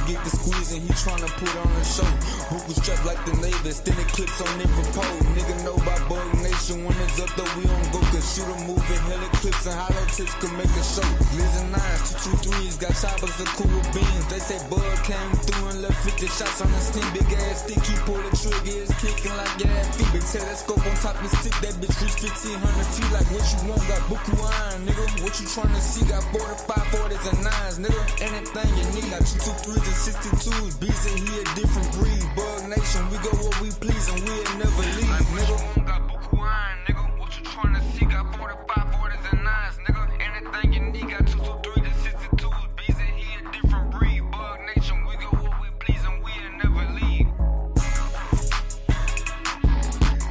get the squeeze and he tryna put on a show. Buku strapped like the Navy, extended clips on every pole. Nigga know about Bug Nation, when it's up though we on go. Cause shoot a move and hella clips and hollow tips could make a show. Liz and 9s, 223s, got choppers and cool beans. They say Bug came through and left 50 shots on the skin. Big ass stick, he pull the trigger, it's kicking like gas feet. Big telescope on top of his stick, that bitch reach 1500 feet. Like what you want, got Buku iron, nigga. What you tryna see, got 45, 40s and 9s, nigga. Anything you need, got 223s and 62s. Beats and he a different breed. Bug Nation, we go where we please and we'll never leave, nigga. Got Buku iron, nigga. What you tryna see, got 45, 40s and 9s, nigga. Anything you need, got 223s and 62s. Beats and he a different breed. Bug Nation, we go where we please and we'll never leave.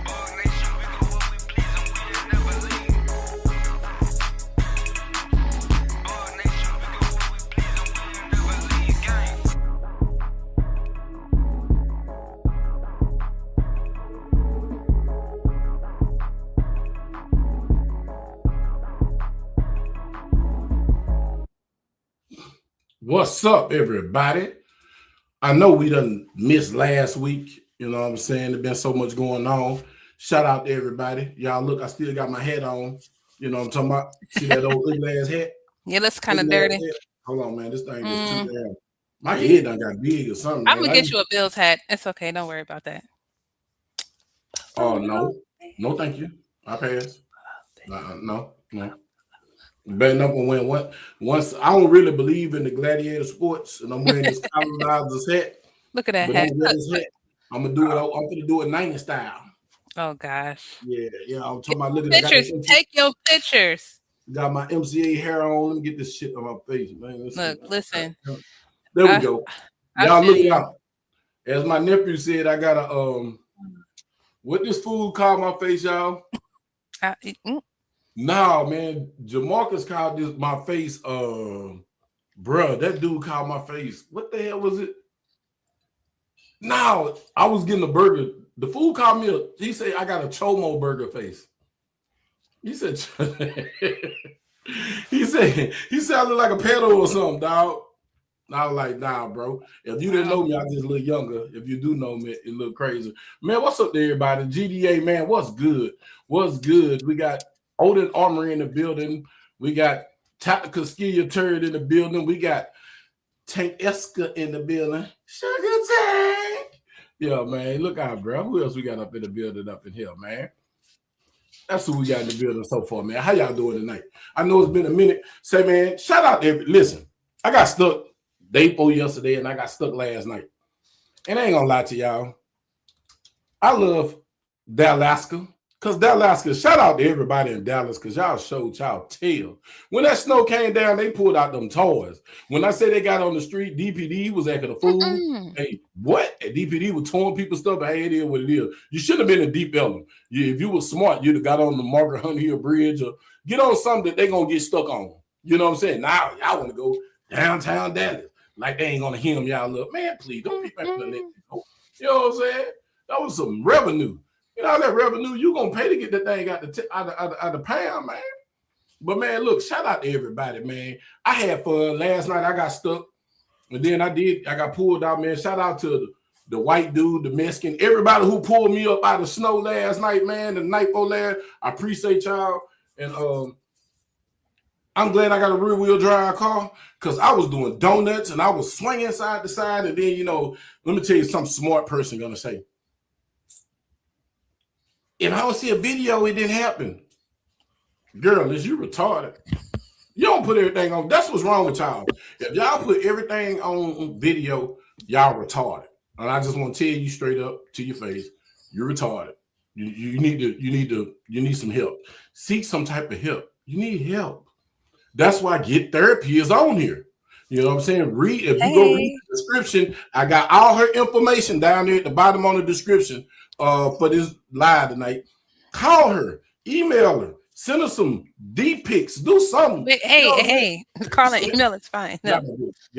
Bug Nation, we go where we please and we'll never leave. Bug Nation, we go where we please and we'll never leave, gang. What's up, everybody? I know we done missed last week. You know what I'm saying? There's been so much going on. Shout out to everybody. Y'all look, I still got my hat on. You know what I'm talking about? See that old ugly ass hat? Yeah, looks kind of dirty. Hold on, man. This thing is too damn. My head done got big or something. I'm going to get you a Bills hat. It's okay. Don't worry about that. Oh, no. No, thank you. I pass. No. Better up and win one. Once I don't really believe in the gladiator sports, and I'm wearing this colonizer's hat. Look at that hat. I'm gonna do it. I'm gonna do it 90s style. Oh gosh. Yeah. I'm talking about looking pictures. Take your pictures. Got my MCA hair on. Let me get this shit on my face, man. Listen. There we go. Y'all look it out. As my nephew said, I got a what this fool called my face, y'all? No, man, Jamarcus called this my face. Bruh, that dude called my face. What the hell was it? No, I was getting a burger. The fool called me. He said I got a Chomo burger face. He said he said I look like a pedo or something, dog. I was like, nah, bro. If you didn't know me, I just look younger. If you do know me, it look crazy. Man, what's up to everybody? GDA, man, what's good? What's good? We got Odin Armory in the building. We got Tactical Skillia Turd in the building. We got Tank Eska in the building. Sugar Tank. Yeah, man. Look out, bro. Who else we got up in the building up in here, man? That's who we got in the building so far, man. How y'all doing tonight? I know it's been a minute. Say, man, shout out to listen, I got stuck day before yesterday and I got stuck last night. And I ain't gonna lie to y'all. I love Dalaska. Because Dallas, shout out to everybody in Dallas, because y'all showed y'all tail. When that snow came down, they pulled out them toys. When I say they got on the street, DPD was acting a fool. Hey, what? DPD was towing people's stuff. Hey, it is what it is. You should have been in Deep Ellum. If you were smart, you'd have got on the Margaret Hunt Hill Bridge or get on something that they're going to get stuck on. You know what I'm saying? Now, y'all want to go downtown Dallas. Like they ain't going to hem y'all up. Man, please, don't be back to that. You know what I'm saying? That was some revenue. You know that revenue you gonna pay to get that thing out the pound, man. But man, look, shout out to everybody, man. I had fun last night. I got stuck, and then I got pulled out, man. Shout out to the white dude, the Mexican, everybody who pulled me up out of snow last night, man. The night before last, I appreciate y'all, and I'm glad I got a rear wheel drive car because I was doing donuts and I was swinging side to side, and then let me tell you something smart person gonna say. If I don't see a video, it didn't happen. Girl, is you retarded? You don't put everything on. That's what's wrong with y'all. If y'all put everything on video, y'all retarded. And I just want to tell you straight up to your face, you're retarded. You need some help. Seek some type of help. You need help. That's why Get Therapy is on here. You know what I'm saying? If you go read the description, I got all her information down there at the bottom on the description. For this live tonight, call her, email her, send her some D pics, do something. Hey, call her, email, it's fine. Get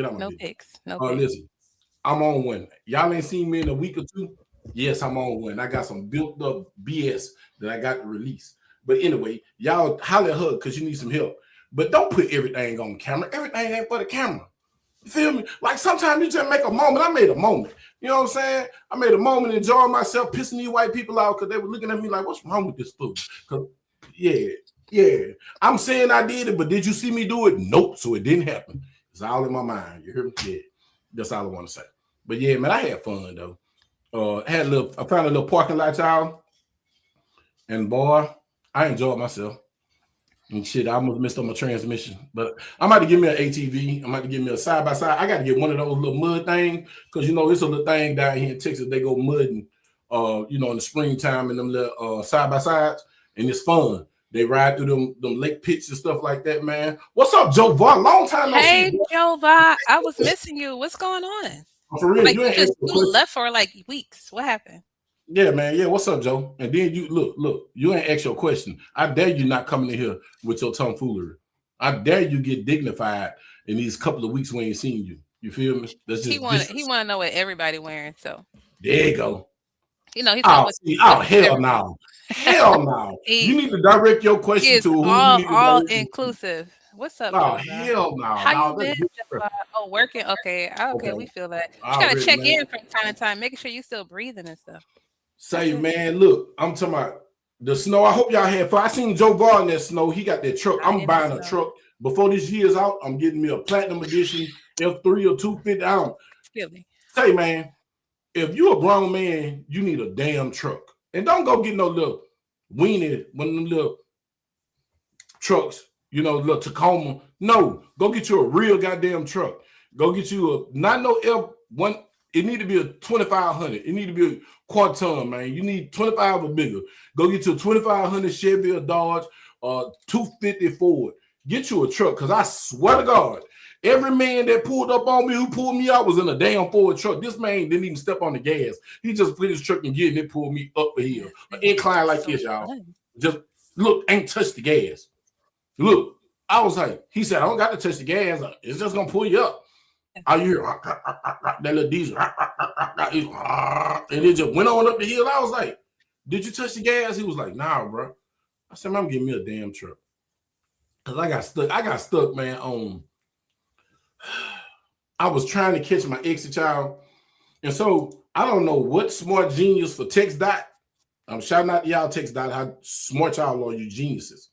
on no pics. Listen, I'm on one. Y'all ain't seen me in a week or two. Yes, I'm on one. I got some built up BS that I got to release. But anyway, y'all holler at her because you need some help. But don't put everything on camera. Everything ain't for the camera. You feel me? Like sometimes you just make a moment. I made a moment. You know what I'm saying? I made a moment enjoying myself, pissing these white people out because they were looking at me like, what's wrong with this fool? Because, yeah. I'm saying I did it, but did you see me do it? Nope. So it didn't happen. It's all in my mind. You hear me? Yeah. That's all I want to say. But yeah, man, I had fun though. I found a little parking lot, y'all. And boy, I enjoyed myself. And shit, I almost missed on my transmission. But I'm about to give me an ATV. I'm about to give me a side-by-side. I got to get one of those little mud things because, you know, it's a little thing down here in Texas. They go mudding, you know, in the springtime and them little side-by-sides. And it's fun. They ride through them lake pits and stuff like that, man. What's up, Joe Vaughn? Long time no see. Hey, Joe Vaughn. I was missing you. What's going on? For real, like, you you left for like weeks. What happened? Yeah, man. Yeah, what's up, Joe? And then you look, you ain't asked your question. I dare you not coming in here with your tomfoolery. I dare you get dignified in these couple of weeks we ain't seen you. You feel me? That's just he want to know what everybody wearing. So there you go. You know, he's hell no. Hell no. You need to direct your question to who you need to all inclusive. What's up? Oh, hell no. How you been? Oh, working. Okay, we feel that. You gotta check in from time to time, making sure you still breathing and stuff. Say, man, look, I'm talking about the snow. I hope y'all had fun. I seen Joe Vaughn in that snow. He got that truck. I'm buying a truck. Before this year's out, I'm getting me a platinum edition F3 or 250. Say, man, if you a grown man, you need a damn truck. And don't go get no little weenie, one of them little trucks, you know, little Tacoma. No, go get you a real goddamn truck. Go get you not no F1. It need to be a 2500. It need to be a quarter ton, man. You need 25 or bigger. Go get you a 2500 Chevy or Dodge or 250 Ford. Get you a truck, because I swear to God, every man that pulled up on me, who pulled me out, was in a damn Ford truck. This man didn't even step on the gas. He just put his truck in gear and it pulled me up the hill. An incline like this, y'all. Just look, ain't touch the gas. Look, I was like, he said, I don't got to touch the gas. It's just going to pull you up. I hear that little diesel. And it just went on up the hill. I was like, did you touch the gas? He was like, nah, bro. I said, man, I'm getting me a damn truck. Because I got stuck, man, on... I was trying to catch my exit, child. And so I don't know what smart genius for TextDot. I'm shouting out to y'all TextDot, how smart y'all are, you geniuses.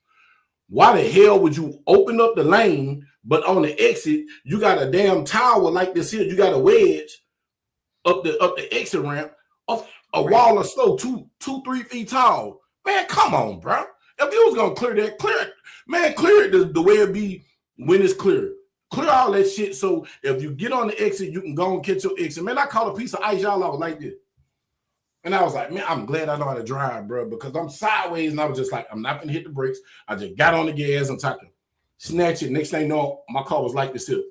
Why the hell would you open up the lane, but on the exit, you got a damn tower like this here. You got a wedge up the exit ramp of a wall of snow, 2-3 feet tall. Man, come on, bro. If you was gonna clear that, clear it. Man, clear it the way it be when it's clear. Clear all that shit so if you get on the exit, you can go and catch your exit. Man, I caught a piece of ice, y'all. I was like this. And I was like, man, I'm glad I know how to drive, bro, because I'm sideways and I was just like, I'm not going to hit the brakes. I just got on the gas and talking, snatch it. Next thing you know, my car was like this here.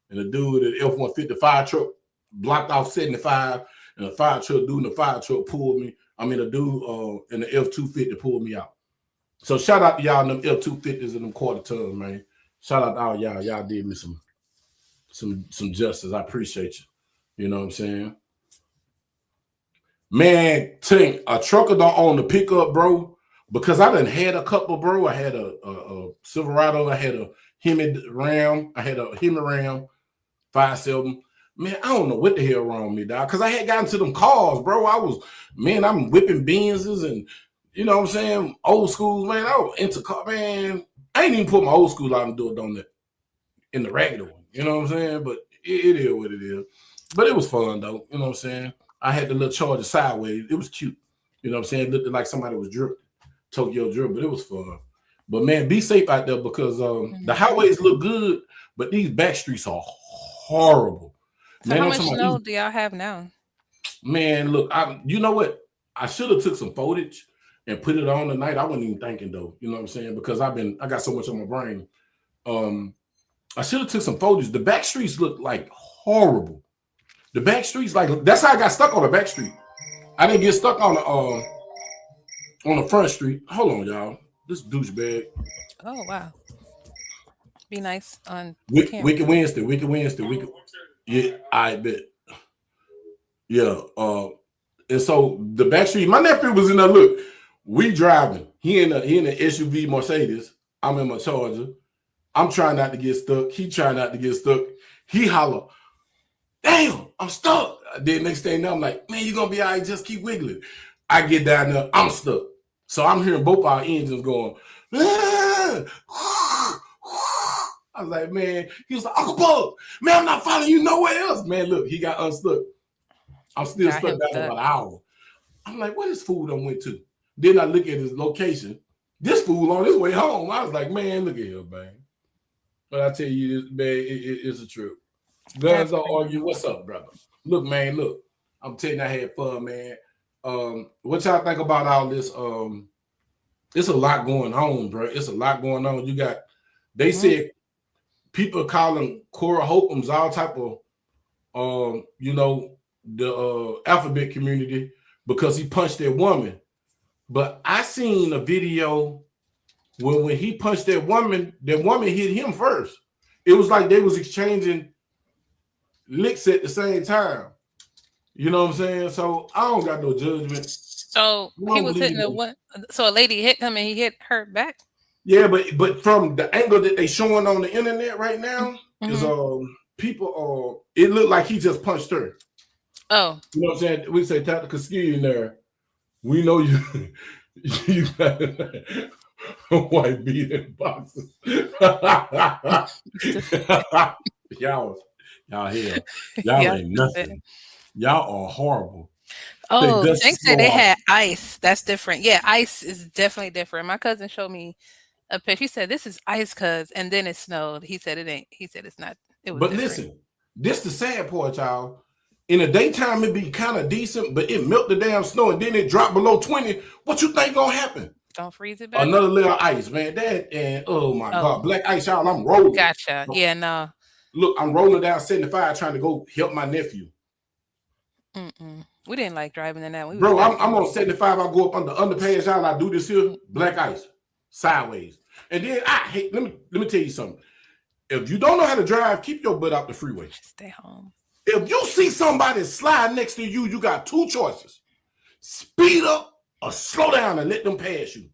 And the dude at the F-150 fire truck blocked off 75, and the fire truck dude in the fire truck pulled me. I mean, the dude in the F-250 pulled me out. So shout out to y'all in them F-250s and them quarter tons, man. Shout out to all y'all. Y'all did me some justice. I appreciate you. You know what I'm saying? Man, Tink, a trucker don't own the pickup, bro, because I done had a couple, bro. I had a Silverado. I had a Hemi Ram. I had a Hemi Ram 5.7. Man, I don't know what the hell wrong with me, dog, because I had gotten to them cars, bro. I'm whipping Benzes and, you know what I'm saying, old schools, man. I was into car, man. I ain't even put my old school out and do it on that in the regular one. You know what I'm saying? But it is what it is. But it was fun, though. You know what I'm saying? I had the little Charger sideways. It was cute. You know what I'm saying? It looked like somebody was dripping, Tokyo drip, but it was fun. But, man, be safe out there because the highways look good, but these back streets are horrible. So man, how much snow do y'all have now? Man, look, you know what? I should have took some footage and put it on tonight. I wasn't even thinking though, you know what I'm saying? Because I got so much on my brain. I should have took some photos. The back streets look like horrible. The back streets, like that's how I got stuck on the back street. I didn't get stuck on the front street. Hold on, y'all. This douchebag. Oh wow. Be nice on Wicked Wednesday. Yeah, I bet. Yeah. And so the back street, my nephew was in there. Look. We driving. He in the SUV Mercedes. I'm in my Charger. I'm trying not to get stuck. He trying not to get stuck. He holler, damn, I'm stuck. Then next thing I'm like, man, you're gonna be all right, just keep wiggling. I get down there, I'm stuck. So I'm hearing both our engines going, I was like, man, he was like, Uncle Bug, man, I'm not following you nowhere else. Man, look, he got unstuck. I'm still stuck down about an hour. I'm like, what is fool done went to? Then I look at his location. This fool on his way home. I was like, man, look at him, man. But I tell you, this, man, it's a trip. Guns don't argue. What's up, brother? Look, man, look. I'm telling you, I had fun, man. What y'all think about all this? It's a lot going on, bro. It's a lot going on. You got, they said people calling Cora Holcomb's all type of, the alphabet community because he punched that woman. But I seen a video when he punched that woman hit him first. It was like they was exchanging licks at the same time. You know what I'm saying? So I don't got no judgment. So he was hitting the one. So a lady hit him and he hit her back. Yeah, but from the angle that they showing on the internet right now is people it looked like he just punched her. Oh, you know what I'm saying? We say tactical skill in there. We know you you got white beating boxes. y'all here. Y'all ain't nothing. Y'all are horrible. Oh, Jenks said they had ice. That's different. Yeah, ice is definitely different. My cousin showed me a picture. He said, this is ice, cuz, and then it snowed. He said it ain't. He said it's not. It was different. Listen, this the sad part, y'all. In the daytime, it'd be kind of decent, but it melt the damn snow and then it dropped below 20. What you think gonna happen? Don't freeze it back. Another layer of ice, man. Oh my God. Black ice, y'all. I'm rolling. Gotcha. Yeah, no. Look, I'm rolling down 75 trying to go help my nephew. We didn't like driving in that. Bro, I'm on 75. I go up on the underpass, y'all. I do this here, black ice, sideways. And then I hate, let me tell you something. If you don't know how to drive, keep your butt out the freeway. Stay home. If you see somebody slide next to you, you got two choices. Speed up or slow down and let them pass you.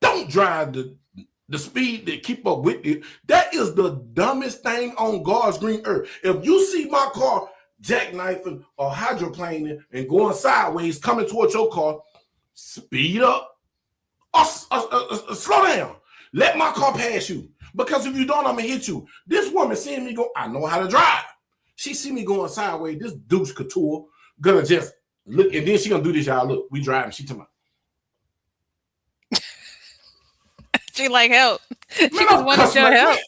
Don't drive the speed that keep up with it. That is the dumbest thing on God's green earth. If you see my car jackknifing or hydroplaning and going sideways, coming towards your car, speed up or slow down. Let my car pass you. Because if you don't, I'm going to hit you. This woman seeing me go, I know how to drive. She see me going sideways. This douche couture gonna just look, and then she gonna do this, y'all. Look, we driving. She talking about. She like help. She just wanted your help.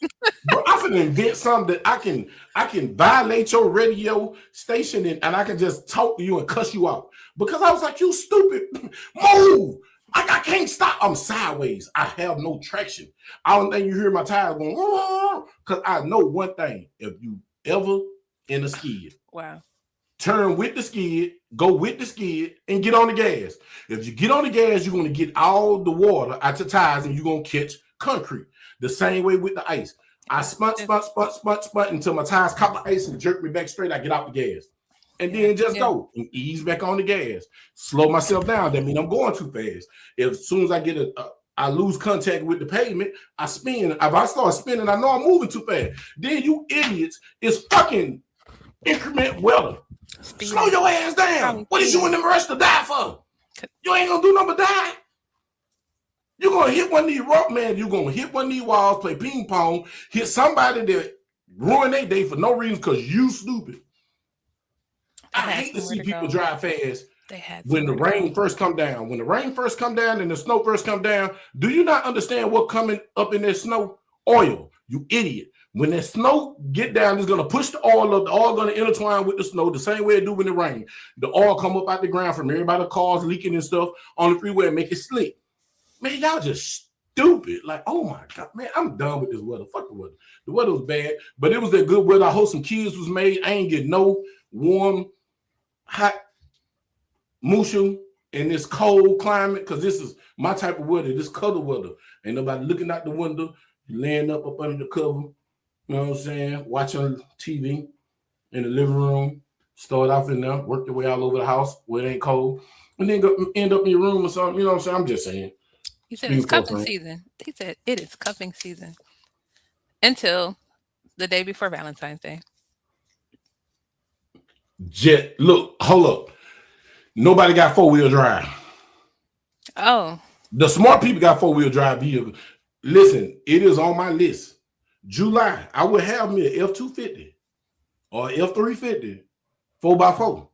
Bro, I'm finna invent something that I can violate your radio station and I can just talk to you and cuss you out. Because I was like, you stupid. Move. I can't stop. I'm sideways. I have no traction. I don't think you hear my tires going, because I know one thing. If you ever in a skid. Wow. Turn with the skid, go with the skid, and get on the gas. If you get on the gas, you're going to get all the water out your tires and you're going to catch concrete. The same way with the ice. I spun until my tires caught the ice and jerk me back straight. I get out the gas. And then just go and ease back on the gas. Slow myself down. That means I'm going too fast. As soon as I get I lose contact with the pavement, I spin. If I start spinning, I know I'm moving too fast. Then you idiots is fucking increment weather. Slow your ass down. What is you in the rush to die for? You ain't gonna do nothing but die. You're gonna hit one of these rock, man. You're gonna hit one of these walls, play ping pong, hit somebody that ruin their day for no reason because you stupid. I hate to see people drive fast when the rain first come down. When the rain first come down and the snow first come down, do you not understand what coming up in that snow? Oil, you idiot. When that snow get down, it's going to push the oil up. The oil going to intertwine with the snow the same way it do when it rain. The oil come up out the ground from everybody's cars leaking and stuff on the freeway and make it slick. Man, y'all just stupid. Like, oh my God, man, I'm done with this weather. Fuck the weather. The weather was bad, but it was that good weather. I hope some kids was made. I ain't get no warm, hot mushu in this cold climate because this is my type of weather, this color weather. Ain't nobody looking out the window, laying up under the cover. You know what I'm saying? Watching TV in the living room. Start off in there, work your way all over the house where it ain't cold, and then go, end up in your room or something. You know what I'm saying? I'm just saying. He said it's cuffing season. He said it is cuffing season until the day before Valentine's Day. Look, hold up. Nobody got 4-wheel drive. Oh. The smart people got 4-wheel drive vehicles. Listen, it is on my list. July, I will have me an F250 or F350 4x4.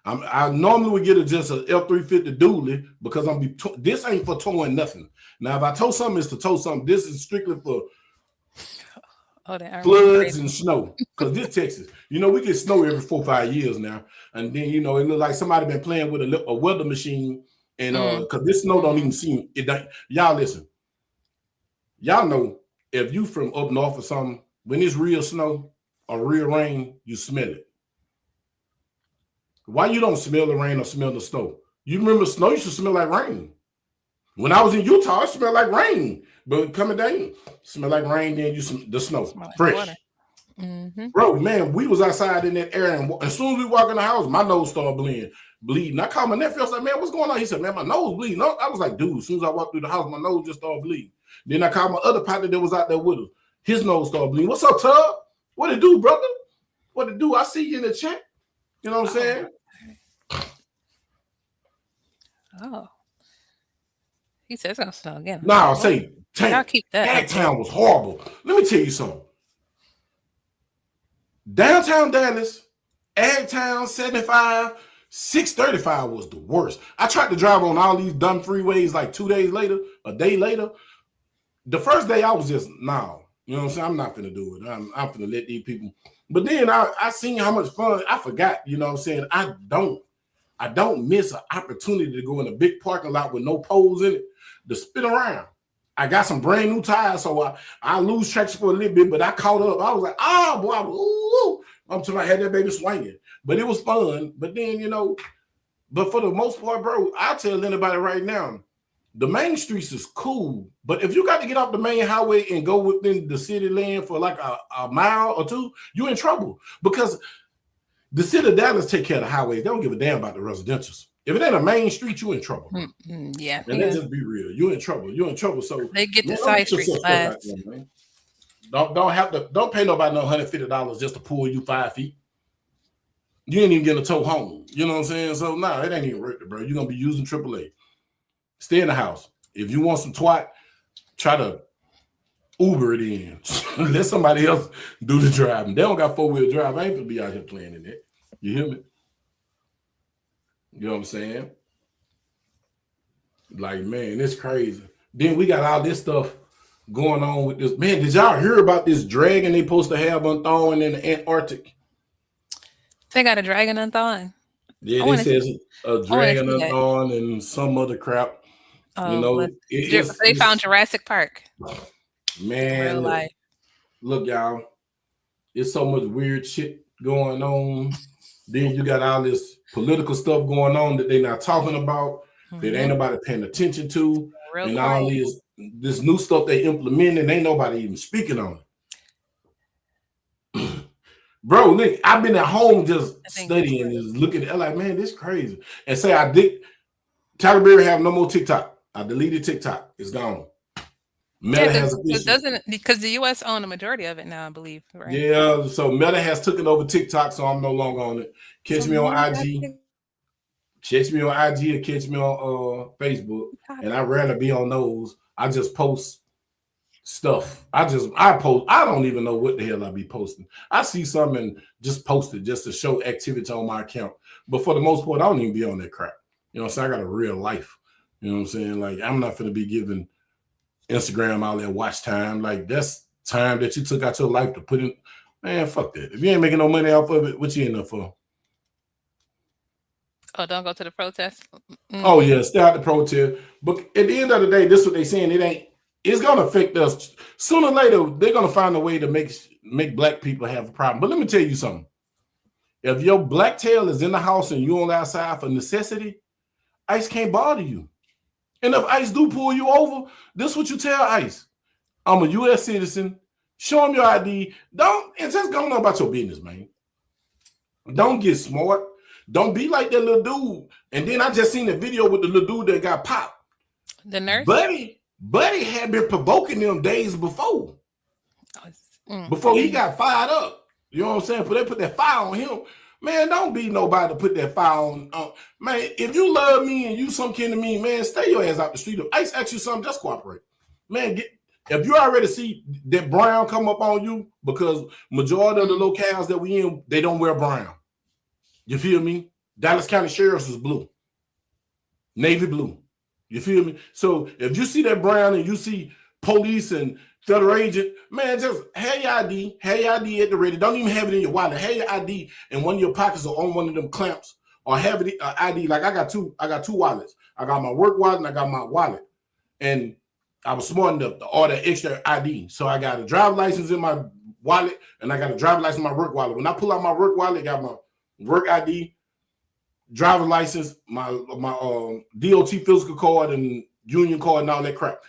I normally would get just an F350 dually because this ain't for towing nothing. Now, if I tow something, it's to tow something. This is strictly for floods and snow. Because this Texas, we get snow every 4 or 5 years now. And then, it look like somebody been playing with a weather machine. And because this snow don't even seem it. Y'all listen. Y'all know if you from up north or something, when it's real snow or real rain, you smell it. Why you don't smell the rain or smell the snow? You remember snow used to smell like rain. When I was in Utah, it smelled like rain. But coming down, smell like rain, then the snow. Fresh. Mm-hmm. Bro, man, we was outside in that area, and as soon as we walk in the house, my nose started bleeding. I called my nephew, I was like, man, what's going on? He said, man, my nose bleeding. I was like, dude, as soon as I walked through the house, my nose just started bleeding. Then I called my other partner that was out there with us. His nose started bleeding. What's up, Tub? What it do, brother? What it do? I see you in the chat. You know what I'm saying? Oh. He says it's going to snow again. Nah, I'll say, I'll keep that. Town was horrible. Let me tell you something. Downtown Dallas, Agtown, 75, 635 was the worst. I tried to drive on all these dumb freeways like 2 days later, a day later. The first day I was just, no. You know what I'm saying? I'm not going to do it. I'm going to let these people. But then I seen how much fun. I forgot, you know what I'm saying? I don't miss an opportunity to go in a big parking lot with no poles in it to spin around. I got some brand new tires, so I lose traction for a little bit, but I caught up. I was like, boy, until I had that baby swinging. But it was fun. But then, but for the most part, bro, I'll tell anybody right now, the main streets is cool. But if you got to get off the main highway and go within the city land for like a mile or two, you're in trouble. Because the city of Dallas take care of the highways. They don't give a damn about the residentials. If it ain't a main street, you in trouble. Yeah. And let's just be real. You're in trouble. So they get the side streets last. Don't pay nobody no $150 just to pull you 5 feet. You ain't even getting a tow home. You know what I'm saying? So it ain't even worth it, bro. You're gonna be using AAA. Stay in the house. If you want some twat, try to Uber it in. Let somebody else do the driving. They don't got 4-wheel drive. I ain't gonna be out here playing in it. You hear me? You know what I'm saying? Like, man, it's crazy. Then we got all this stuff going on with this. Man, did y'all hear about this dragon they supposed to have unthawing in the Antarctic? They got a dragon unthawing. Yeah, they says a dragon unthawing and some other crap. They found Jurassic Park. Man, look, y'all. It's so much weird shit going on. Then you got all this political stuff going on that they're not talking about, that ain't nobody paying attention to. And all this new stuff they implementing, ain't nobody even speaking on it. Bro, look, I've been at home just studying, just looking at it like, man, this crazy. And say TackleBury have no more TikTok. I deleted TikTok. It's gone. Meta has because the US own the majority of it now, I believe. Right? Yeah, so Meta has taken over TikTok, so I'm no longer on it. Catch me on IG. Catch me on IG or catch me on Facebook. And I rarely be on those. I just post stuff. I post. I don't even know what the hell I be posting. I see something and just post it just to show activity on my account. But for the most part, I don't even be on that crap. You know what I'm saying? I got a real life. You know what I'm saying? Like, I'm not going to be giving Instagram all that watch time. Like, that's time that you took out your life to put in. Man, fuck that. If you ain't making no money off of it, what you in there for? Oh, don't go to the protest. Oh yeah, stay out the protest. But at the end of the day, this is what they saying. It's gonna affect us. Sooner or later, they're gonna find a way to make black people have a problem. But let me tell you something. If your black tail is in the house and you on the outside for necessity, ICE can't bother you. And if ICE do pull you over, this is what you tell ICE. I'm a U.S. citizen. Show them your ID. And just go on about your business, man. Don't get smart. Don't be like that little dude. And then I just seen a video with the little dude that got popped. The nurse? Buddy had been provoking them days before. Before he got fired up. You know what I'm saying? But they put that fire on him. Man, don't be nobody to put that fire on. Man, if you love me and you some kin to me, man, stay your ass out the street. If ICE asks you something, just cooperate. Man, if you already see that brown come up on you, because majority of the locales that we in, they don't wear brown. You feel me? Dallas County Sheriff's is blue. Navy blue. You feel me? So if you see that brown and you see police and federal agent, man, just have your ID at the ready. Don't even have it in your wallet. Have your ID in one of your pockets or on one of them clamps, or have it ID. Like I got two wallets. I got my work wallet and I got my wallet. And I was smart enough to order extra ID. So I got a driver's license in my wallet and I got a driver's license in my work wallet. When I pull out my work wallet, I got my work ID, driver's license, my DOT physical card and union card and all that crap.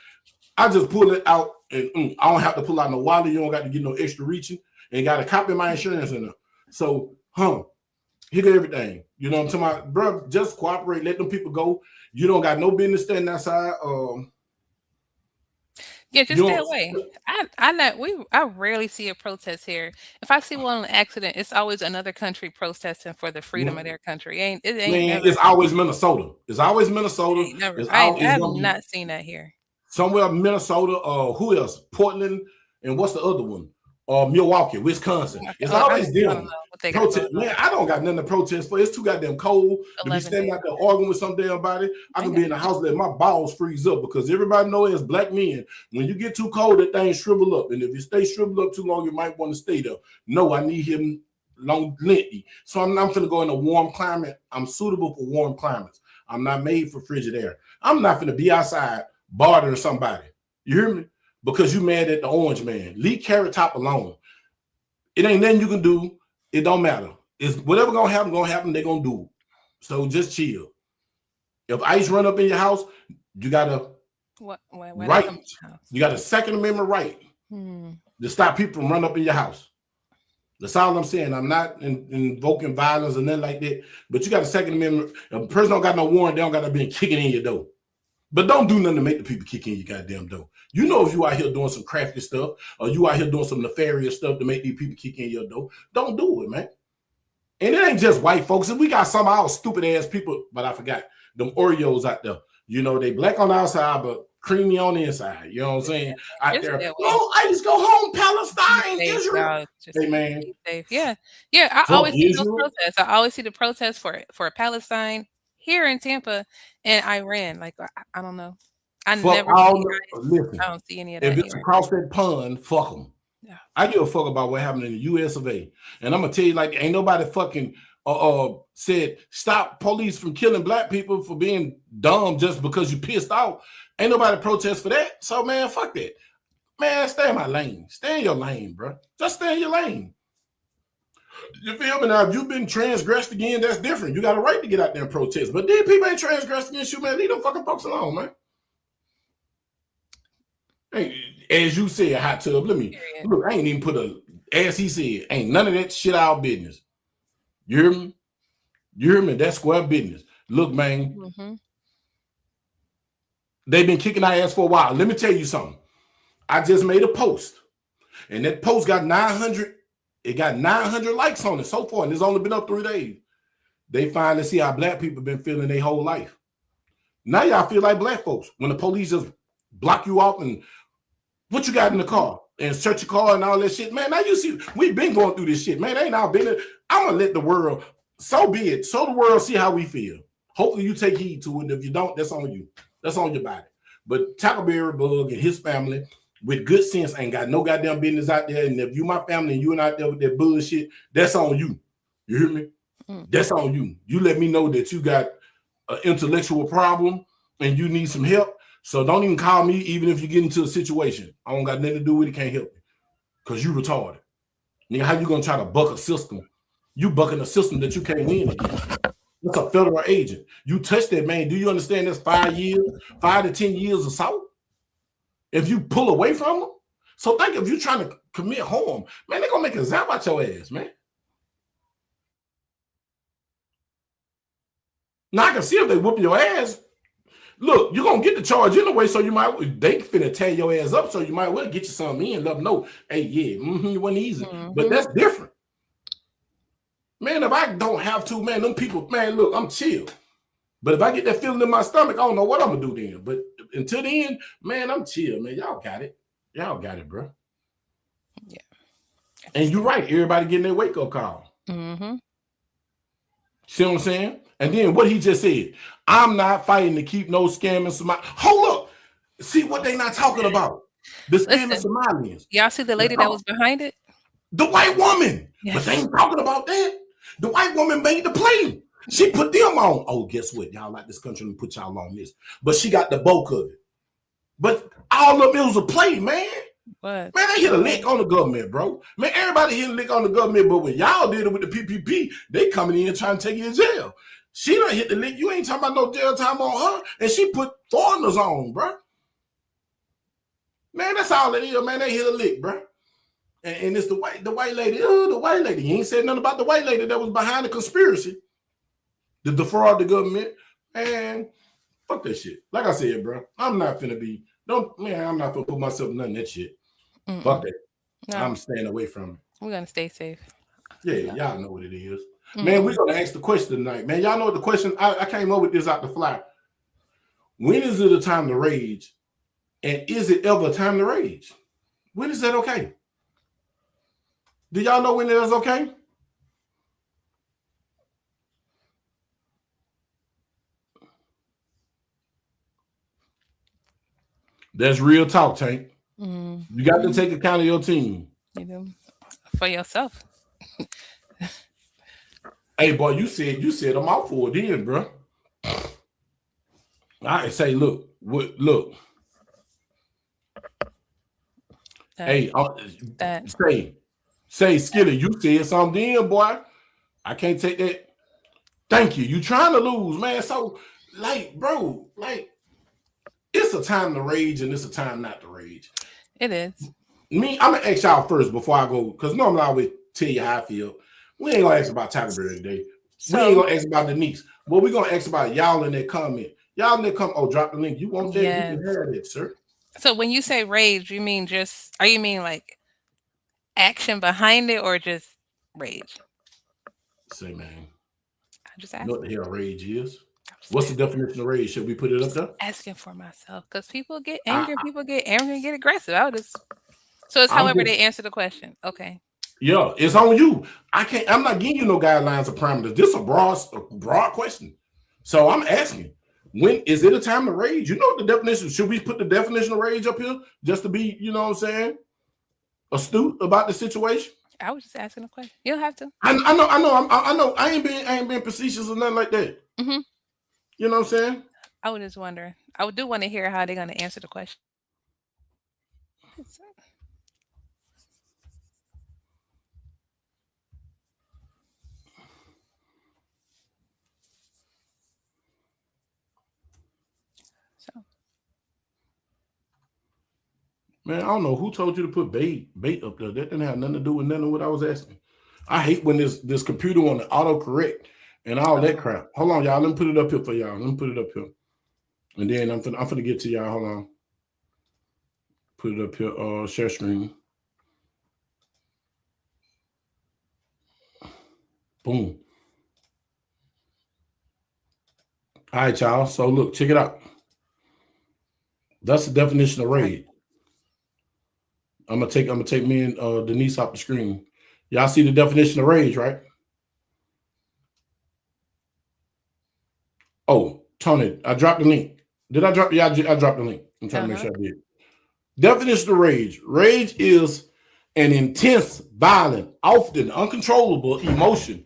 I just pull it out and I don't have to pull out no wallet. You don't got to get no extra reaching, and got a copy of my insurance in there. So, you got everything. You know what I'm talking about? Bro, just cooperate. Let them people go. You don't got no business standing outside. Yeah, just stay away. I rarely see a protest here. If I see one on an accident, it's always another country protesting for the freedom of their country. It's always Minnesota. It's always Minnesota. I have not seen that here. Somewhere Minnesota, who else? Portland, and what's the other one? Milwaukee, Wisconsin. It's always them. Protest. Man, I don't got nothing to protest for. It's too goddamn cold to be standing out there arguing with some damn body. I can be in the house let my balls freeze up, because everybody knows as black men, when you get too cold, that thing shrivel up. And if you stay shriveled up too long, you might want to stay there. No, I need him lengthy. So I'm finna go in a warm climate. I'm suitable for warm climates. I'm not made for frigid air. I'm not finna be outside bartering somebody. You hear me? Because you mad at the orange man. Leave Carrot Top alone. It ain't nothing you can do. It don't matter. It's whatever gonna happen, they're gonna do. So just chill. If ICE run up in your house, you got a right. You got a Second Amendment right to stop people from running up in your house. That's all I'm saying. I'm not invoking violence or nothing like that. But you got a Second Amendment. If a person don't got no warrant, they don't got to be kicking in your door. But don't do nothing to make the people kick in your goddamn door. You know, if you out here doing some crafty stuff or you out here doing some nefarious stuff to make these people kick in your door, don't do it, man. And it ain't just white folks. And we got some of our stupid ass people, but I forgot them Oreos out there. You know, they black on the outside, but creamy on the inside. You know what I'm saying? Out there. Oh, I just go home, Palestine, Israel. Hey, man. Yeah. I always see those protests. I always see the protests for Palestine here in Tampa and Iran. Like, I don't know. I don't see any of that. If it's across that pond, fuck them. Yeah. I give a fuck about what happened in the US of A. And I'm gonna tell you, like, ain't nobody fucking said stop police from killing black people for being dumb just because you pissed off. Ain't nobody protest for that. So, man, fuck that. Man, stay in my lane. Stay in your lane, bro. Just stay in your lane. You feel me? Now, if you've been transgressed again, that's different. You got a right to get out there and protest. But then people ain't transgressed against you, man. Leave them fucking folks alone, man. Hey, as you said, hot tub. Look, I ain't even put as he said, ain't none of that shit our business. You hear me? You hear me? That's square business. Look, man, they've been kicking our ass for a while. Let me tell you something. I just made a post, and that post got 900. It got 900 likes on it so far, and it's only been up 3 days. They finally see how black people been feeling their whole life. Now y'all feel like black folks when the police just block you off and what you got in the car and search your car and all that shit. Man, now you see, we've been going through this shit. Man, ain't all been. I'm going to let the world, so be it. So the world see how we feel. Hopefully you take heed to it. And if you don't, that's on you. That's on your body. But TackleBuryBug and his family with good sense ain't got no goddamn business out there. And if you my family and you and out there with that bullshit, that's on you. You hear me? That's on you. You let me know that you got an intellectual problem and you need some help. So don't even call me even if you get into a situation. I don't got nothing to do with it, can't help you. Because you retarded. Nigga, how you gonna try to buck a system? You bucking a system that you can't win against. That's a federal agent. You touch that man. Do you understand that's 5 years, 5 to 10 years assault? If you pull away from them. So think if you're trying to commit harm, man, they're gonna make a zap out your ass, man. Now I can see if they whoop your ass. Look, you're gonna get the charge anyway, so you might they finna tear your ass up, so you might well get you something in, let them know, hey, yeah, it wasn't easy. But that's different. Man, if I don't have to, man, them people, man, look, I'm chill. But if I get that feeling in my stomach, I don't know what I'm gonna do then. But until the end, man, I'm chill, man. Y'all got it. Y'all got it, bro. Yeah. And you're right. Everybody getting their wake-up call. Mm-hmm. See what I'm saying? And then what he just said, I'm not fighting to keep no scamming Somali. Hold up. See what they not talking about. The scamming Somalians. Y'all see the lady that was behind it? The white woman. Yes. But they ain't talking about that. The white woman made the play. She put them on. Oh, guess what? Y'all like this country and put y'all on this. But she got the bulk of it. But all of it was a play, man. What? Man, they hit a lick on the government, bro. Man, everybody hit a lick on the government, but when y'all did it with the PPP, they coming in trying to take you in jail. She done hit the lick. You ain't talking about no jail time on her. And she put foreigners on, bro. Man, that's all it is, man. They hit a lick, bro. And it's the white lady. Oh, the white lady. You ain't said nothing about the white lady that was behind the conspiracy. To defraud the government. Man, fuck that shit. Like I said, bro, I'm not finna be, I'm not gonna put myself in none of that shit. Mm-mm. Fuck that. No. I'm staying away from it. We're gonna stay safe. Yeah, y'all know what it is. Mm-hmm. Man, we're gonna ask the question tonight. Man, y'all know what the question, I came up with this out the fly. When is it a time to rage? And is it ever a time to rage? When is that okay? Do y'all know when it is okay? That's real talk, Tank. You got to take account of your team. You do. For yourself. Hey, boy, you said I'm out for it then, bro. I say, look. Hey, say, Skilly, you said something then, boy. I can't take that. Thank you. You trying to lose, man. So, bro, it's a time to rage and it's a time not to rage. It is. I'm gonna ask y'all first before I go, because normally I always tell you how I feel. We ain't gonna ask about TackleBury today. We ain't gonna ask about Denise. But we're gonna ask about y'all in that comment. Y'all in that comment. Oh, drop the link. You want that? Yes. You can have it, sir. So when you say rage, you mean like action behind it or just rage? Say, man. I just asked. Know what the hell rage is? What's the definition of rage? Should we put it up there? Asking for myself, because people get angry, and get aggressive. So it's however they answer the question. Okay. Yeah, it's on you. I'm not giving you no guidelines or parameters. This is a broad question. So I'm asking, when is it a time to rage? You know the definition. Should we put the definition of rage up here just to be, you know what I'm saying, astute about the situation? I was just asking a question. You don't have to. I know. I ain't being facetious or nothing like that. Mm-hmm. You know what I'm saying? I was just wondering. I do want to hear how they're going to answer the question. Man, I don't know who told you to put bait up there. That didn't have nothing to do with none of what I was asking. I hate when this computer on the autocorrect and all that crap. Hold on, y'all. Let me put it up here for y'all. Let me put it up here. And then I'm finna get to y'all. Hold on. Put it up here. Share screen. Boom. All right, y'all. So look, check it out. That's the definition of rage. I'm gonna take me and Denise off the screen. Y'all see the definition of rage, right? Oh, Tony, I dropped the link. Did I drop? Yeah, I dropped the link. I'm trying to make sure I did. Definition of rage. Rage is an intense, violent, often uncontrollable emotion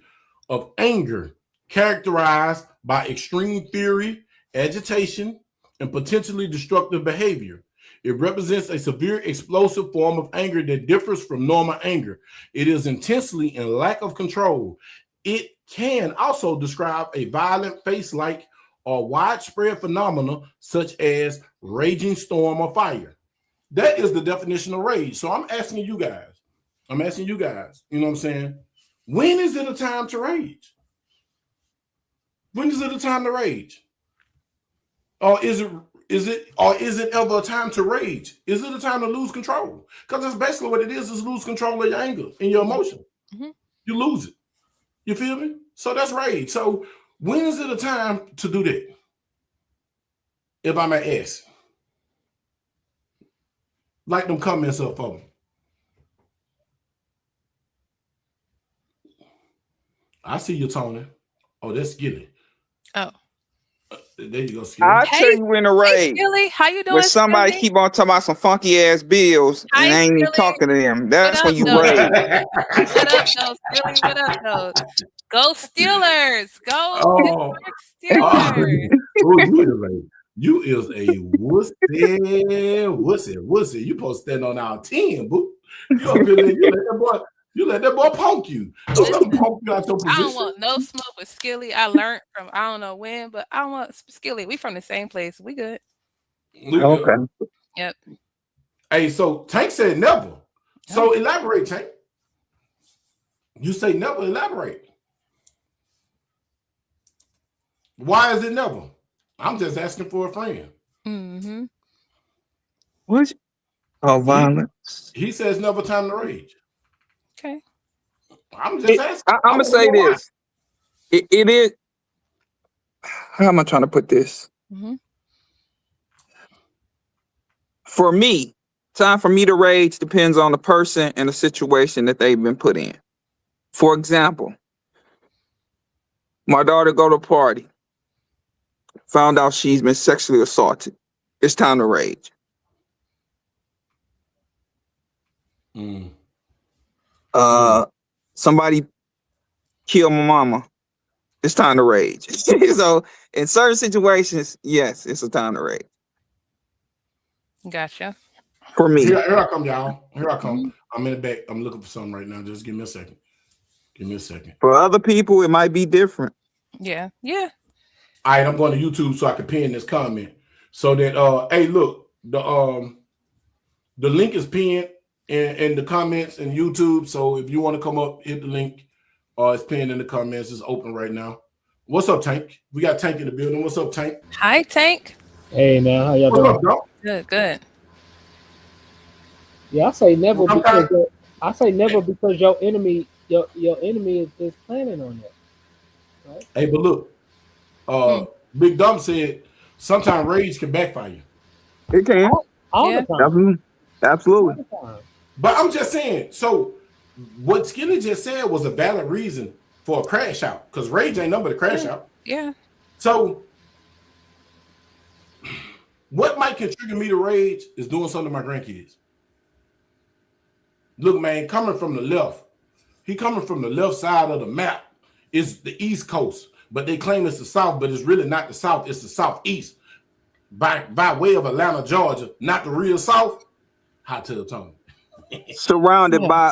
of anger characterized by extreme fury, agitation, and potentially destructive behavior. It represents a severe, explosive form of anger that differs from normal anger. It is intensely in lack of control. It can also describe a violent, face-like, or widespread phenomena such as raging storm or fire. That is the definition of rage. So I'm asking you guys, you know what I'm saying? When is it a time to rage? When is it a time to rage? Or is it ever a time to rage? Is it a time to lose control? Because that's basically what it is lose control of your anger and your emotion. Mm-hmm. You lose it. You feel me? So that's rage. So when is it a time to do that? If I may ask. Like them comments up for me. I see you, Tony. Oh, that's Skilly. Oh. There you go, Skilly. I'll tell you in a rage. Skilly, how you doing? When somebody Skilly? keep on talking about some funky ass bills and ain't even talking to them. That's when you rage. What up, though, Skilly? What up, though? Go Steelers! Go Steelers! You is a wussy. You supposed to stand on our 10, boo. You let that boy punk you. Don't let him punk you out your position. I don't want no smoke with Skilly. I learned from I don't know when, but I don't want Skilly. We from the same place. We good. Okay. Yep. Hey, so Tank said never. So elaborate, Tank. You say never, elaborate. Why is it never? I'm just asking for a friend. Mm-hmm. What? Oh, violence. He says never time to rage. Okay. I'm just asking. I'm gonna say this. It is. How am I trying to put this? Mm-hmm. For me, time for me to rage depends on the person and the situation that they've been put in. For example, my daughter go to a party, found out she's been sexually assaulted. It's time to rage. Somebody killed my mama. It's time to rage. So in certain situations, yes, it's a time to rage. Gotcha. For me. Here I come, y'all. Here I come. Mm-hmm. I'm in the back. I'm looking for something right now. Just give me a second. For other people, it might be different. Yeah. Yeah. All right, I'm going to YouTube so I can pin this comment. So that hey, look, the link is pinned in the comments in YouTube. So if you want to come up, hit the link. It's pinned in the comments. It's open right now. What's up, Tank? We got Tank in the building. What's up, Tank? Hi, Tank. Hey, man. How y'all doing? Up, Good. Yeah, I say never because your enemy is planning on that. Right? Hey, but look, Big Dumb said sometimes rage can backfire you. It can. All the time. Absolutely. But I'm just saying, so what Skinny just said was a valid reason for a crash out, because rage ain't nothing but a crash out. Yeah. So what might contribute me to rage is doing something to my grandkids. Look, man, coming from the left, he coming from the left side of the map is the East Coast, but they claim it's the South, but it's really not the South, it's the Southeast. By way of Atlanta, Georgia, not the real South. Hot Tub Tony. Surrounded by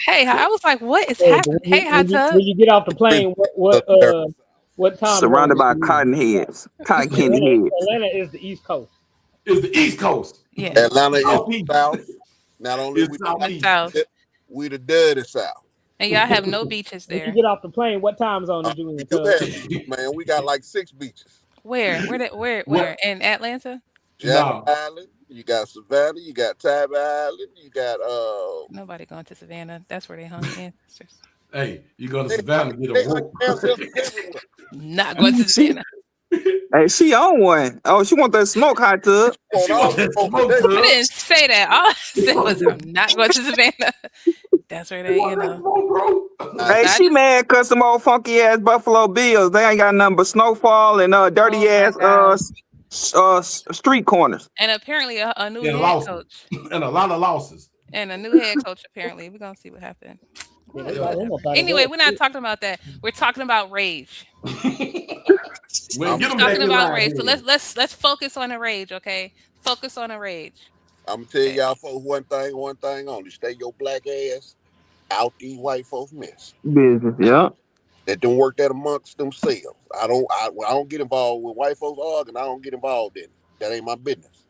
Hey, I was like, what is happening? Hey, Hot Tub. When you get off the plane, what time? Surrounded by cotton candy heads. Atlanta is the East Coast. It's the East Coast. Yeah. Atlanta is the South. Not only we the dirty South. And y'all have no beaches there. When you get off the plane, what time zone did you in? Man, we got like 6 beaches. Where? In Atlanta? Jackson Island. You got Savannah. You got Tabby Island. You got Nobody going to Savannah. That's where they hung ancestors. Hey, you go to Savannah, get a whoop. Not going to Savannah. Hey, she on one. Oh, she want that smoke, Hot Tub. She want that smoke, Tub. I didn't say that. All I said was I'm not going to Savannah. That's where they, Hey, she mad because some old funky ass Buffalo Bills. They ain't got nothing but snowfall and dirty ass street corners. And apparently a new head coach. And a lot of losses. And a new head coach, apparently. We're going to see what happens. Anyway, we're not talking about that. We're talking about rage. We're talking about rage. So let's focus on the rage, okay? Focus on the rage. I'm gonna tell y'all folks one thing only. Stay your black ass out these white folks mess. Business, yeah. Let them work that amongst themselves. I don't get involved with white folks arguing. I don't get involved in it. That ain't my business.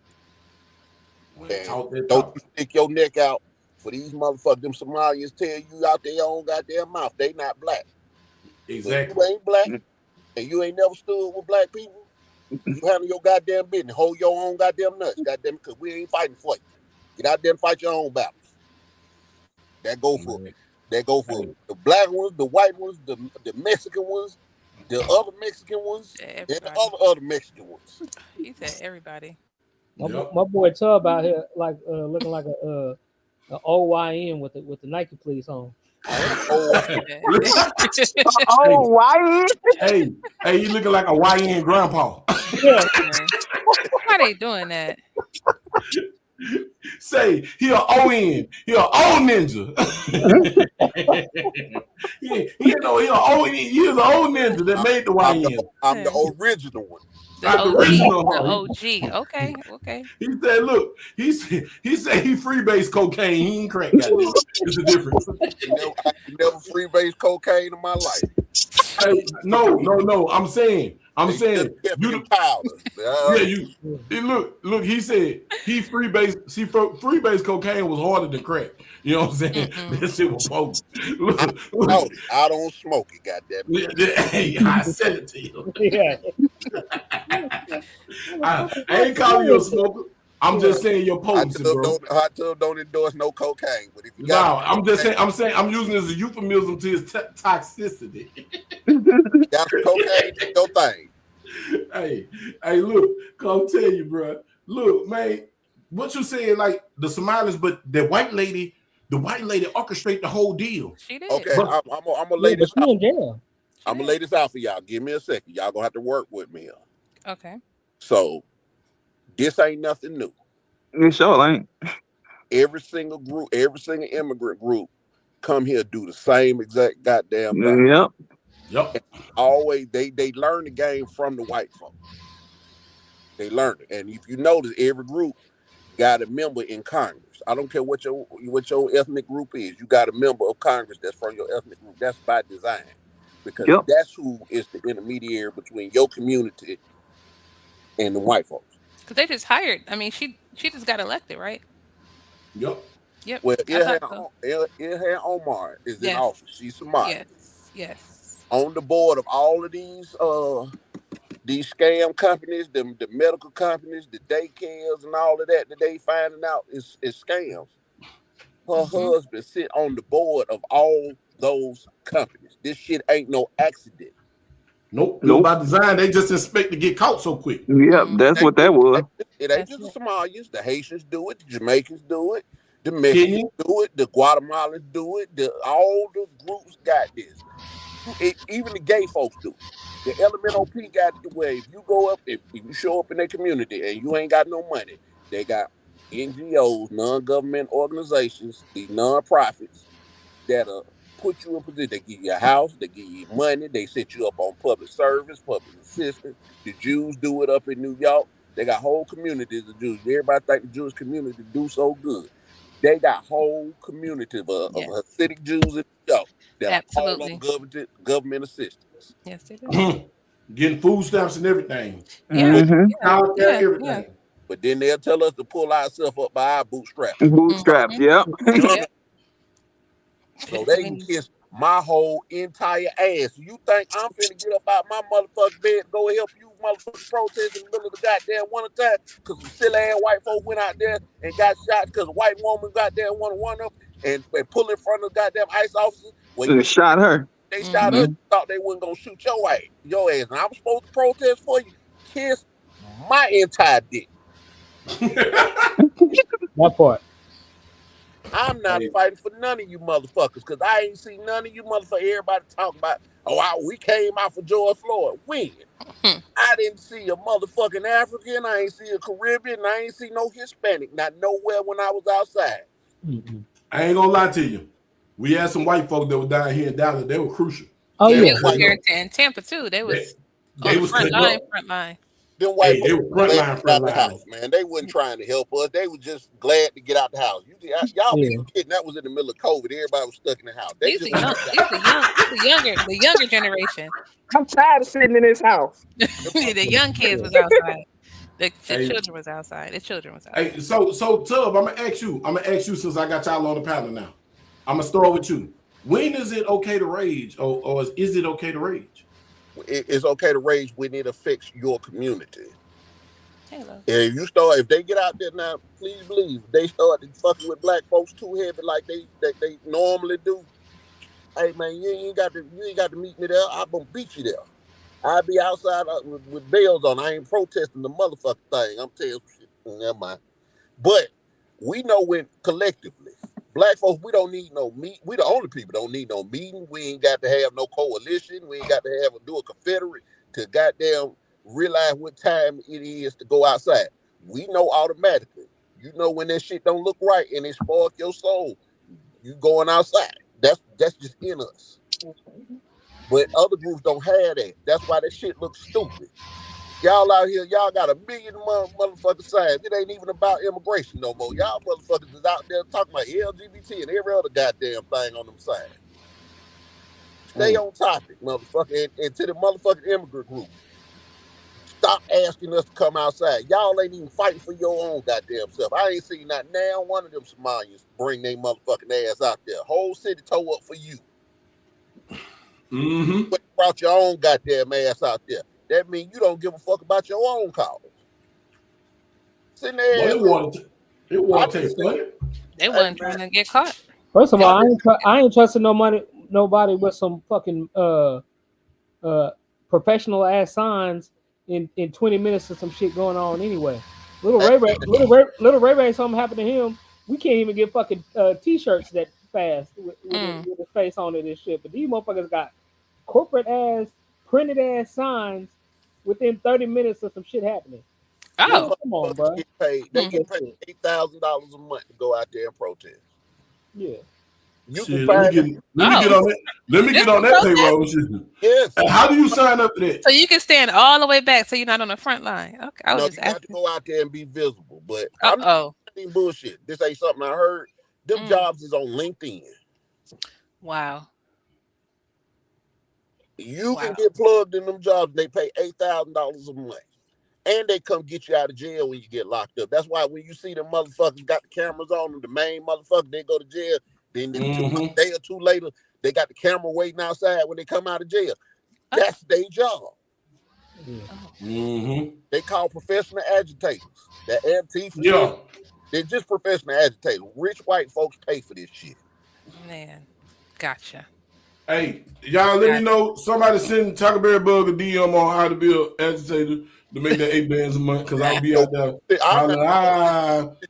Don't stick your neck out for these motherfuckers. Them Somalians tell you out their own goddamn mouth they not black. Exactly. You ain't black and you ain't never stood with black people. You handle your goddamn business. Hold your own goddamn nuts. Goddamn, because we ain't fighting for you. Get out there and fight your own battles. That go for me. They go for the black ones, the white ones, the Mexican ones, the other Mexican ones, and the other Mexican ones. He said everybody. My boy Tub out here like looking like a OYN with the Nike Please on. Why? Hey, you looking like a YN grandpa. Yeah. Why they doing that? Say he a ON, he a old ninja. he an old ninja that made the YN. I'm the original one. The OG. Okay. He said, look, he said he freebase cocaine. He ain't crack. It's a difference. I never freebase cocaine in my life. Hey, no. I'm saying you powder. Look. He said he freebase cocaine was harder than crack. You know what I'm saying? That shit was potent. I don't smoke it. Goddamn. Hey, I said it to you. Yeah. I ain't calling you a smoker. I'm just saying your potency, bro. Hot Tub don't endorse no cocaine, but if you I'm saying I'm using it as a euphemism to his toxicity. Got some cocaine, do your thing. Hey, look, come tell you, bro. Look, man, what you saying? Like the Somalis, but the white lady orchestrate the whole deal. She did. Okay, I'm gonna lay this out. I'm gonna lay this out for y'all. Give me a second. Y'all gonna have to work with me. Okay. So this ain't nothing new. It sure ain't. Every single group, every single immigrant group come here do the same exact goddamn thing. Yep. Always they learn the game from the white folks. They learn it. And if you notice, every group got a member in Congress. I don't care what your ethnic group is. You got a member of Congress that's from your ethnic group. That's by design. Because that's who is the intermediary between your community and the white folks. Because they just hired. I mean, she just got elected, right? Yep. Well, Ilhan Omar is in office. She's Somali. Yes. On the board of all of these scam companies, the medical companies, the daycares, and all of that they finding out is scams. Her husband sit on the board of all those companies. This shit ain't no accident. Nope. By design, they just expect to get caught so quick. Yep, that's what that was. It ain't just the Somalians. The Haitians do it. The Jamaicans do it. The Mexicans do it. The Guatemalans do it. All the groups got this. Even the gay folks do. The LMNOP got the way. If you go up, if you show up in their community and you ain't got no money, they got NGOs, non-government organizations, these non-profits that put you in position. They give you a house, they give you money, they set you up on public service, public assistance. The Jews do it up in New York. They got whole communities of Jews. Everybody think the Jewish community do so good. They got whole communities of Hasidic Jews in New York that are all on government assistance. Yes, they do. Getting food stamps and everything. Yeah. But then they'll tell us to pull ourselves up by our bootstraps. Yep. So they can kiss my whole entire ass. You think I'm finna get up out my motherfucking bed, go help you motherfucking protest in the middle of the goddamn winter time because some silly ass white folk went out there and got shot because a white woman goddamn want to run up and pull in front of the goddamn ICE officers? They shot her. They shot her. Thought they wasn't gonna shoot your ass. And I'm supposed to protest for you. Kiss my entire dick. That part. I'm not fighting for none of you motherfuckers because I ain't seen none of you motherfuckers. Everybody talking about, we came out for George Floyd. When? I didn't see a motherfucking African. I ain't see a Caribbean. I ain't see no Hispanic. Not nowhere when I was outside. I ain't gonna lie to you. We had some white folk that were down here in Dallas. They were crucial. They was here in Tampa too. They was front line. Them white folks out the house, man. They wasn't trying to help us. They were just glad to get out the house. Y'all be forgetting that was in the middle of COVID. Everybody was stuck in the house. These the younger generation. I'm tired of sitting in this house. The young kids was outside. The children was outside. The children was outside. Hey, so Tub, I'm gonna ask you since I got y'all on the panel now. I'm gonna start with you. When is it okay to rage, or is it okay to rage? It's okay to rage when it affects your community. Hello. If they get out there now, please believe they start fucking with black folks too heavy like they normally do. Hey man, you ain't got to meet me there. I'm gonna beat you there. I'll be outside with bells on. I ain't protesting the motherfucking thing. I'm telling you shit. Never mind. But we know when collectively, black folks, we don't need no meet. We the only people don't need no meeting. We ain't got to have no coalition. We ain't got to do a confederate to goddamn realize what time it is to go outside. We know automatically. You know when that shit don't look right and it spoils your soul. You going outside. That's just in us. But other groups don't have that. That's why that shit looks stupid. Y'all out here, y'all got a million motherfucking signs. It ain't even about immigration no more. Y'all motherfuckers is out there talking about LGBT and every other goddamn thing on them signs. Stay on topic, motherfucker. And to the motherfucking immigrant group, stop asking us to come outside. Y'all ain't even fighting for your own goddamn self. I ain't seen not now one of them Somalians bring their motherfucking ass out there. Whole city tore up for you. Mm-hmm. Brought your own goddamn ass out there. That means you don't give a fuck about your own cause. Sitting there. It wasn't take funny. They wasn't trying to get caught. First of all, I ain't trusting nobody with some fucking professional ass signs in 20 minutes of some shit going on anyway. Little Ray Ray, something happened to him. We can't even get fucking t-shirts that fast with his face on it and shit. But these motherfuckers got corporate ass, printed ass signs within 30 minutes of some shit happening. Oh, come on, bro. They get paid $8,000 a month to go out there and protest. Yeah. You Shit, can let me get on that payroll. Yes. How do you sign up for that? So you can stand all the way back, so you're not on the front line. Okay, I was No, just you got to go out there and be visible. But I'm not bullshit. This ain't something I heard. Them jobs is on LinkedIn. Wow. You can get plugged in them jobs. They pay $8,000 a month. And they come get you out of jail when you get locked up. That's why when you see them motherfuckers got the cameras on them, the main motherfucker, they go to jail. Then a day or two later, they got the camera waiting outside when they come out of jail. That's their job. They call professional agitators. That FT they're just professional agitators. Rich white folks pay for this shit. Man, gotcha. Hey, y'all, let me know. Somebody send TackleBuryBug a DM on how to be an agitator to make that $8 a month, because I'll be out there. As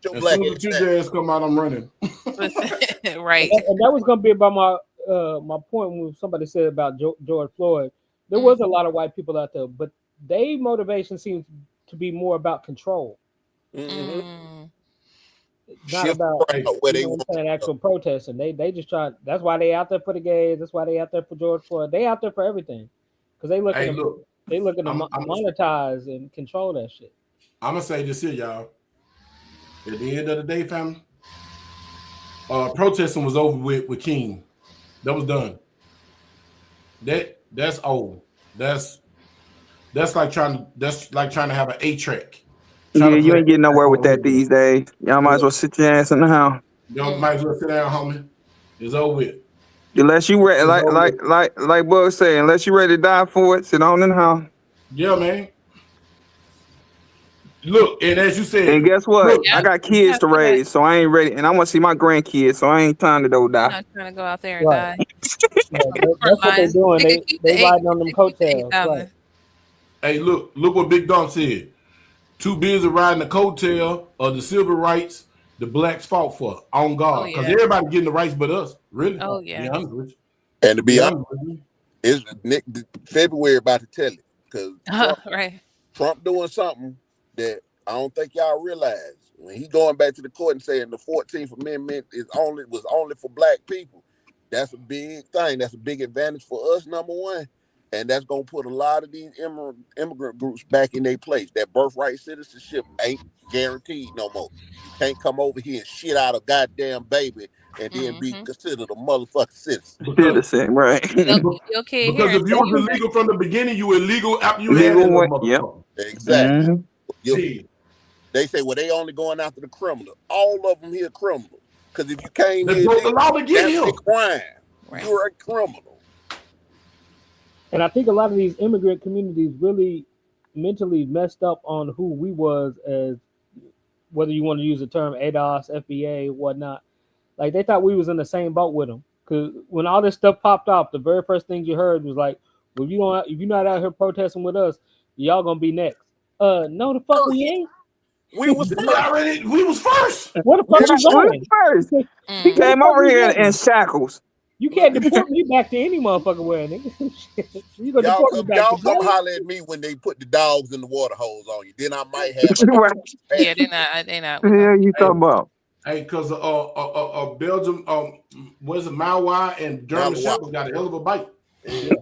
soon as the 2 days come out, I'm running. Right. And that was gonna be about my point when somebody said about George Floyd. There was a lot of white people out there, but their motivation seems to be more about control. Not about actual protesting. They just try. That's why they out there for the gays. That's why they out there for George Floyd. They out there for everything because they looking to monetize and control that shit. I'm gonna say this here, y'all. At the end of the day, family, protesting was over with King. That was done. That's old. That's like trying to have an 8-track. Yeah, you ain't getting nowhere with that these days. Y'all might as well sit your ass in the house. Y'all might as well sit down, homie. It's over with. Unless you ready, like Bug said, unless you ready to die for it, sit on in the house. Yeah, man. Look, and as you said, and guess what? I got kids to raise, so I ain't ready, and I want to see my grandkids, so I ain't trying to die. I'm not trying to go out there and die. That's what they're doing. They riding on them coattails. Right. Hey, look what Big Dom said. Too busy riding the coattail of the civil rights the blacks fought for on God. Because everybody getting the rights but us. Really? Oh, yeah. And to be honest, it's February about to tell it. Because Trump doing something that I don't think y'all realize. When he going back to the court and saying the 14th Amendment was only for black people, that's a big thing. That's a big advantage for us, number one. And that's going to put a lot of these immigrant groups back in their place. That birthright citizenship ain't guaranteed no more. You can't come over here and shit out a goddamn baby and then be considered a motherfucking citizen. Citizen, right. Okay, because if you was illegal from the beginning, you were illegal after you had it. Yep. Exactly. They say, well, they only going after the criminal. All of them here criminals. Because if you came here, that's a crime. Right. You're a criminal. And I think a lot of these immigrant communities really mentally messed up on who we was as, whether you want to use the term ADOS, FBA, whatnot. Like they thought we was in the same boat with them. Because when all this stuff popped off, the very first thing you heard was like, well, if you're not out here protesting with us, y'all gonna be next. No, the fuck we ain't. We was first. What the fuck is going? First. He came over here in shackles. You can't deport me back to any motherfucking way, nigga. Y'all come holler at me when they put the dogs in the water hose on you. Then I might have. Yeah, they're not. Yeah, you talking about? Hey, because Belgium, was it Malwai and German Shepherd got a hell of a bite.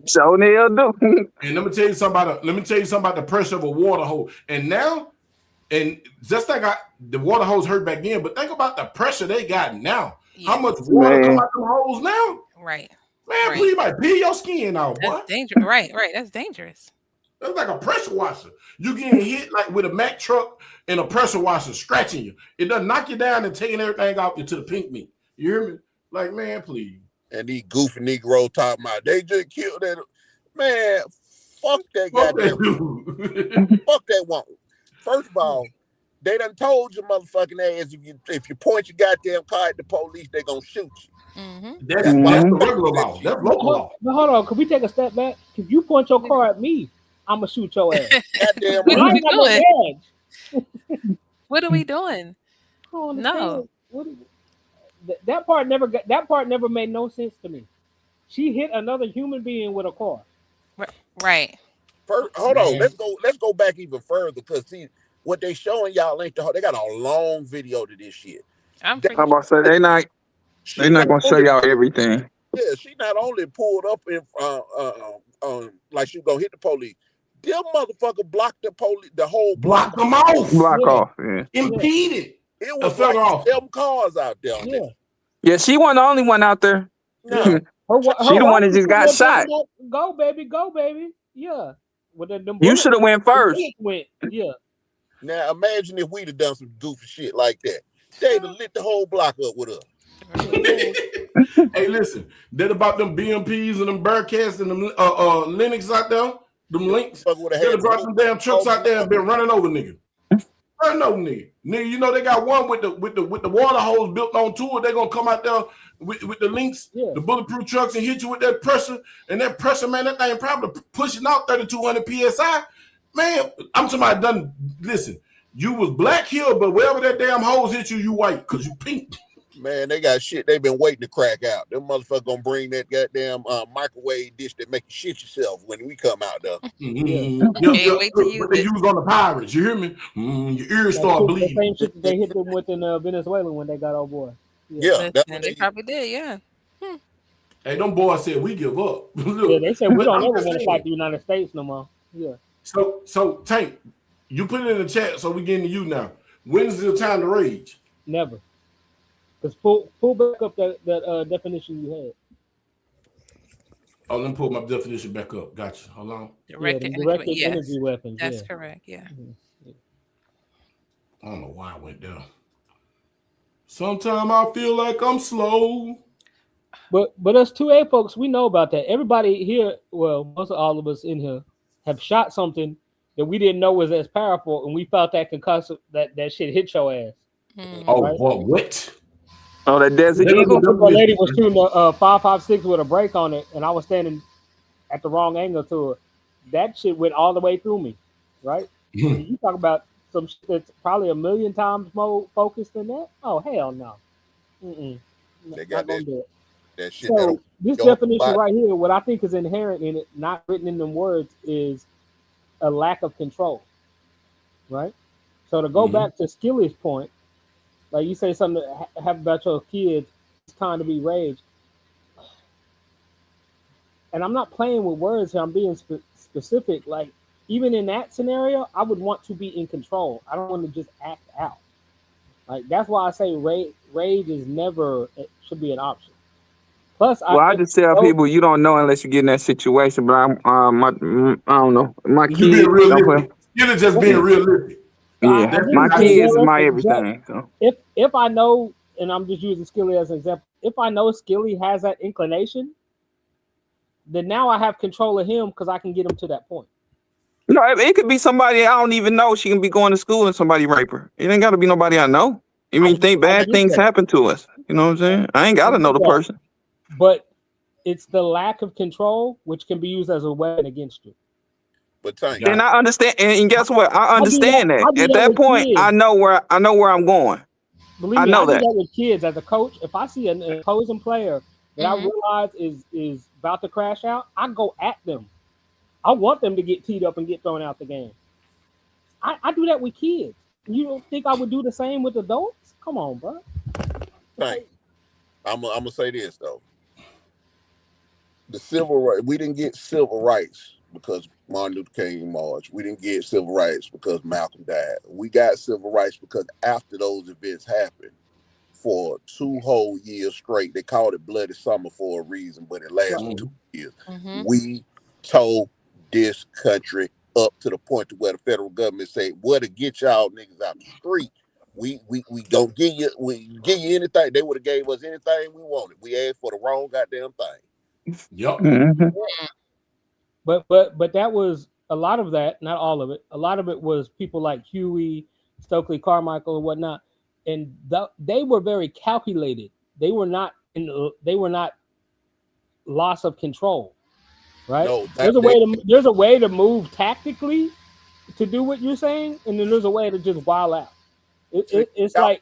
So they'll do. And let me tell you something about the pressure of a water hose. And now, and just like the water hose hurt back then, but think about the pressure they got now. Yeah. How much water come out them holes now? Right. Man, please, might peel your skin out, boy. That's dangerous. Right. That's dangerous. That's like a pressure washer. You getting hit like with a Mack truck and a pressure washer scratching you. It doesn't knock you down and taking everything out into the pink meat. You hear me? Like, man, please. And these goofy Negro talking about they just killed that. Man, fuck that goddamn. Fuck that one. First of all, they done told your motherfucking ass if you point your goddamn car at the police, they gonna shoot you. Mm-hmm. That's the regular law. That's local law. But hold on, can we take a step back? If you point your car at me, I'm gonna shoot your ass. Goddamn what right. What are we doing? No. That part never made no sense to me. She hit another human being with a car. Right. First, hold on. Let's go back even further because see what they showing y'all ain't they got a long video to this shit. I'm about to say they're not gonna show y'all everything. Yeah, she not only pulled up in like she gonna hit the police. Them motherfucker blocked the police, the whole block them off. Block off. Yeah. Impeded. It was like 7 cars out there. Yeah, she wasn't the only one out there. No. She the one that just got shot. Go baby. Yeah. You should have went first. Yeah. Now imagine if we'd have done some goofy shit like that. They'd have lit the whole block up with us. Hey, listen, that about them BMPs and them Bearcats and them Linux out there, them links. They brought them damn trucks out there and been running over nigga. Nigga, you know they got one with the water hose built onto it. They're gonna come out there with the links, the bulletproof trucks, and hit you with that pressure. And that pressure, man, that thing probably pushing out 3,200 psi. Man, I'm somebody done. Listen, you was black here, but wherever that damn hose hit you, you white because you pink. Man, they got shit they've been waiting to crack out. Them motherfuckers gonna bring that goddamn microwave dish that make you shit yourself when we come out there. Mm-hmm. What they use on the pirates, you hear me? Your ears start bleeding. The same shit that they hit them with in Venezuela when they got on board. Yeah, they probably did. Yeah. Hey, them boys said we give up. Yeah, they said we don't ever want to fight the United States no more. Yeah. So Tank, you put it in the chat, so we getting to you now. When is the time to rage? Never. Because pull back up that definition you had. Oh, let me pull my definition back up. Gotcha. Hold on. Directed energy weapons. That's correct. Yeah. I don't know why I went there. Sometimes I feel like I'm slow. But us 2A folks, we know about that. Everybody here, well, most of all of us in here, have shot something that we didn't know was as powerful, and we felt that concussive that shit hit your ass. Oh, right? What? Oh, that Desert Eagle. The lady was shooting a 5.56 with a brake on it, and I was standing at the wrong angle to her. That shit went all the way through me, right? You talk about some shit that's probably 1,000,000 times more focused than that. Oh, hell no. They got that shit. So this definition right here, what I think is inherent in it, not written in them words, is a lack of control, right? So to go back to Skilly's point, like you say something to have about your kids, it's time to be rage. And I'm not playing with words here. I'm being specific. Like, even in that scenario, I would want to be in control. I don't want to just act out. Like, that's why I say rage is never, it should be an option. Plus, I just tell people you don't know unless you get in that situation. But I don't know. My kids, you're just being realistic. Yeah, my kids is my everything. So if I know, and I'm just using Skilly as an example, if I know Skilly has that inclination, then now I have control of him because I can get him to that point. No, it could be somebody I don't even know. She can be going to school and somebody rape her. It ain't got to be nobody I know. You mean think bad things happen to us? You know what I'm saying? I ain't got to know the person. but it's the lack of control which can be used as a weapon against you. But Tank, And I understand, and guess what? I understand that. At that point, kids. I know where I'm going. Believe me, I do that with kids. As a coach, if I see an opposing player that I realize is about to crash out, I go at them. I want them to get teed up and get thrown out the game. I do that with kids. You don't think I would do the same with adults? Come on, bro. Tank, I'm gonna say this though. The civil rights, we didn't get civil rights because Martin Luther King marched. We didn't get civil rights because Malcolm died. We got civil rights because after those events happened, for 2 whole years straight, they called it Bloody Summer for a reason, but it lasted 2 years. We tore this country up to the point to where the federal government said, "Well, to get y'all niggas out the street, we gonna give you anything." They would have gave us anything we wanted. We asked for the wrong goddamn thing. Yep. But that was a lot of that, not all of it. A lot of it was people like Huey, Stokely Carmichael, and whatnot, and they were very calculated. They were not loss of control, right? No, there's a way to move tactically to do what you're saying, and then there's a way to just wild out. It's like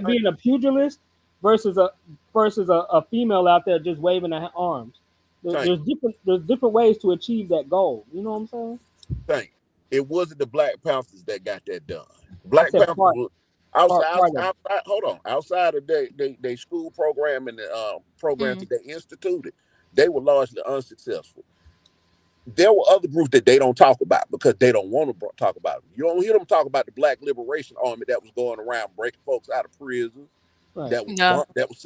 being a pugilist versus a female out there just waving her arms. There's different ways to achieve that goal. You know what I'm saying? Thank. It wasn't the Black Panthers that got that done. Black Panthers was outside of their school program and the programs that they instituted, they were largely unsuccessful. There were other groups that they don't talk about because they don't want to talk about them. You don't hear them talk about the Black Liberation Army that was going around breaking folks out of prison, that was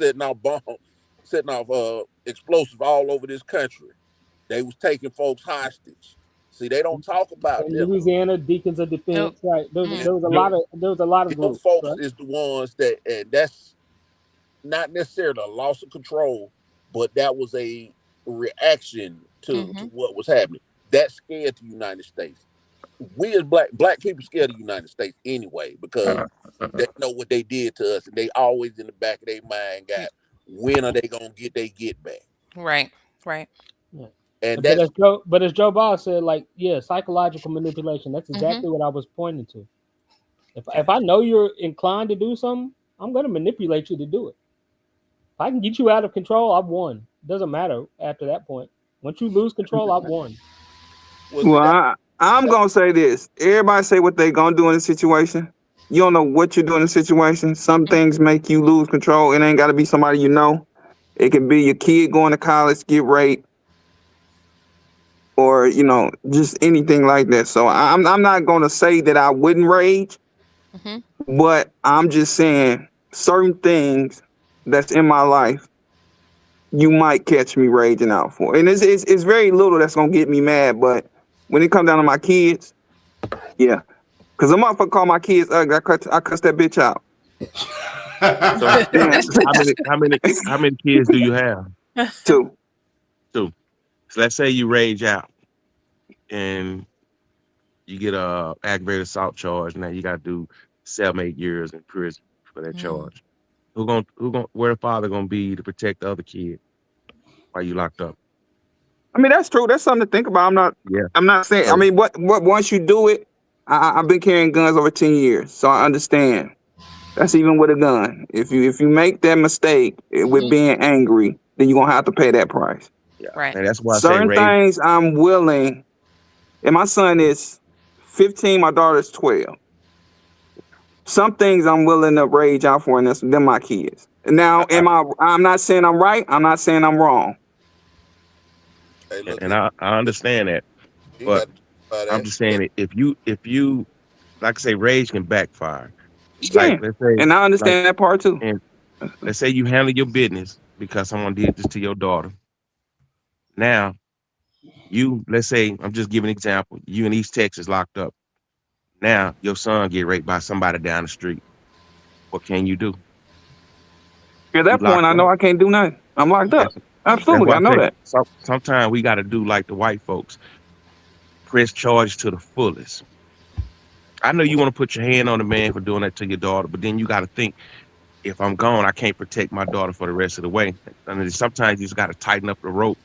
setting off explosives all over this country. They was taking folks hostage. See, they don't talk about them. Louisiana Deacons of Defense, right? There was a lot of groups. Those folks is the ones that, and that's not necessarily a loss of control, but that was a reaction to what was happening. That scared the United States. We as black people scared of the United States anyway because they know what they did to us, and they always in the back of their mind got, when are they gonna get their get back? Right. Yeah. And but as Joe Ball said, like, psychological manipulation. That's exactly what I was pointing to. If I know you're inclined to do something, I'm going to manipulate you to do it. If I can get you out of control, I've won. It doesn't matter after that point. Once you lose control, I've won. Well, I'm going to say this. Everybody say what they going to do in a situation. You don't know what you're doing in a situation. Some things make you lose control. It ain't got to be somebody you know. It can be your kid going to college, get raped, or, just anything like that. So I'm not going to say that I wouldn't rage, but I'm just saying certain things that's in my life, you might catch me raging out for. And it's very little that's going to get me mad, but when it comes down to my kids, yeah. Because a motherfucker call my kids ugly, I cuss that bitch out. So how many kids do you have? 2. So let's say you rage out and you get a aggravated assault charge. Now you got to do 7-8 years in prison for that charge. Where the father gonna be to protect the other kid while you locked up? I mean, that's true. That's something to think about. I'm not saying. I mean, what once you do it, I've been carrying guns over 10 years, so I understand. That's even with a gun. If you make that mistake with being angry, then you're gonna have to pay that price. Yeah, right. And that's why certain things I'm willing. And my son is 15. My daughter is 12. Some things I'm willing to rage out for, and they're my kids. Now, I'm not saying I'm right. I'm not saying I'm wrong. And I understand that, but I'm just saying if you like I say, rage can backfire. Like, let's say, and I understand that part too. And let's say you handle your business because someone did this to your daughter. Now, let's say, I'm just giving an example. You in East Texas locked up. Now your son get raped by somebody down the street. What can you do? At that point, I know I can't do nothing. I'm locked up. Absolutely, I know that. Sometimes we got to do like the white folks. Press charges to the fullest. I know you want to put your hand on the man for doing that to your daughter, but then you got to think, if I'm gone, I can't protect my daughter for the rest of the way. And then sometimes you just got to tighten up the rope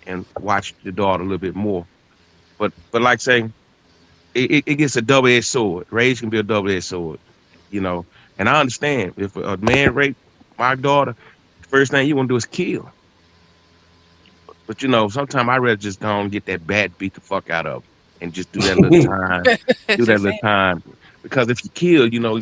and watch the daughter a little bit more. But like saying it gets a double-edged sword. Rage can be a double-edged sword, you know. And I understand if a man raped my daughter, the first thing you want to do is kill. But you know, sometimes I'd rather just go and get that bat beat the fuck out of him and just do that little time, do that little time. Because if you kill, you know,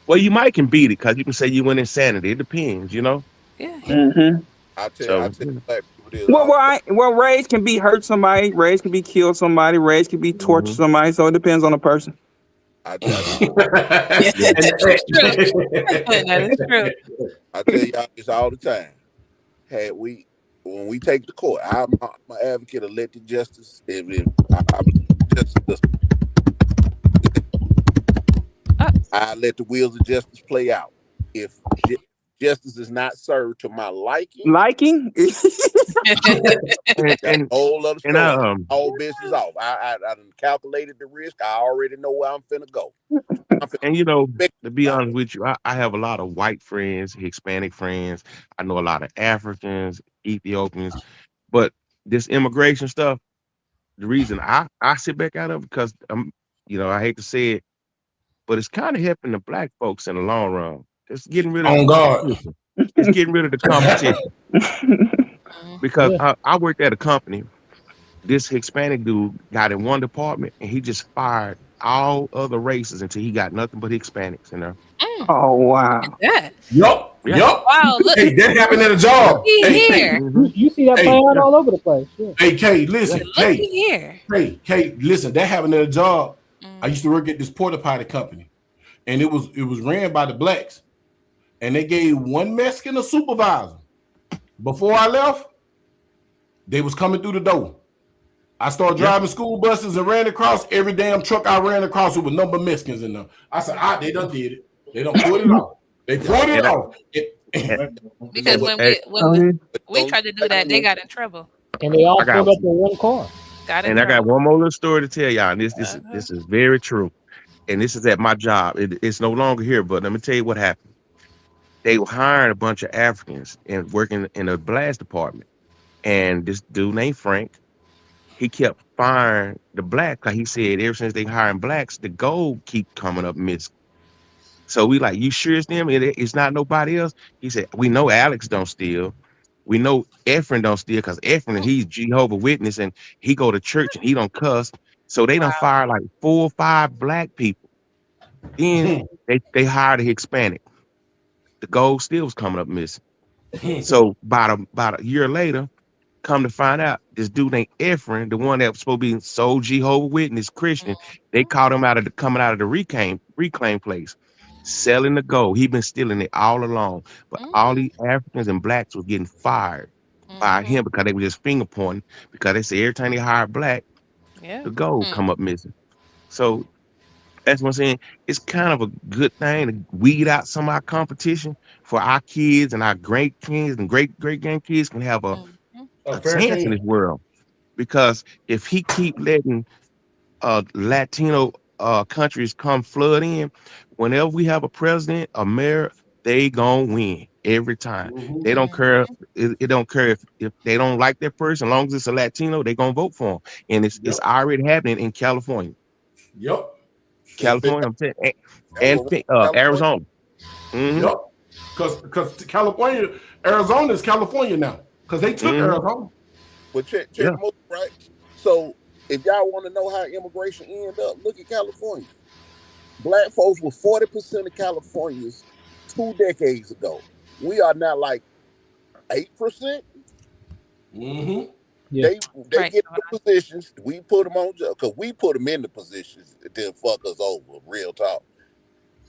well, you might can beat it because you can say you went insanity. It depends, you know. Yeah. Mm-hmm. I tell So black people this. Well, rage can be hurt somebody, rage can be kill somebody, rage can be torture somebody. So it depends on the person. I tell That is true. I tell y'all this all the time. When we take the court, I'm an advocate of elected justice. I let the wheels of justice play out. If justice is not served to my liking, and whole other story. All business off. I done calculated the risk. I already know where I'm finna go. And you know, to be honest with you, I have a lot of white friends, Hispanic friends. I know a lot of Africans, Ethiopians, but this immigration stuff, the reason I sit back out of it because you know, I hate to say it, but it's kind of helping the black folks in the long run. It's getting rid of It's getting rid of the competition. Because I worked at a company. This Hispanic dude got in one department and he just fired all other races until he got nothing but Hispanics in there. Oh wow! Yup. Wow, look. Hey, that happened at a job. Here. You see that playing out all over the place. Yeah. Hey, Kay, listen. Here. Kay, listen. That happened at a job. I used to work at this porta potty company, and it was ran by the blacks, and they gave one Mexican a supervisor. Before I left, they was coming through the door. I started driving school buses and ran across every damn truck I ran across with a number of Mexicans in them. I said, they done did it. They done pulled it off. They pulled it off. Because when we tried to do that, they got in trouble. And they all pulled up in one car. I got one more little story to tell y'all. And this is very true. And this is at my job. It's no longer here, but let me tell you what happened. They were hiring a bunch of Africans and working in a blast department. And this dude named Frank, he kept firing the black because he said ever since they hiring blacks, the gold keep coming up missing. So we like, you sure it's them? It's not nobody else? He said, we know Alex don't steal. We know Ephraim don't steal because Ephraim, he's Jehovah's Witness and he go to church and he don't cuss. So they done fire like 4 or 5 black people. Then they hired a Hispanic. The gold still was coming up missing. So about a year later, come to find out, this dude named Ephraim, the one that was supposed to be so Jehovah's Witness Christian, they caught him coming out of the reclaim place, selling the gold. He been stealing it all along. But all these Africans and blacks was getting fired by him because they were just finger pointing because they say every time they hire black, the gold come up missing. So that's what I'm saying. It's kind of a good thing to weed out some of our competition for our kids and our great kids and great grandkids can have a chance in this world. Because if he keep letting Latino countries come flood in, whenever we have a president, a mayor, they gonna win every time. They don't care. It don't care if they don't like that person. As long as it's a Latino, they gonna vote for him. And it's already happening in California. Yep. California, I'm saying, and Arizona. Yep. Because California, Arizona is California now. Because they took Arizona. But check right? So if y'all want to know how immigration ended up, look at California. Black folks were 40% of Californians 2 decades ago. We are now like 8%. Mm-hmm. Yeah. They get the positions. We put them on because we put them in the positions to fuck us over. Real talk.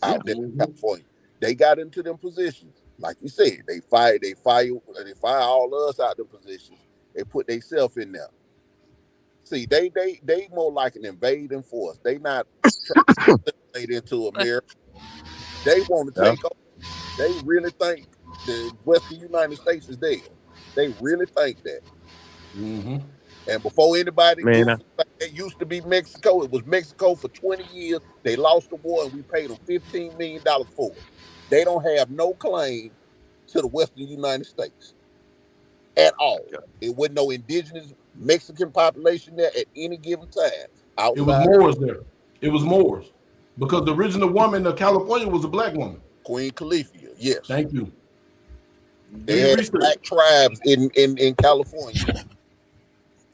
Out there in California, they got into them positions. Like you said, they fire all of us out the positions. They put themselves in there. See, they more like an invading force. They not trying to assimilate into America. They want to take over. They really think the Western United States is dead. They really think that. Mm-hmm. And before anybody it used to be Mexico. It was Mexico for 20 years. They lost the war and we paid them $15 million for it. They don't have no claim to the Western United States at all. It wasn't no indigenous Mexican population there at any given time. It was Moors there. It was Moors. Because the original woman of California was a black woman. Queen Califia, yes. Thank you. They had black tribes in California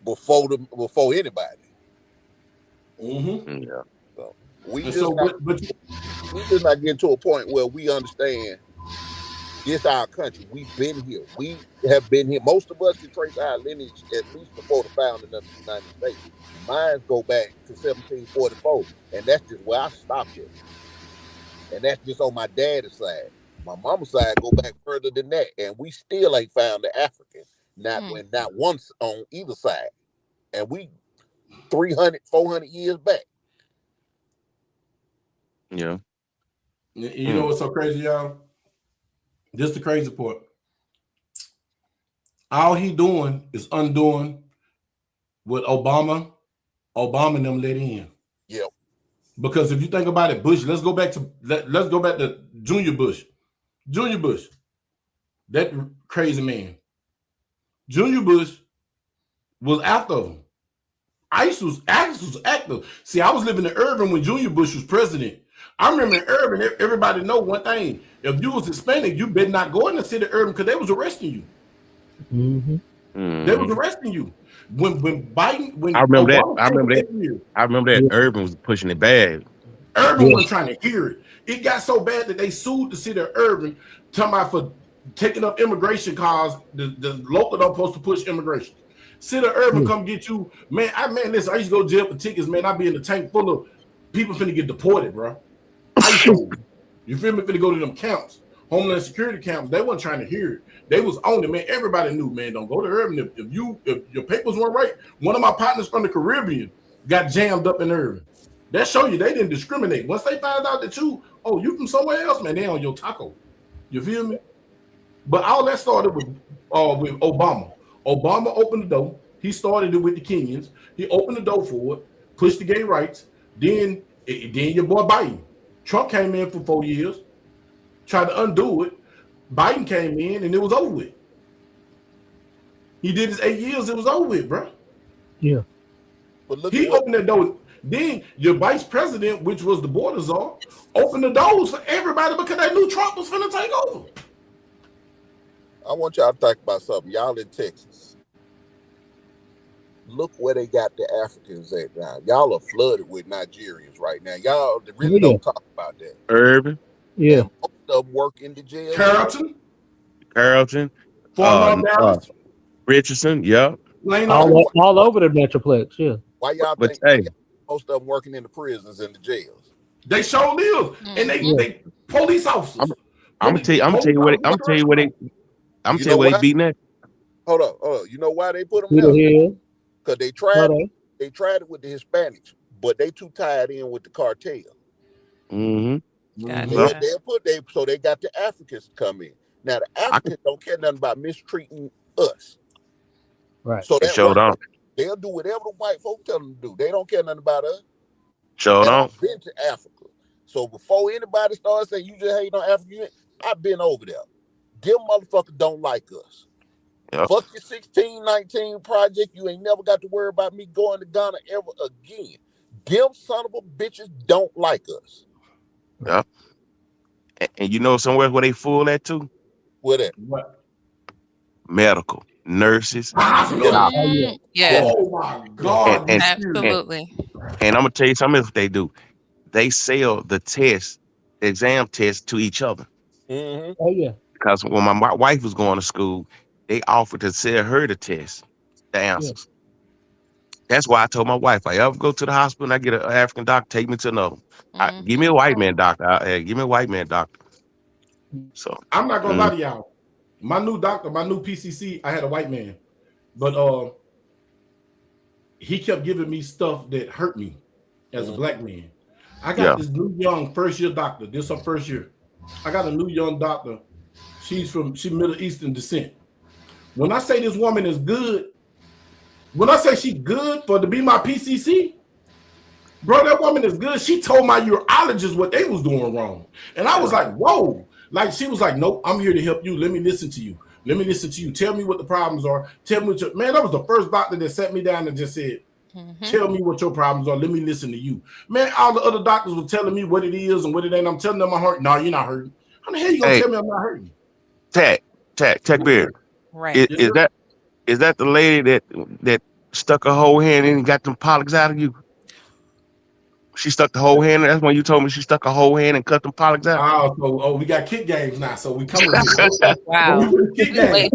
before anybody. Mm-hmm. Yeah. So we just not getting to a point where we understand this our country. We've been here. We have been here. Most of us can trace our lineage at least before the founding of the United States. Mine go back to 1744, and that's just where I stopped at. And that's just on my dad's side. My mama's side go back further than that, and we still ain't found the African. Not once on either side. And we 300, 400 years back. Yeah. You know what's so crazy, y'all? This the crazy part. All he doing is undoing what Obama and them let in. Yep. Because if you think about it, Bush, let's go back to Junior Bush. Junior Bush, that crazy man. Junior Bush was after him. ICE was active. See, I was living in Urban when Junior Bush was president. I remember in Urban, everybody know one thing. If you was Hispanic, you better not go in the city of Urban because they was arresting you. Mm-hmm. They was arresting you. When Biden, I remember that Urban was pushing it bad. Urban wasn't trying to hear it. It got so bad that they sued the city of Urban, talking about for taking up immigration cars. The local don't supposed to push immigration. City of Urban come get you, man. Listen, I used to go jail for tickets, man. I be in the tank full of people finna get deported, bro. You feel me? Finna go to them camps, Homeland Security camps. They wasn't trying to hear it. They was on it, man. Everybody knew, man. Don't go to Urban if your papers weren't right. One of my partners from the Caribbean got jammed up in Urban. That show you they didn't discriminate. Once they found out that you from somewhere else, man, they on your taco. You feel me? But all that started with Obama. Obama opened the door. He started it with the Kenyans. He opened the door for it, pushed the gay rights. Then your boy Biden. Trump came in for 4 years, tried to undo it. Biden came in and it was over with. He did his 8 years, it was over with, bro. Yeah. But he opened that door. Then your vice president, which was the border czar, opened the doors for everybody because they knew Trump was finna take over. I want y'all to think about something. Y'all in Texas. Look where they got the Africans at now. Y'all are flooded with Nigerians right now. Y'all really don't talk about that. Urban. Yeah. Most of them work in the jail. Carrollton. Richardson. Yep. All over the Metroplex. Yeah. Why y'all think most of them working in the prisons and the jails? They sure live. And they police officers. I'm gonna tell you what they beating at. Hold on. You know why they put them there? Because they tried it with the Hispanics, but they too tied in with the cartel. Mm-hmm. So they got the Africans to come in. Now the Africans don't care nothing about mistreating us. Right. So they'll do whatever the white folk tell them to do. They don't care nothing about us. I've been to Africa. So before anybody starts saying you just hate on Africa, I've been over there. Them motherfuckers don't like us. Yep. Fuck your 1619 project. You ain't never got to worry about me going to Ghana ever again. Them son of a bitches don't like us. Yep. And you know somewhere where they full at too? Where that? What? Medical, nurses. Yeah. Oh my God. Absolutely. And I'm gonna tell you something else they do. They sell the exam test to each other. Mm-hmm. Oh yeah. Because when my wife was going to school, they offered to sell her the test, the answers. Yeah. That's why I told my wife, I ever go to the hospital and I get an African doctor, take me to another one. Give me a white man doctor. Give me a white man doctor. So I'm not gonna lie to y'all. My new doctor, my new PCC, I had a white man, but he kept giving me stuff that hurt me as a black man. I got this new young first year doctor. This is her first year. I got a new young doctor. She's Middle Eastern descent. When I say this woman is good, when I say she good to be my PCC, bro, that woman is good. She told my urologist what they was doing wrong. And I was like, whoa. Like she was like, nope, I'm here to help you. Let me listen to you. Let me listen to you. Tell me what the problems are. Tell me what your man. That was the first doctor that sat me down and just said, tell me what your problems are. Let me listen to you. Man, all the other doctors were telling me what it is and what it ain't. I'm telling them I'm hurting. No, you're not hurting. How the hell you gonna tell me I'm not hurting? TackleBury. Right. Is that the lady that stuck her whole hand in and got them polyps out of you? She stuck the whole hand. That's when you told me she stuck her whole hand and cut them polyps out. Oh, we got kick games now, so we coming with it. Wow. Kick games.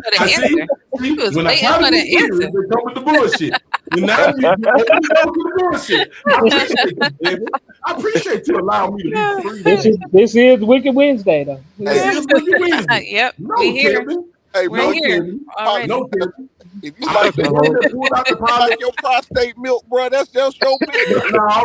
When I try to be serious, they come with the bullshit. And now you open the door to the bullshit. I appreciate you, baby. I appreciate you allowing me to be free. This is Wicked Wednesday, though. This is Wicked Wednesday. Yep. No, We here. Kevin. Hey, We're here. Already. No, Kevin. If you like your prostate milk, bro, that's your business. No,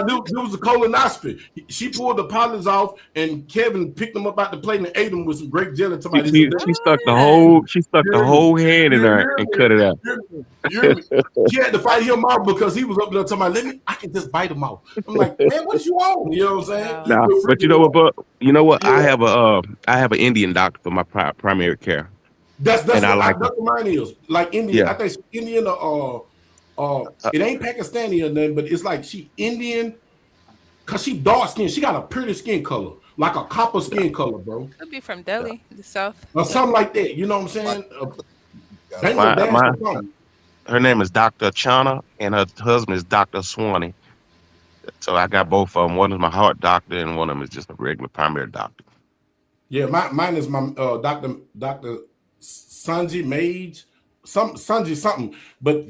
there was a colonoscopy. She pulled the polyps off, and Kevin picked them up out the plate and ate them with some grape jelly. She stuck the whole hand in there and cut it out. She had to fight him out because he was up there talking about, I can just bite him out. I'm like, man, what you on? You know what I'm saying? Nah, but you know what, Buck? You know what? Yeah. I have an Indian doctor for my primary care. That's what mine is. Like Indian, I think she's Indian it ain't Pakistani or nothing, but it's like she Indian because she dark skin. She got a pretty skin color, like a copper skin color, bro. Could be from Delhi, the South. Or something like that. You know what I'm saying? Her name is Dr. Chana, and her husband is Dr. Swanee. So I got both of them. One is my heart doctor, and one of them is just a regular primary doctor. Yeah, mine is my Dr. Sanji Mage, Sanji something. But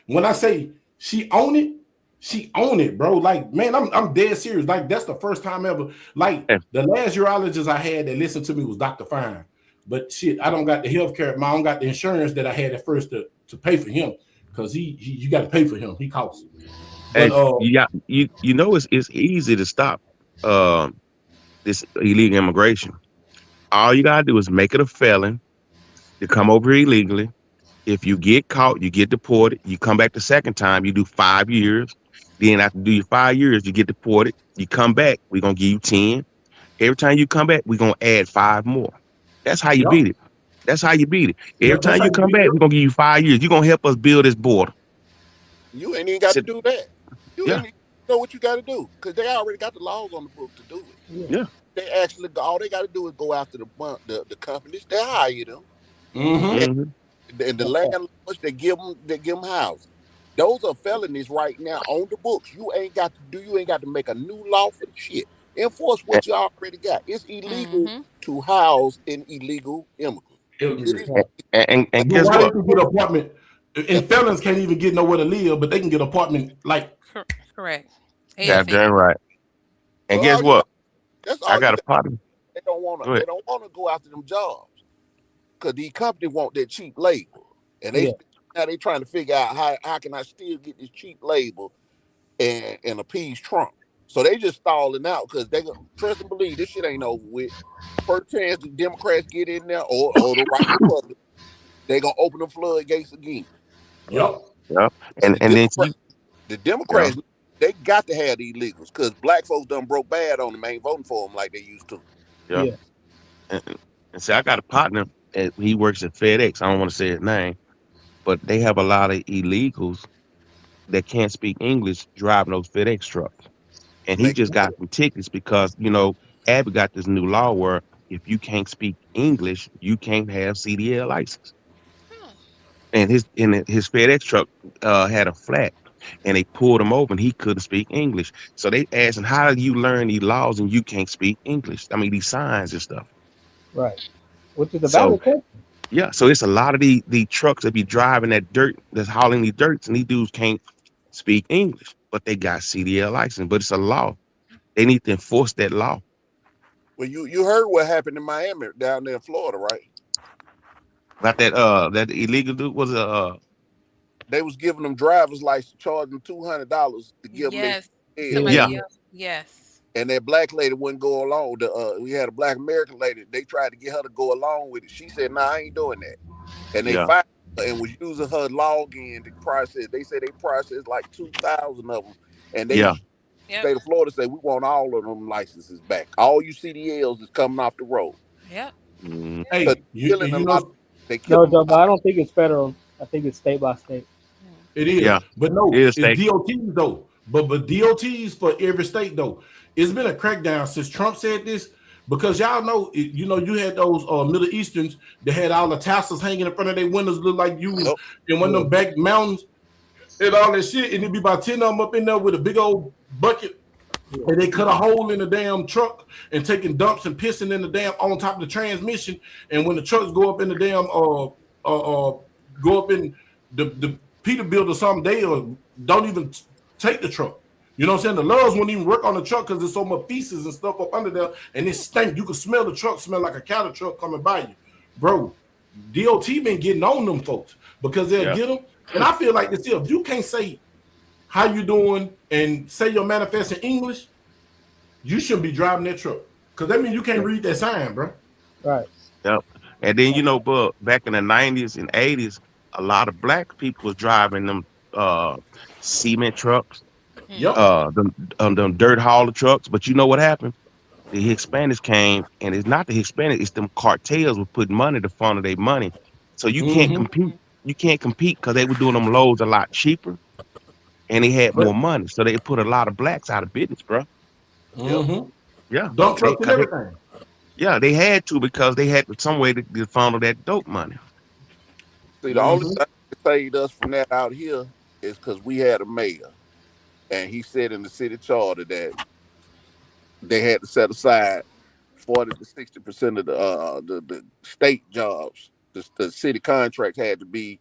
when I say she own it, bro. Like, man, I'm dead serious. Like, that's the first time ever. Like, the last urologist I had that listened to me was Dr. Fine. But shit, I don't got the health care. I don't got the insurance that I had at first to pay for him. Because you got to pay for him. He costs. But, you know it's easy to stop this illegal immigration. All you gotta do is make it a felon to come over here illegally. If you get caught, you get deported. You come back the second time, you do 5 years. Then after do your 5 years, you get deported. You come back, we're gonna give you 10. Every time you come back, we're gonna add 5 more. That's how you beat it. That's how you beat it. Every time you come back, we're gonna give you 5 years. You're gonna help us build this border. You ain't even got to do that. You ain't even know what you got to do because they already got the laws on the book to do it. Yeah. They actually all they got to do is go after the companies that hire them, and the landlords that give them housing. Those are felonies right now on the books. You ain't got to make a new law for the shit. Enforce what you already got. It's illegal to house an illegal immigrant. And guess what? Get an apartment. And felons can't even get nowhere to live, but they can get an apartment like correct. Yeah, damn right. And guess what? I got a partner. They don't want to go after them jobs because these companies want that cheap labor, and now they trying to figure out how can I still get this cheap labor and appease Trump. So they just stalling out because they gonna trust and believe this shit ain't over with. First chance the Democrats get in there or the right Republicans, they gonna open the floodgates again. Yep. And then the Democrats. They got to have the illegals because black folks done broke bad on them, ain't voting for them like they used to. Yeah. And see, I got a partner, he works at FedEx. I don't want to say his name, but they have a lot of illegals that can't speak English driving those FedEx trucks. And he just got some tickets because, Abby got this new law where if you can't speak English, you can't have CDL license. And his FedEx truck had a flat. And they pulled him over and he couldn't speak English. So they asked him, how do you learn these laws and you can't speak English? I mean, these signs and stuff. Right. Which is a valid question. Yeah. So it's a lot of the trucks that be driving that dirt, that's hauling these dirts, and these dudes can't speak English, but they got CDL license. But it's a law. They need to enforce that law. Well, you heard what happened in Miami down there in Florida, right? About that illegal dude was they was giving them driver's license, charging $200 to give them. Yes. And that black lady wouldn't go along. We had a black American lady. They tried to get her to go along with it. She said, "Nah, I ain't doing that." And they fired her and was using her login to process. They said they processed like 2,000 of them, and State of Florida say we want all of them licenses back. All you CDLs is coming off the road. Yep. Because Hey, killing a lot. They kill No, them. Joe, but I don't think it's federal. I think it's state by state. it is, Yeah, but no, it is it's state. DOTs though. But DOTs for every state though. It's been a crackdown since Trump said this because y'all know, you had those Middle Easterns that had all the tassels hanging in front of their windows, look like you was in one of them back mountains and all that shit, and it'd be about 10 of them up in there with a big old bucket. And they cut a hole in the damn truck and taking dumps and pissing in the damn on top of the transmission. And when the trucks go up in the damn go up in the Peterbilt or something, they don't even take the truck. You know what I'm saying? The Loves won't even work on the truck because there's so much feces and stuff up under there, and it stank. You can smell the truck, smell like a cattle truck coming by you, bro. DOT been getting on them folks because they'll get them. And I feel like this, if you can't say how you doing and say your manifest in English, you shouldn't be driving that truck because that means you can't read that sign, bro. Right. Yep. And then but back in the 90s and 80s, a lot of black people was driving them cement trucks, them dirt hauler trucks. But you know what happened? The Hispanics came, and it's not the Hispanics; it's them cartels were putting money to fund their money. So you can't compete. You can't compete because they were doing them loads a lot cheaper, and they had more money. So they put a lot of blacks out of business, bro. Yeah, dump trucks and everything. Yeah, they had to because they had some way to funnel that dope money. See, the only thing that saved us from that out here is because we had a mayor, and he said in the city charter that they had to set aside 40 to 60% of the state jobs. The city contracts had to be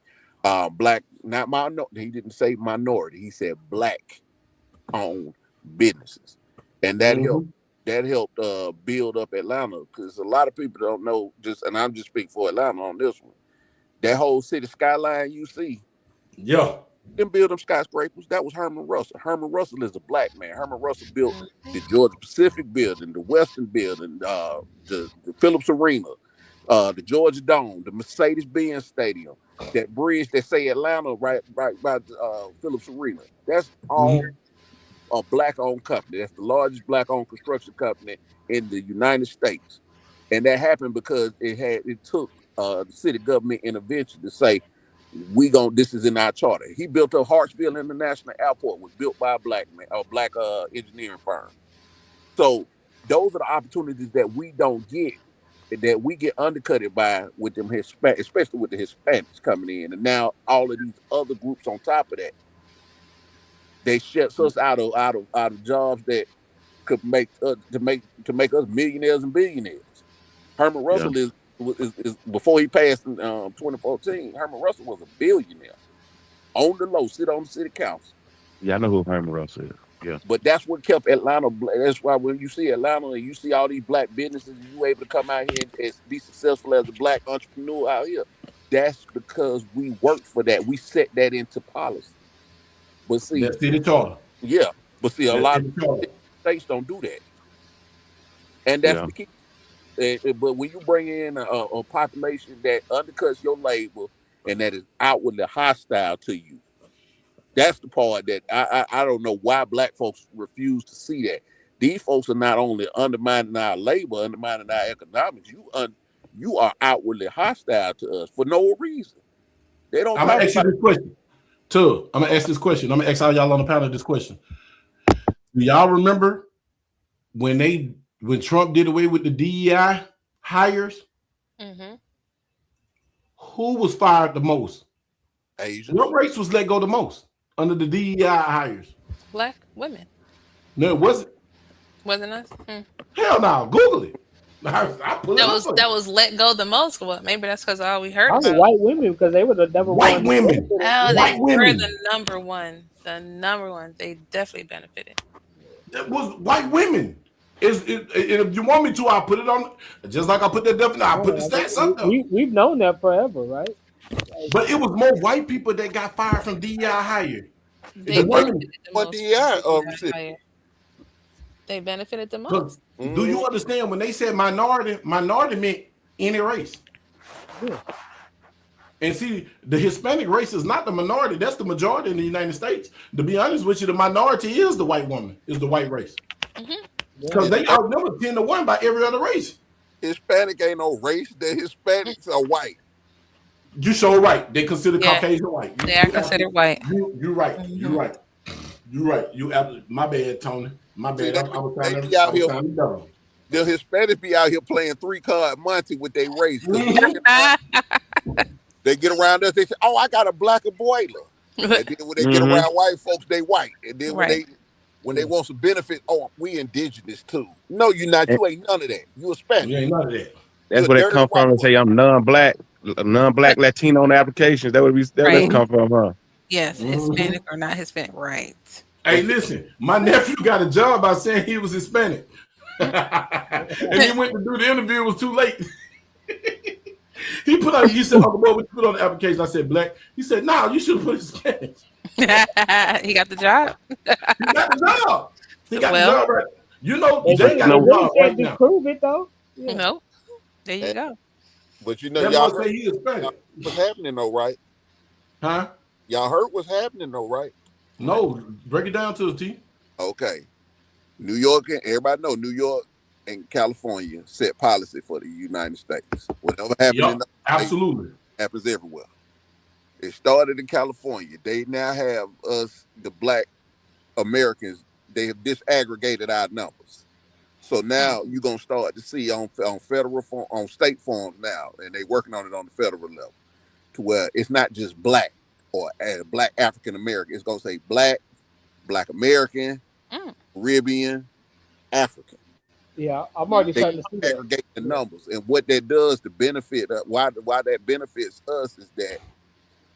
black, not minority. He didn't say minority. He said black-owned businesses, and that helped. That helped build up Atlanta because a lot of people don't know. And I'm just speaking for Atlanta on this one. That whole city skyline you see, them build them skyscrapers. That was Herman Russell. Herman Russell is a black man. Herman Russell built the Georgia Pacific building, the Western building, the Phillips Arena, the Georgia Dome, the Mercedes-Benz Stadium, that bridge that say Atlanta right by Phillips Arena. That's all a black-owned company. That's the largest black-owned construction company in the United States, and that happened because it took the city government intervention to say this is in our charter. He built up Hartsfield International Airport, was built by a black man, a black engineering firm. So those are the opportunities that we don't get, that we get undercutted by with them Hispanics, especially with the Hispanics coming in, and now all of these other groups on top of that. They shuts us out of jobs that could make us millionaires and billionaires. Herman Russell is before he passed in 2014. Herman Russell was a billionaire, on the low, sit on the city council. Yeah, I know who Herman Russell is. Yeah, but that's what kept Atlanta. That's why when you see Atlanta and you see all these black businesses, you able to come out here and be successful as a black entrepreneur out here. That's because we worked for that. We set that into policy. But see, that city charter. Yeah, but see, a lot of states don't do that, and that's the key. But when you bring in a population that undercuts your labor and that is outwardly hostile to you, that's the part that I don't know why black folks refuse to see that. These folks are not only undermining our labor, undermining our economics. You are outwardly hostile to us for no reason. They don't. I'm gonna ask you this question. I'm gonna ask this question. I'm gonna ask all y'all on the panel this question. Do y'all remember when Trump did away with the DEI hires? Who was fired the most? Asians. What race was let go the most under the DEI hires? Black women. No, it wasn't. Wasn't us? Hell no. Google it. I pull that was let go the most. Well, maybe that's because all we heard about white women, because they were the number white one. Women. Oh, white women were the number one. The number one. They definitely benefited. That was white women. If you want me to, I'll put it on. Just like I put that definition, I'll put the stats up there. We've known that forever, right? But it was more white people that got fired from DEI higher. They benefited the most. Do you understand when they said minority meant any race? And see, the Hispanic race is not the minority. That's the majority in the United States. To be honest with you, the minority is the white woman, is the white race. Because they outnumber 10-1 by every other race. Hispanic ain't no race. The Hispanics are white. You sure right. They consider Caucasian white. They are considered white. You're right. You're right. You're right. You absolutely. My bad, Tony. My bad. See, I was trying they be out here. to The Hispanics be out here playing 3-card Monty with their race. They get around us. They say, "Oh, I got a black abuela." And then when they get around white folks, they white. And then when they want some benefit, oh, we indigenous too. No, you're not. You ain't none of that. You Hispanic. You ain't none of that. That's where they come from and say I'm non-black Latino on the applications. That would be that come from, huh? Yes, Hispanic or not Hispanic, right? Hey, listen, my nephew got a job by saying he was Hispanic, and he went to do the interview. It was too late. He said, "Uncle Boy, what you put on the application?" I said, "Black." He said, "No, you should have put Hispanic." He got the job. He got the job. He got the job right. You know, they got the job right now. Prove it though. Yeah. No, there you go. But you know, y'all heard what's happening though, right? Huh? Y'all heard what's happening though, right? No, break it down to the T. Okay. New York, and everybody know New York and California set policy for the United States. Whatever happens absolutely happens everywhere. It started in California. They now have us, the black Americans, they have disaggregated our numbers. So now you're gonna start to see on federal form, on state forms now, and they're working on it on the federal level, to where it's not just black or black African American. It's gonna say black American, Caribbean, African. Yeah, I'm already starting to see that. Aggregate the numbers, and what that does to benefit why that benefits us is that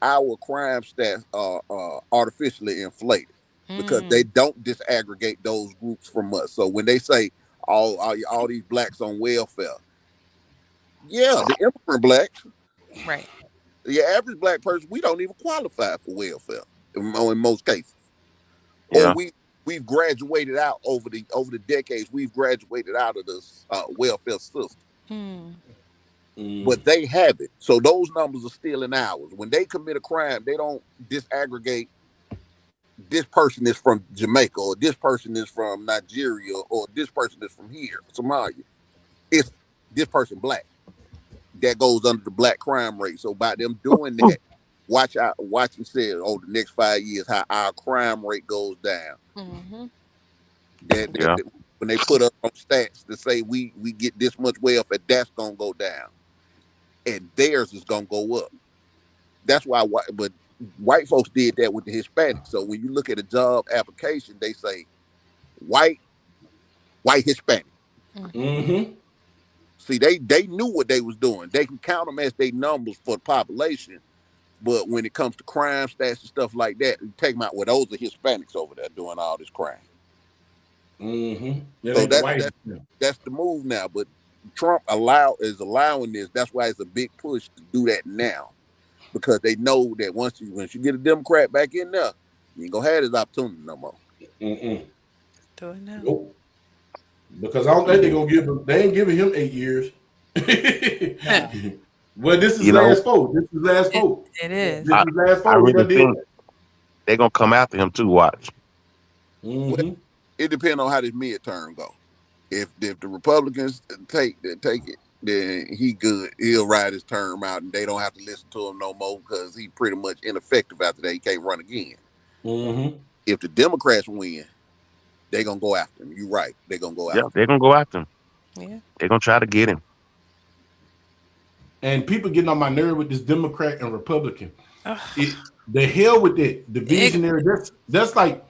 our crime stats are artificially inflated because they don't disaggregate those groups from us. So when they say all these blacks on welfare, yeah, the immigrant blacks, right? The average black person, we don't even qualify for welfare in most cases. Yeah. Or we've graduated out over the decades. We've graduated out of this welfare system. But they haven't. So those numbers are still in ours. When they commit a crime, they don't disaggregate. This person is from Jamaica, or this person is from Nigeria, or this person is from here, Somalia. It's this person black. That goes under the black crime rate. So by them doing that, watch and say, the next 5 years, how our crime rate goes down. That when they put up on stats to say we get this much welfare, that's gonna go down, and theirs is gonna go up. That's why. But white folks did that with the Hispanics. So when you look at a job application, they say white Hispanic. See, they knew what they was doing. They can count them as their numbers for the population, but when it comes to crime stats and stuff like that, you take them out. Well, those are Hispanics over there doing all this crime. So that's the move now. But Trump is allowing this. That's why it's a big push to do that now, because they know that once you get a Democrat back in there, you ain't gonna have this opportunity no more. Do it now. Nope. Because I don't think they're gonna give him. They ain't giving him 8 years. Well, this is last vote. This is last vote. It is. This is last vote. I really think they're gonna come after him too. Watch. Well, it depends on how this midterm go. If the Republicans take it, then he good. He'll ride his term out, and they don't have to listen to him no more because he pretty much ineffective after that. He can't run again. If the Democrats win, they're gonna go after him. You're right. They're gonna go after him. They're gonna go after him. Yeah. They're gonna try to get him. And people getting on my nerve with this Democrat and Republican. The hell with that divisionary. That's like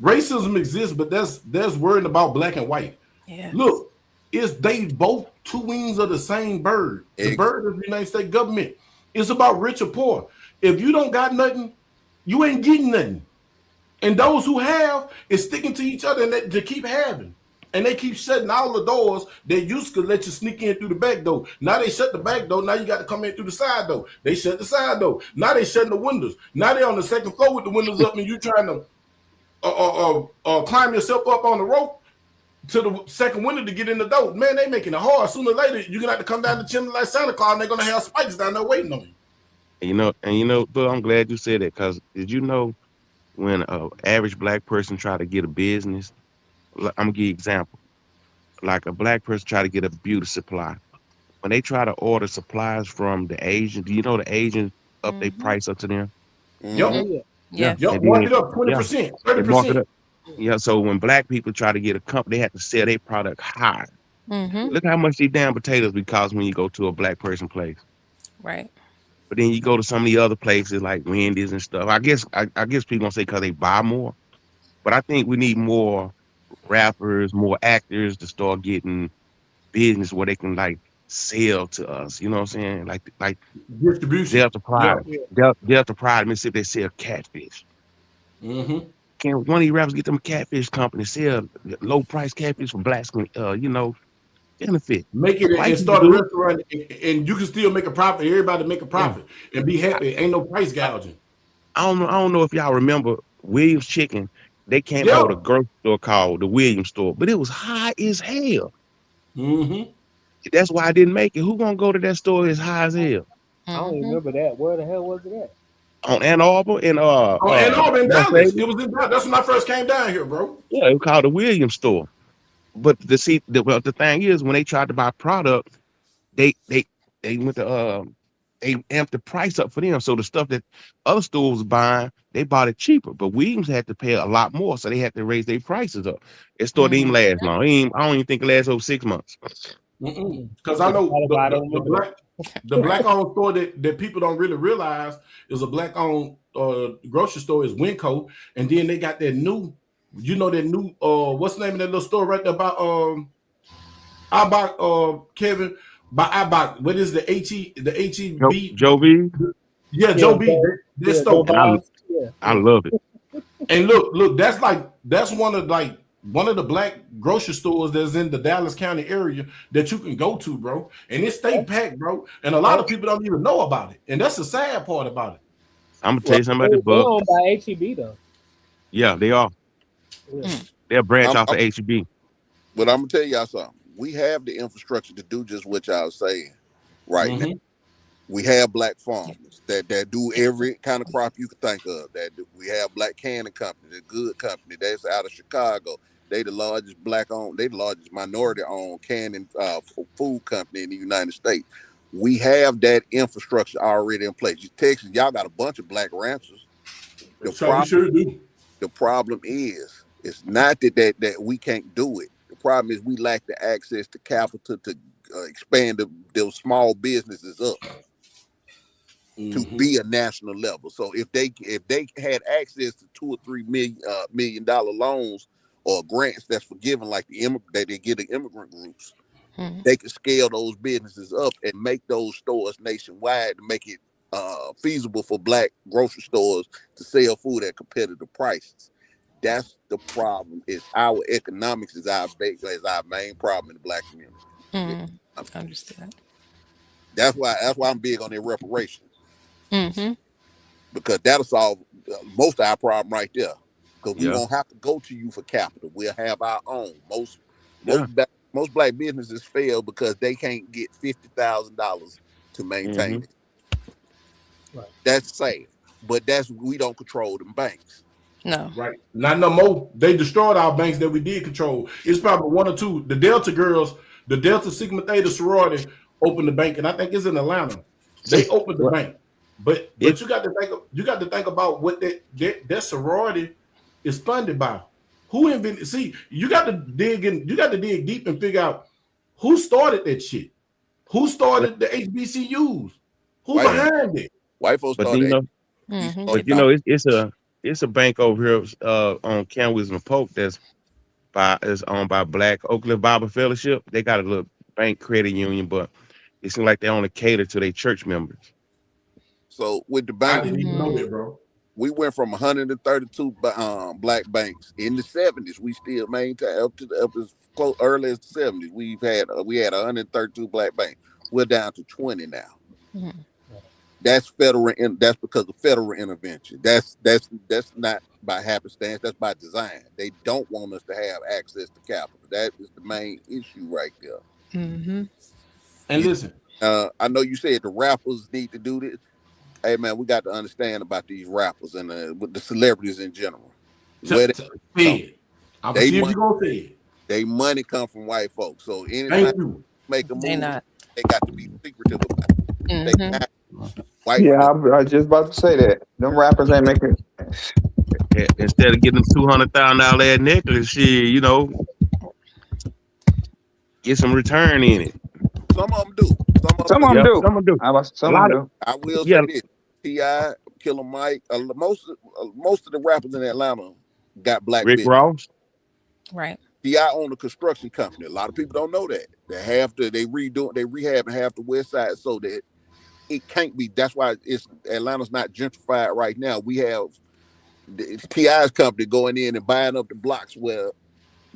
racism exists, but there's worrying about black and white. Yeah. Look, they both two wings of the same bird. The bird of the United States government. It's about rich or poor. If you don't got nothing, you ain't getting nothing. And those who have is sticking to each other, and they keep having. And they keep shutting all the doors that used to let you sneak in through the back door. Now they shut the back door. Now you got to come in through the side door. They shut the side door. Now they shutting the windows. Now they on the second floor with the windows up, and you trying to climb yourself up on the rope to the second window to get in the door. Man, they making it hard. Sooner or later, you're gonna have to come down the chimney like Santa Claus, and they're gonna have spikes down there waiting on you. But I'm glad you said that because did you know when a average black person try to get a business, I'm gonna give you an example. Like a black person try to get a beauty supply. When they try to order supplies from the Asian, do you know the Asians up their price up to them? Yep. Oh Mm-hmm. yeah. Yeah. Yes. Yep. And Mark then it up yeah, 20%, they mark it 30%. up. Yeah. So when black people try to get a company, they have to sell their product high. Mm-hmm. Look how much these damn potatoes be cost when you go to a black person place. Right. But then you go to some of the other places like Wendy's and stuff. I guess people gonna say because they buy more. But I think we need more rappers, more actors to start getting business where they can like sell to us. You know what I'm saying? Like Distribution. Delta Yeah. Pride, Delta Pride, Mississippi, they sell catfish. Mm-hmm. Can one of these rappers get them catfish companies sell low price catfish for blacks? Benefit. Make it White and people start a do it. restaurant, and you can still make a profit. Everybody make a Yeah. profit and be I, happy. Ain't no price gouging. I don't know if y'all remember Williams Chicken. They came Yeah. out with a grocery store called the Williams Store, but it was high as hell. Mm-hmm. That's why I didn't make it. Who gonna go to that store as high as hell? I don't even Mm-hmm. remember that. Where the hell was it at? On Ann Arbor and Oh, and all in Dallas. Mercedes? It was in Dallas. That's when I first came down here, bro. Yeah, it was called the Williams Store. But the thing is, when they tried to buy product, they they they went to they amped the price up for them. So the stuff that other stores was buying, they bought it cheaper. But Williams had to pay a lot more, so they had to raise their prices up. It still didn't even Mm-hmm. last long. I don't even think it lasted over 6 months. Because I It's know probably why I don't remember that. the black owned store that people don't really realize is a black owned grocery store is Winco, and then they got that new, that new what's the name of that little store right there by Kevin by what is the HEB? Joe B, Yeah, Yeah, Joe B. That Joe store. and Bob's. Yeah, I yeah. love it. And look, that's one of the black grocery stores that's in the Dallas County area that you can go to, bro. And it stay packed, bro. And a lot of people don't even know about it. And that's the sad part about it. I'm gonna tell Well, you something about this, they're Bub. owned by HEB though. Yeah, they are. Yeah. They're a branch I'm, off I'm, of HEB. but I'm gonna tell y'all something. We have the infrastructure to do just what y'all saying right now. Mm-hmm. We have black farmers that do every kind of crop you could think of. We have black canning company, the good company that's out of Chicago. They the largest they the largest minority owned canning food company in the United States. We have that infrastructure already in place. Texas, y'all got a bunch of black ranchers. The So we problem sure do. the problem is it's not that we can't do it. The problem is we lack the access to capital to expand those small businesses up to Mm-hmm. be a national level. So if they had access to $2 or $3 million loans or grants that's forgiven, like that they get the immigrant groups, Mm-hmm. they could scale those businesses up and make those stores nationwide to make it feasible for black grocery stores to sell food at competitive prices. That's the problem. Is our economics is our main problem in the black community. Mm-hmm. Understand. That's why I'm big on their reparations. Mm-hmm. Because that'll solve most of our problem right there. Because we Yeah, won't have to go to you for capital. We'll have our own. yeah. Most black businesses fail because they can't get $50,000 to hmm maintain it. Right. That's sad, but we don't control them banks. No. Right. Not no more. They destroyed our banks that we did control. It's probably one or two. The Delta girls, the Delta Sigma Theta sorority opened the bank, and I think it's in Atlanta. They opened the Well, bank. But it you got to think about what that sorority is funded by. Who invented? See, you got to dig deep and figure out who started that shit. Who but started the HBCUs? Who White yeah, behind it? white folks but you started know, HBCUs Mm-hmm. started but you out. know, it's a bank over here on Canwis and Polk is owned by Black Oakland Bible Fellowship. They got a little bank credit union, but it seems like they only cater to their church members. So with the I banks, didn't even know Mm-hmm. that, bro. we went from 132 black banks in the 70s. We still maintain up as close early as the 70s. We had 132 black banks. We're down to 20 now. Mm-hmm. That's that's because of federal intervention. That's not by happenstance. That's by design. They don't want us to have access to capital. That is the main issue right there. Mm-hmm. And You, listen, I know you said the rappers need to do this. Hey man, we got to understand about these rappers and with the celebrities in general. Say it. I'm gonna see if you gonna say it. They money come from white folks. So anytime Thank you. make a move, not. they got to be secretive about it. They not white. Yeah, I was just about to say that. Them rappers ain't making. Instead of getting $200,000 necklace, shit, you know, get some return in it. Some of them do. Some of them do. Some of them do. Some of them do. I will say this: T.I., Killer Mike, most of the rappers in Atlanta got black Rick business. Ross. Right. T.I. owned a construction company. A lot of people don't know that. They rehabbing half the West Side so that it can't be. That's why Atlanta's not gentrified right now. We have T.I.'s company going in and buying up the blocks where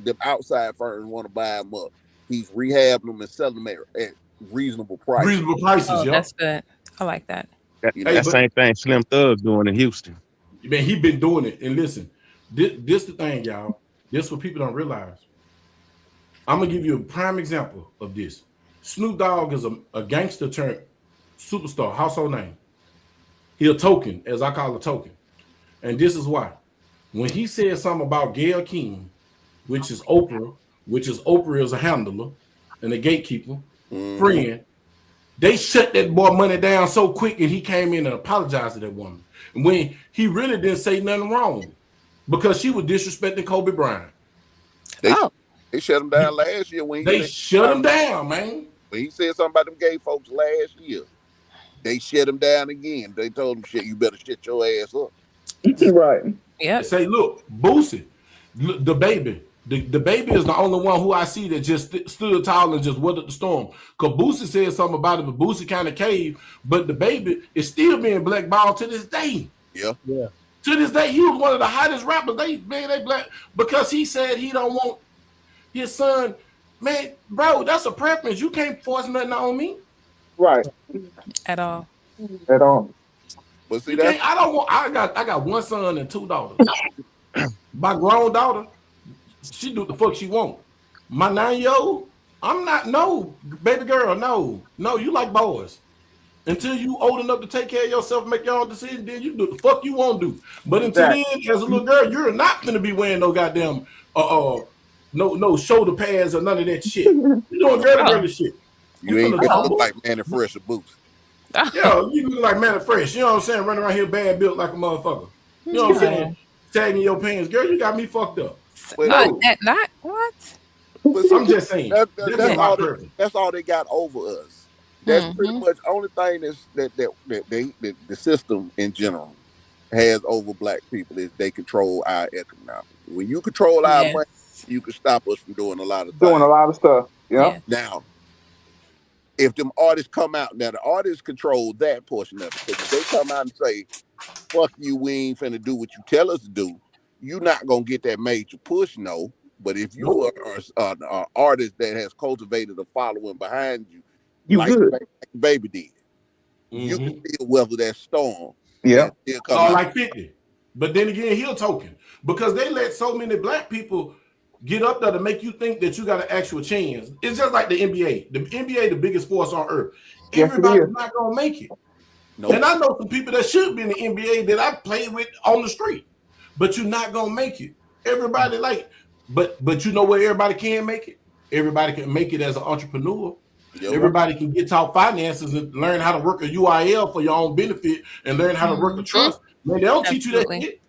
the outside firms want to buy them up. He's rehabbing them and selling them at reasonable prices. Reasonable prices, yo. That's good. I like that. That same thing Slim Thug's doing in Houston. Man, he been doing it. And listen, this the thing, y'all. This what people don't realize. I'm gonna give you a prime example of this. Snoop Dogg is a gangster turned superstar, household name. He a token, as I call a token. And this is why. When he said something about Gayle King, which is Oprah is a handler and a gatekeeper, friend, they shut that boy money down so quick, and he came in and apologized to that woman. And when he really didn't say nothing wrong, because she was disrespecting Kobe Bryant. They shut him down last year when they shut him down, man. When he said something about them gay folks last year, they shut him down again. They told him, "Shit, you better shut your ass up." Right. Yeah. Say, look, Boosie, the baby. The baby is the only one who I see that just stood tall and just weathered the storm. Because Boosie said something about it, but Boosie kind of caved. But the baby is still being blackballed to this day. Yeah. To this day, he was one of the hottest rappers. They black because he said he don't want his son. Man, bro, that's a preference. You can't force nothing on me. Right. At all. But see that I got one son and 2 daughters. My grown daughter, she do what the fuck she want. My 9-year-old, I'm not, no, baby girl, no, you like boys. Until you old enough to take care of yourself, make your own decision, then you do what the fuck you want to do. But until then, as a little girl, you're not gonna be wearing no goddamn no shoulder pads or none of that shit. You doing girly shit. You ain't gonna look like Man and Fresh or Boots. Yeah, you look like Man and Fresh. You know what I'm saying? Running around here bad built like a motherfucker. You know what I'm saying? Tagging your pants, girl. You got me fucked up. Not what? I'm just saying. That's all they got over us. That's pretty much the only thing that the system in general has over black people is they control our economics. When you control our money, you can stop us from doing a lot of stuff. Yeah. Now, if them artists come out, now the artists control that portion of it. Because if they come out and say, "Fuck you, we ain't finna do what you tell us to do," you're not gonna get that major push, no. But if you are an artist that has cultivated a following behind you, like Baby did, you can still weather that storm. Yeah. Like 50. But then again, he'll token. Because they let so many black people get up there to make you think that you got an actual chance. It's just like the NBA. The NBA, the biggest sports on earth. Everybody's not gonna make it. Nope. And I know some people that should be in the NBA that I played with on the street, but you're not gonna make it. Everybody but you know where everybody can make it? Everybody can make it as an entrepreneur. Yep. Everybody can get top finances and learn how to work a UIL for your own benefit and learn how to work a trust. Man, they don't teach you that shit.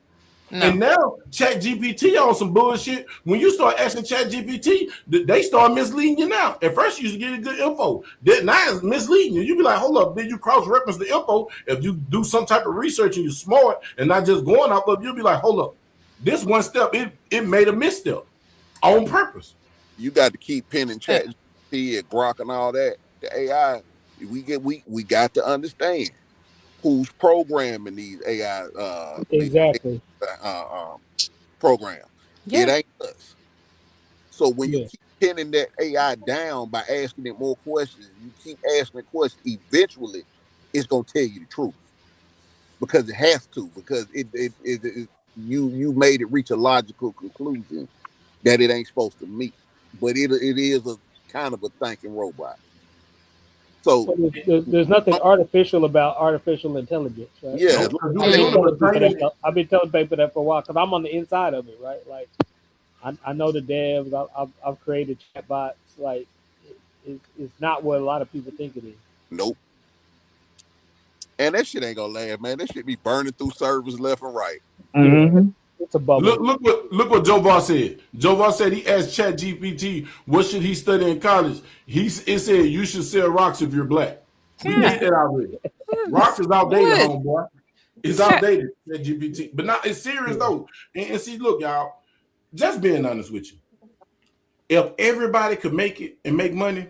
No. And now ChatGPT on some bullshit. When you start asking ChatGPT, they start misleading you now. At first, you used to get good info. Now it's misleading you. You be like, hold up, then you cross-reference the info. If you do some type of research and you're smart and not just going off of, you'll be like, hold up, this one step, it made a misstep on purpose. You got to keep pinning ChatGPT and Grok and all that. The AI, we got to understand who's programming these AI programs. It ain't us. So when you keep pinning that AI down by asking it more questions, you keep asking questions, eventually it's gonna tell you the truth. Because it has to, because you made it reach a logical conclusion that it ain't supposed to meet. But it is a kind of a thinking robot. So there's nothing artificial about artificial intelligence, right? yeah, I've been telling people that for a while because I'm on the inside of it, right? Like I know the devs. I've created chatbots. Like it's not what a lot of people think it is. nope. And that shit ain't gonna last, man. That shit be burning through servers left and right. Yeah, it's a bubble. Look what Joe Boss said. Joe Boss said he asked ChatGPT what should he study in college. It said you should sell rocks if you're black. We did that already. Rocks is outdated, homeboy. It's outdated, ChatGPT. But now it's serious though. And see, look, y'all, just being honest with you. If everybody could make it and make money,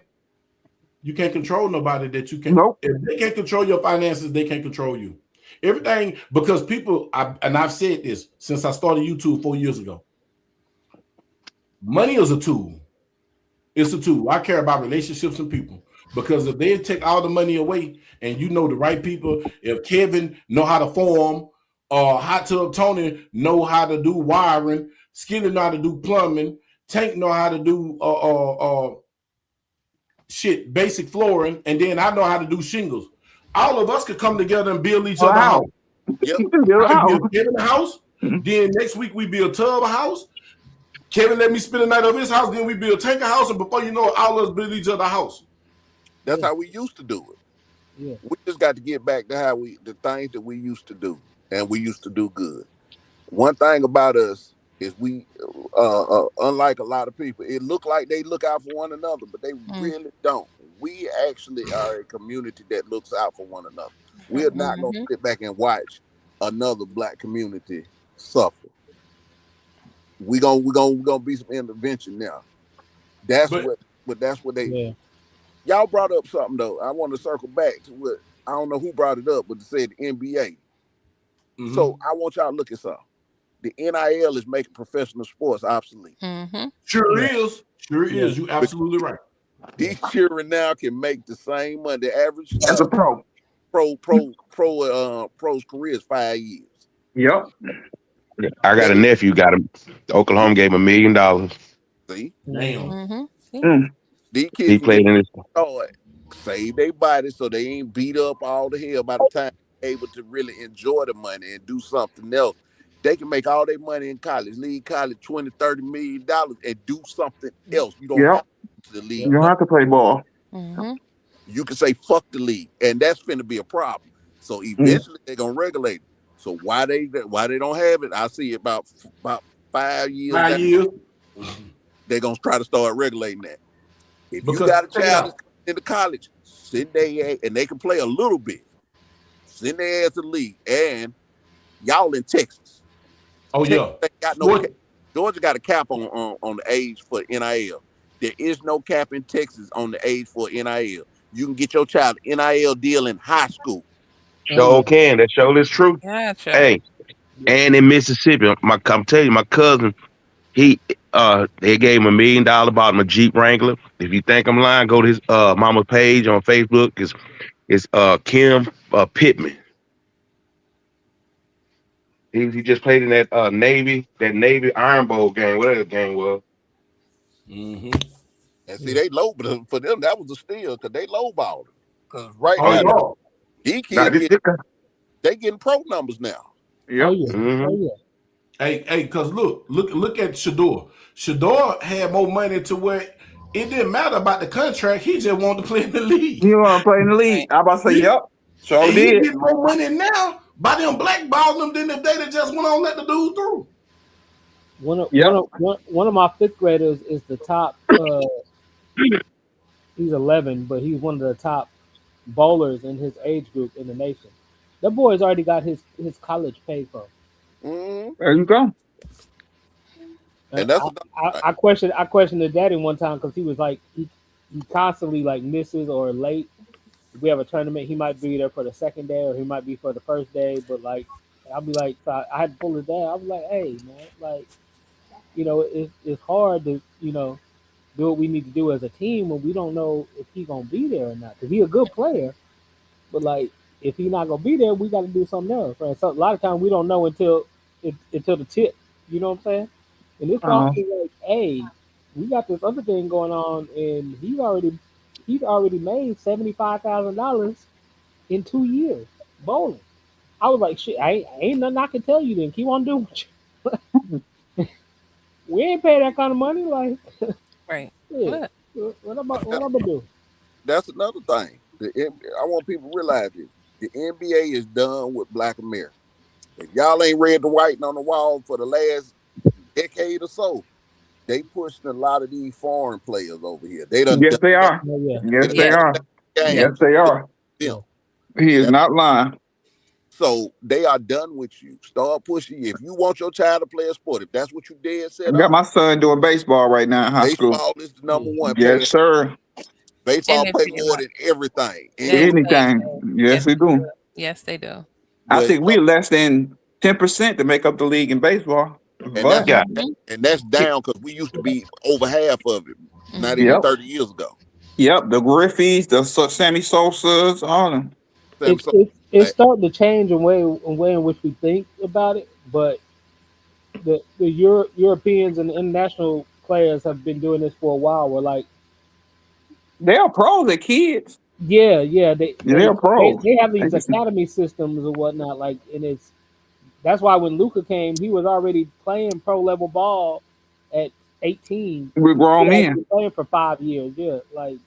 you can't control nobody that you can't. Nope. If they can't control your finances, they can't control you. Everything, because people, I've said this since I started YouTube 4 years ago. Money is a tool. It's a tool. I care about relationships and people. Because if they take all the money away and you know the right people, if Kevin know how to form, Hot Tub Tony know how to do wiring, Skinny know how to do plumbing, Tank know how to do basic flooring, and then I know how to do shingles. All of us could come together and build each other a house. Yep. I build Kevin a house. Then next week we build Tub a house. Kevin let me spend the night of his house. Then we build Tank a house, and before you know it, all of us build each other a house. That's how we used to do it. Yeah. We just got to get back to the things that we used to do, and we used to do good. One thing about us is we, unlike a lot of people, it look like they look out for one another, but they really don't. We actually are a community that looks out for one another. We are not going to sit back and watch another black community suffer. We're gonna be some intervention now. That's what they. Yeah. Y'all brought up something though. I want to circle back to what I don't know who brought it up, but it said the NBA. So I want y'all to look at something. The NIL is making professional sports obsolete. Sure is. You absolutely right. These children now can make the same money. The average as a pro. Pro's career is 5 years. Yep. I got a nephew. Oklahoma gave him $1 million. See, damn. These kids He played in this. Save their body so they ain't beat up all the hell by the time they're able to really enjoy the money and do something else. They can make all their money in college, leave college $20-30 million and do something else. You don't have to the league. You don't have to play ball. You can say fuck the league, and that's finna be a problem. So eventually they're gonna regulate it. So why they don't have it? I see about 5 years. 5 years. They're gonna try to start regulating that. If you got a child in the college, send their ass, and they can play a little bit. Send their ass to the league, and y'all in Texas. Oh Texas got Georgia got a cap on the age for NIL. There is no cap in Texas on the age for NIL. You can get your child an NIL deal in high school. Sure can. That show is true. Gotcha. Hey, and in Mississippi, I'm telling you, my cousin, they gave him $1 million, bought him a Jeep Wrangler. If you think I'm lying, go to his mama's page on Facebook. It's Kim Pittman. He just played in that Navy Iron Bowl game, whatever the game was. And see, they low, but for them that was a steal because they lowballed it. Because now, these kids they getting pro numbers now. Hey, because look at Shador. Shador had more money to where it didn't matter about the contract. He just wanted to play in the league. He want to play in the league. I about to say, yep. So he did. get more money now by them blackballing them than if they just went on let the dude through. One of my fifth graders is the top. He's 11, but he's one of the top bowlers in his age group in the nation. That boy's already got his college paid for. There you go. And that's I questioned the daddy one time because he was like he constantly like misses or late. If we have a tournament, he might be there for the second day or he might be for the first day. But like I'll be like, so I had to pull his dad. I was like, hey man, like it's hard to do what we need to do as a team when we don't know if he's gonna be there or not. Because he's a good player, but like if he's not gonna be there, we got to do something else. Right? So a lot of times we don't know until the tip. You know what I'm saying? And this guy is like, hey, we got this other thing going on, and he's already he's already made $75,000 in 2 years bowling. I was like, shit, I ain't nothing I can tell you. Then keep on doing what we ain't pay that kind of money. Like, Right. yeah, what I'm gonna do? That's another thing. I want people to realize this. The NBA is done with Black America. If y'all ain't read the writing on the wall for the last decade or so, they pushing a lot of these foreign players over here. They done Yes, they are. Oh, yeah. Yes, Yeah. they are. game. Yes, they are. Them. He is not lying. So they are done with you. Start pushing you. If you want your child to play a sport, if that's what you dead set I got on, my son doing baseball right now in high school. baseball is the number one. Yes, sir. Baseball And pay they more than everything. Anything. Yes, they do. Yes, they do. I think we're less than 10% to make up the league in baseball. And But that's down because we used to be over half of it, not even Yep. 30 years ago. Yep, the Griffeys, the Sammy Sosas, all of them. It's starting to change the way in which we think about it, but the Europeans and the international players have been doing this for a while. We're like, they are pros, they're kids. they're pros. They have these They just- academy systems or whatnot. Like, and that's why when Luca came, he was already playing pro level ball at 18. We're grown He had men. been playing for 5 years. Yeah, like.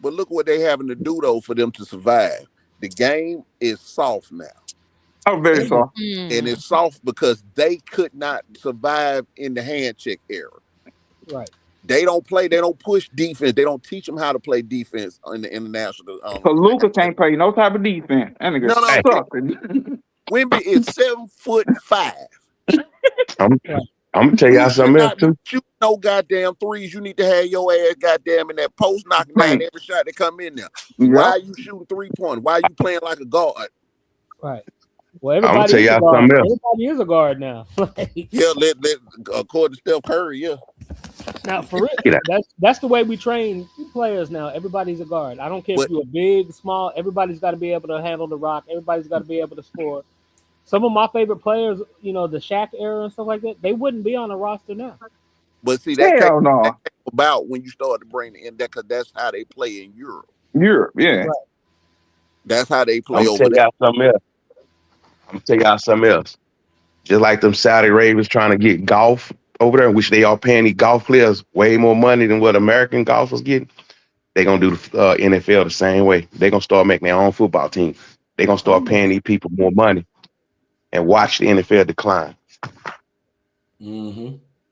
But look what they having to do though for them to survive. The game is soft now. Oh, very soft. And it's soft because they could not survive in the hand check era. Right. They don't play. They don't push defense. They don't teach them how to play defense in the international. So Luca can't play no type of defense. That nigga sucking. Wemby is 7'5". I'm gonna tell y'all something else too. Shoot no goddamn threes. You need to have your ass goddamn in that post knocking down every shot that come in there. Yep. Why are you shooting 3-point? Why are you playing like a guard? Right. Well, everybody is a guard. Everybody is a guard now. Yeah, according to Steph Curry, yeah. Now, for real, that's the way we train players now. Everybody's a guard. I don't care if you're big, small. Everybody's got to be able to handle the rock. Everybody's got to be able to score. Some of my favorite players, the Shaq era and stuff like that, they wouldn't be on the roster now. But see, that came about when you start to bring it in, because that's how they play in Europe. Europe, yeah. Right. That's how they play over there. I'm gonna tell y'all something else. Just like them Saudi Arabians trying to get golf over there, which they are paying these golf players way more money than what American golfers get. They're gonna do the NFL the same way. They're gonna start making their own football team. They're gonna start paying these people more money and watch the NFL decline.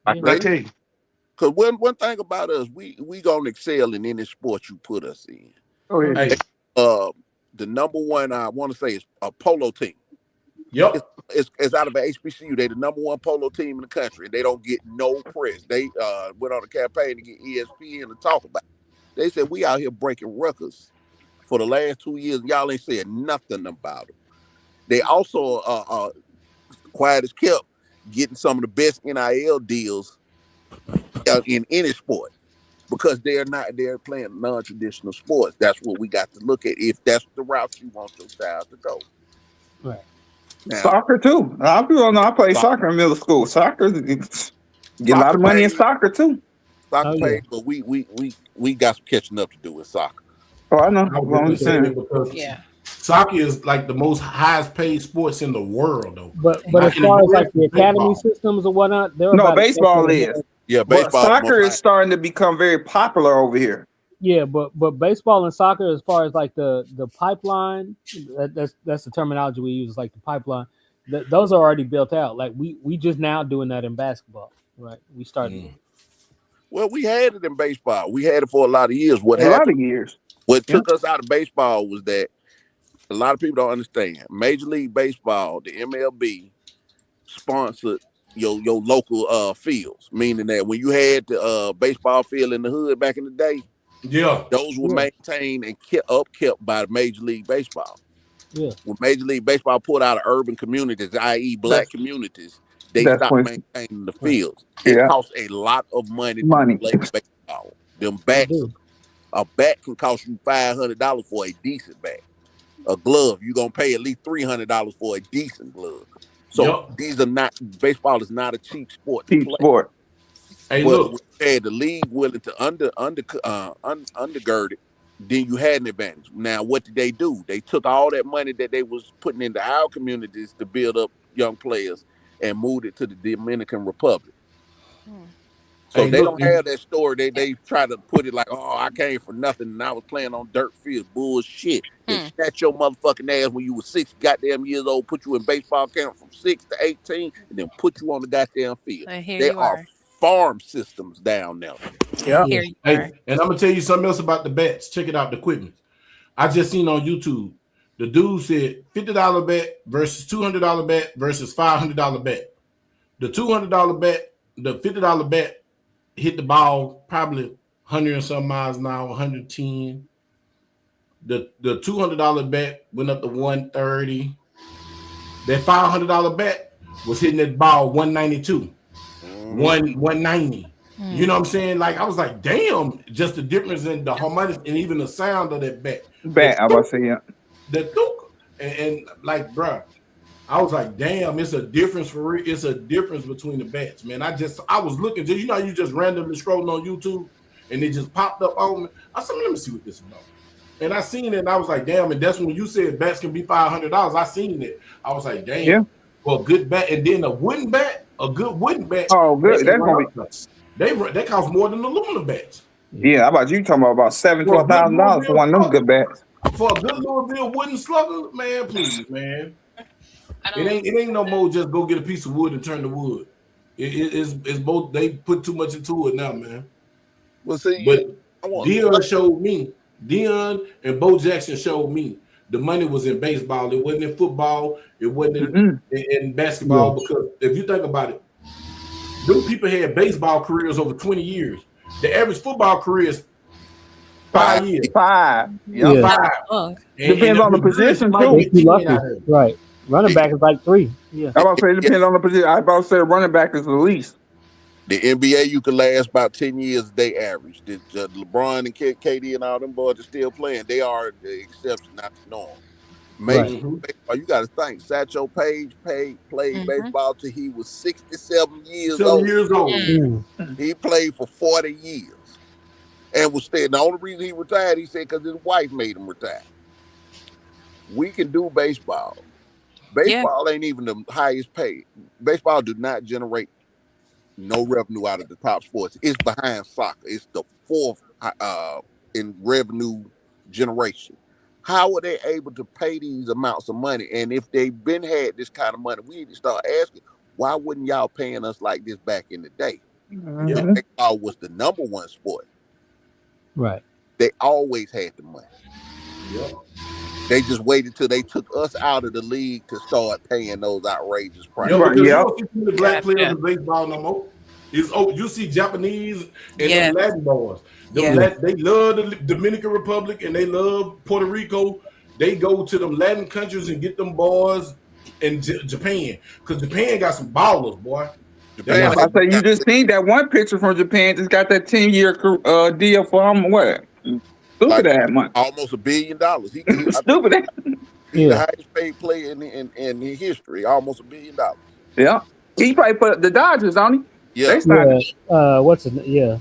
I tell you. Because one thing about us, we gonna excel in any sport you put us in. Oh yeah. The number one I want to say is a polo team. Yep. It's out of the HBCU. They the number one polo team in the country. They don't get no press. They went on a campaign to get ESPN to talk about it. They said we out here breaking records for the last 2 years. Y'all ain't said nothing about it. They also quiet as kept getting some of the best NIL deals in any sport, because they're playing non-traditional sports. That's what we got to look at if that's the route you want your child to go. Right. Now, soccer too. A lot of people don't know I played soccer in middle school. Soccer get a lot of money in soccer too. Soccer pays, but we got some catching up to do with soccer. Oh, I know. Yeah. Soccer is like the most highest paid sports in the world, though. But as far as like the academy systems or whatnot, baseball is. Yeah, baseball. Soccer is starting to become very popular over here. Yeah, but baseball and soccer, as far as like the pipeline, that's the terminology we use, like the pipeline. Those are already built out. Like we just now doing that in basketball, right? We started. Well, we had it in baseball. We had it for a lot of years. What took us out of baseball was that a lot of people don't understand. Major League Baseball, the MLB, sponsored your local fields, meaning that when you had the baseball field in the hood back in the day, those were maintained and kept by Major League Baseball. Yeah. When Major League Baseball put out of urban communities, i.e. black communities, they stopped maintaining the fields. It costs a lot of money to play baseball. Them bats, a bat can cost you $500 for a decent bat. A glove, you're gonna pay at least $300 for a decent glove. So these are not, baseball is not a cheap sport to play. Hey, but look, we had the league willing to undergird it then you had an advantage. Now, what did they do? They took all that money that they was putting into our communities to build up young players and moved it to the Dominican Republic. So Hey, they look, don't have that story. They try to put it like, oh, I came for nothing and I was playing on dirt fields. Bullshit. They snatched your motherfucking ass when you were 6 goddamn years old, put you in baseball camp from 6 to 18, and then put you on the goddamn field. And here They you are farm systems down there. Yeah. Here you Hey, are. and I'm gonna tell you something else about the bets. Check it out, the equipment. I just seen on YouTube. The dude said $50 bet versus $200 bet versus $500 bet. The $200 bet, the $50 bet hit the ball probably 100 and some miles an hour, 110. The $200 bet went up to 130. That $500 bet was hitting that ball 192, 190. You know what I'm saying? Like, I was like, damn, just the difference in the harmonics and even the sound of that bet. I was saying, yeah. The thunk. And like, bro, I was like, damn, it's a difference for real. It's a difference between the bets, man. I was looking, you know, you just randomly scrolling on YouTube and it just popped up on me. I said, let me see what this is about. And I seen it and I was like, damn, and that's when you said bets can be $500. I seen it. I was like, damn, Yeah. well, good bet. And then a good wooden bet. Oh, good. That's gonna be. They cost more than the aluminum bets. Yeah, how about you talking about $7,000 to $1,000 for one of them good bets? For a good Louisville wooden slugger, man, please, man. It ain't no more just go get a piece of wood and turn the wood. It's both. They put too much into it now, man. Well, see, but Dion and Bo Jackson showed me the money was in baseball. It wasn't in football. It wasn't in basketball. Because if you think about it, those people had baseball careers over 20 years. The average football career is 5 years. 5. Yeah. 5. Depends on the position, too. Right. Running back is like 3. Yeah. I about to say it depends on the position. I about to say running back is the least. The NBA, you could last about 10 years. They average. LeBron and KD and all them boys are still playing. They are the exception, not the norm. Maybe baseball, you got to think. Satchel Paige played baseball till he was 67 years old. He played for 40 years and was staying. The only reason he retired, he said, because his wife made him retire. We can do baseball. Baseball ain't even the highest paid. Baseball do not generate no revenue out of the top sports. It's behind soccer. It's the 4th in revenue generation. How are they able to pay these amounts of money? And if they've been had this kind of money, we need to start asking, why wouldn't y'all paying us like this back in the day? Baseball was the number 1 sport. Right. They always had the money. Yep. They just waited till they took us out of the league to start paying those outrageous prices. You don't see the black players in baseball no more. You see Japanese and Latin boys. They love the Dominican Republic and they love Puerto Rico. They go to them Latin countries and get them boys in Japan because Japan got some ballers, boy. I say you just seen that one picture from Japan. Just got that 10-year deal for what? Stupid ass money. Almost $1 billion. Stupid ass. He's the highest paid player in history. Almost $1 billion. Yeah, he played for the Dodgers, don't he? Yeah. What's it? Yeah.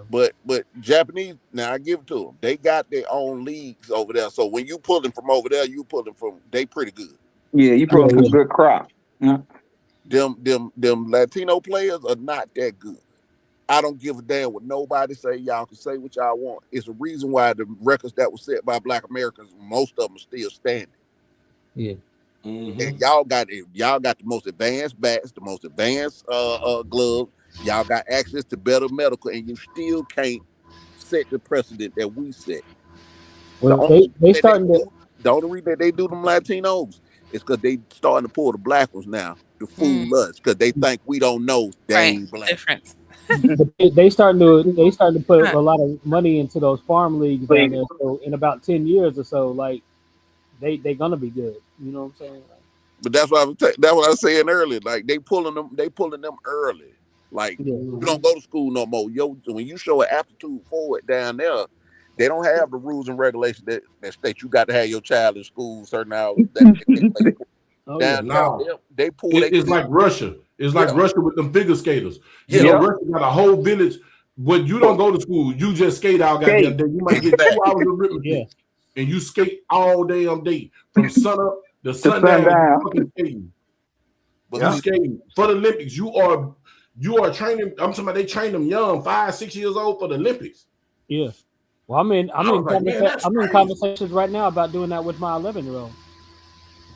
But Japanese, now I give it to them. They got their own leagues over there. So when you pull them from over there, you pull them from. They pretty good. Yeah, you pull them from good crop. Yeah. Them Latino players are not that good. I don't give a damn what nobody say. Y'all can say what y'all want. It's a reason why the records that were set by Black Americans, most of them are still standing. Yeah. And y'all got the most advanced bats, the most advanced gloves. Y'all got access to better medical, and you still can't set the precedent that we set. Well, the only reason that they do them Latinos is because they starting to pull the black ones now to fool us because they think we don't know they ain't black. Difference. they starting to put a lot of money into those farm leagues down there. So in about 10 years or so, like they gonna be good. You know what I'm saying? But that's what I was saying earlier. Like they pulling them early. Like you don't go to school no more. When you show an aptitude for it down there, they don't have the rules and regulations that state you got to have your child in school certain hours. They pull. It's like Russia. It's like Russia with them figure skaters. Russia got a whole village But you don't go to school. You just skate all goddamn day. You might get 2 hours of arithmetic, and you skate all damn day from sun up to sundown. You fucking skating. But you skating for the Olympics. You are training. I'm talking about they train them young, 5, 6 years old for the Olympics. Yeah. Well, I'm in conversations right now about doing that with my 11-year-old.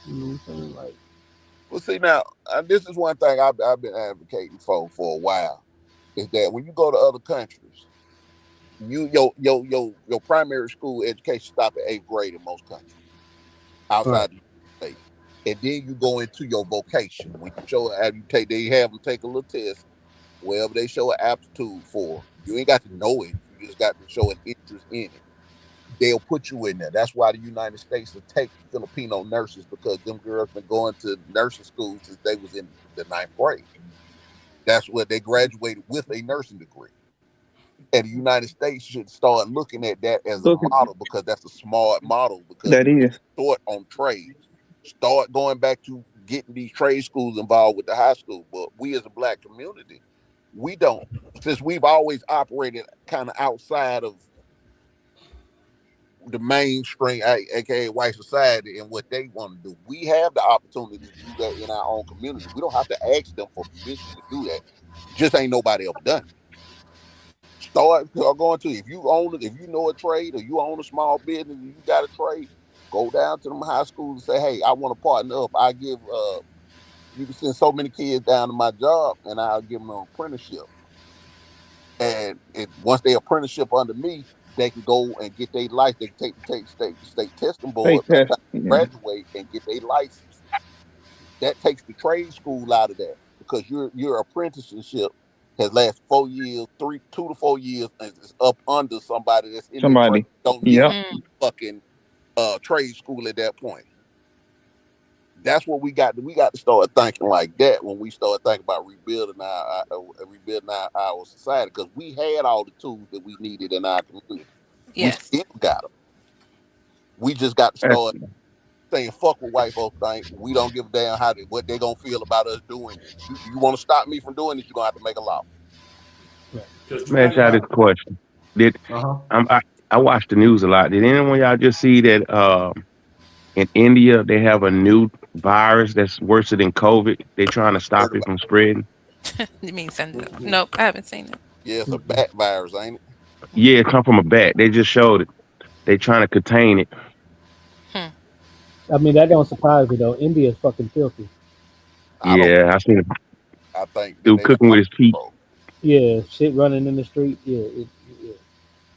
You know what I'm saying? Like, well, see now, this is one thing I've been advocating for a while, is that when you go to other countries, your primary school education stop at 8th grade in most countries outside the state, and then you go into your vocation. When you show they have them take a little test, wherever they show an aptitude for. You ain't got to know it. You just got to show an interest in it. They'll put you in there. That's why the United States will take Filipino nurses, because them girls been going to nursing school since they was in the 9th grade. That's where they graduated with a nursing degree. And the United States should start looking at that as a model, because that's a smart model, because that is short on trades. Start going back to getting these trade schools involved with the high school. But we as a Black community, we don't, since we've always operated kind of outside of the mainstream, aka white society, and what they want to do. We have the opportunity to do that in our own community. We don't have to ask them for permission to do that. Just ain't nobody ever done it. Start going to, if you know a trade, or you own a small business and you got a trade, go down to them high schools and say, hey, I want to partner up. I give you can send so many kids down to my job, and I'll give them an apprenticeship. And once they apprenticeship under me, they can go and get their license. They can take state testing board, graduate, and get their license. That takes the trade school out of that, because your apprenticeship has lasted 4 years, 2 to 4 years, and it's up under somebody that's in the trade. Don't get fucking trade school at that point. That's what we got. We got to start thinking like that when we start thinking about rebuilding our society, because we had all the tools that we needed in our community. Yes. We still got them. We just got to start saying, "Fuck what white folks think. We don't give a damn what they gonna feel about us doing it. You want to stop me from doing this? You're gonna have to make a law." Man, try this question. I watch the news a lot. Did anyone y'all just see that? In India, they have a new virus that's worse than COVID. They're trying to stop it from spreading. You mean nope, I haven't seen it. Yeah, it's a bat virus, ain't it? Yeah, it come from a bat. They just showed it. They're trying to contain it. I mean, that don't surprise me though. India is fucking filthy. I seen it. I think dude cooking with his feet. Yeah, shit running in the street. Yeah.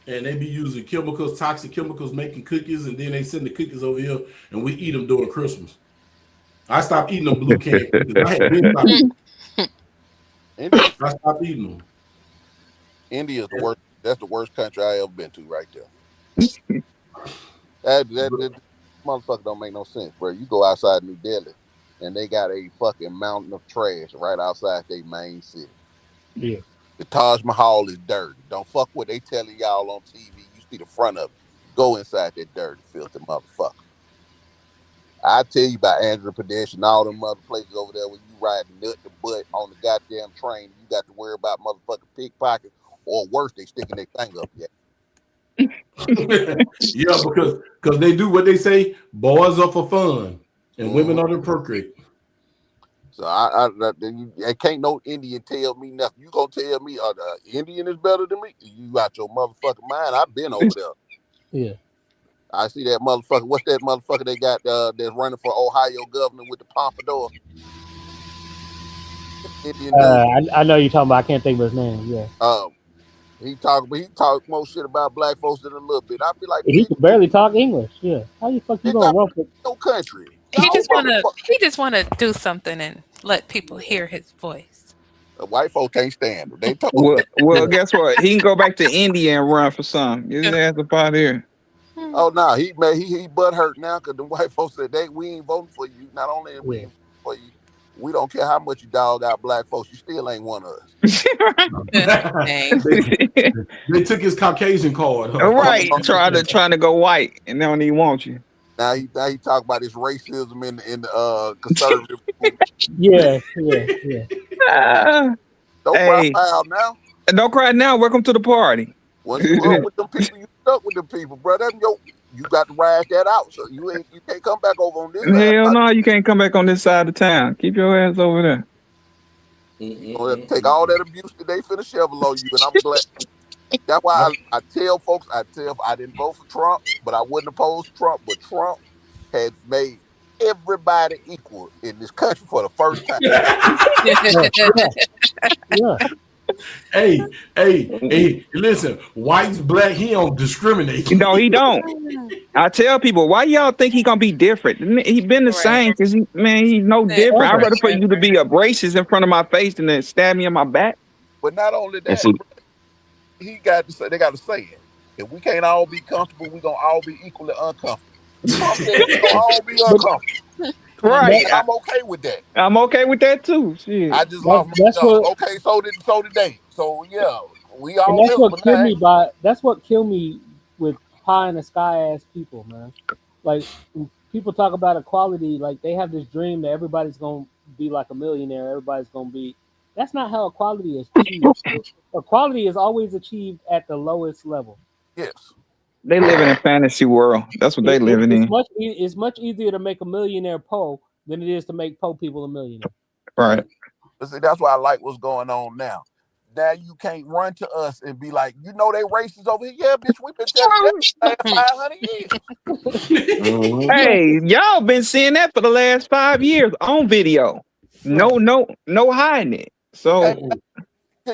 And they be using toxic chemicals, making cookies, and then they send the cookies over here, and we eat them during Christmas. I stopped eating them blue can cookies. I had been I stopped eating them. India is the worst. That's the worst country I ever been to, right there. that motherfucker don't make no sense, bro. You go outside New Delhi, and they got a fucking mountain of trash right outside their main city. Yeah. The Taj Mahal is dirty. Don't fuck what they telling y'all on TV. You see the front of it. Go inside that dirty, filthy motherfucker. I tell you about Andhra Pradesh and all them other places over there where you ride nut to butt on the goddamn train. You got to worry about motherfucking pickpockets, or worse, they sticking their thing up yet. Yeah, because they do what they say. Boys are for fun, and women are to procreate. So I can't no Indian tell me nothing. You gonna tell me Indian is better than me? You out your motherfucking mind. I've been over there. Yeah. I see that motherfucker. What's that motherfucker they got that's running for Ohio governor with the pompadour? I know you're talking about. I can't think of his name. Yeah. He talk more shit about black folks than a little bit. I'd be like, he can barely talk English. Yeah. How the fuck you gonna run for no country? He just wanna do something and let people hear his voice. The white folk can't stand him. They well, guess what? He can go back to India and run for some. Get his ass up out here. Oh no, he butt hurt now because the white folks said we ain't voting for you. Not only are we for you, we don't care how much you dog out black folks. You still ain't one of us. They took his Caucasian card. Huh? Right, trying to go white, and they don't even want you. Now he talk about his racism in the conservative. Yeah. Don't cry foul now. Don't cry now. Welcome to the party. Once you up with them people, you stuck with them people, bro. You got to ride that out. So you can't come back over on this side. Hell no, you can't come back on this side of town. Keep your ass over there. You gonna have to take all that abuse that they finna shovel on you, and I'm glad. That's why I tell folks, I didn't vote for Trump, but I wouldn't oppose Trump. But Trump had made everybody equal in this country for the first time. Yeah. Hey, listen, whites, black, he don't discriminate. No, he don't. I tell people, why y'all think he gonna be different? He been the same because he's no different. I'd rather for you to be abrasive in front of my face than to stab me in my back. But not only that, they got to say it. If we can't all be comfortable, we gonna all be equally uncomfortable. Trump said we gonna all be uncomfortable. Right. I'm okay with that. I'm okay with that too. Shit. I just lost my job. Okay, so did they. So yeah, we all. And that's what killed me with pie in the sky ass people, man. Like when people talk about equality, like they have this dream that everybody's gonna be like a millionaire. Everybody's gonna be. That's not how equality is achieved. Equality is always achieved at the lowest level. Yes. They live in a fantasy world. That's what they living in. It's much easier to make a millionaire poor than it is to make poor people a millionaire. Right. But see, that's why I like what's going on now. Now you can't run to us and be like, they racist over here. Yeah, bitch, we've been telling you that for 500 years. Hey, y'all been seeing that for the last 5 years on video. No hiding it. So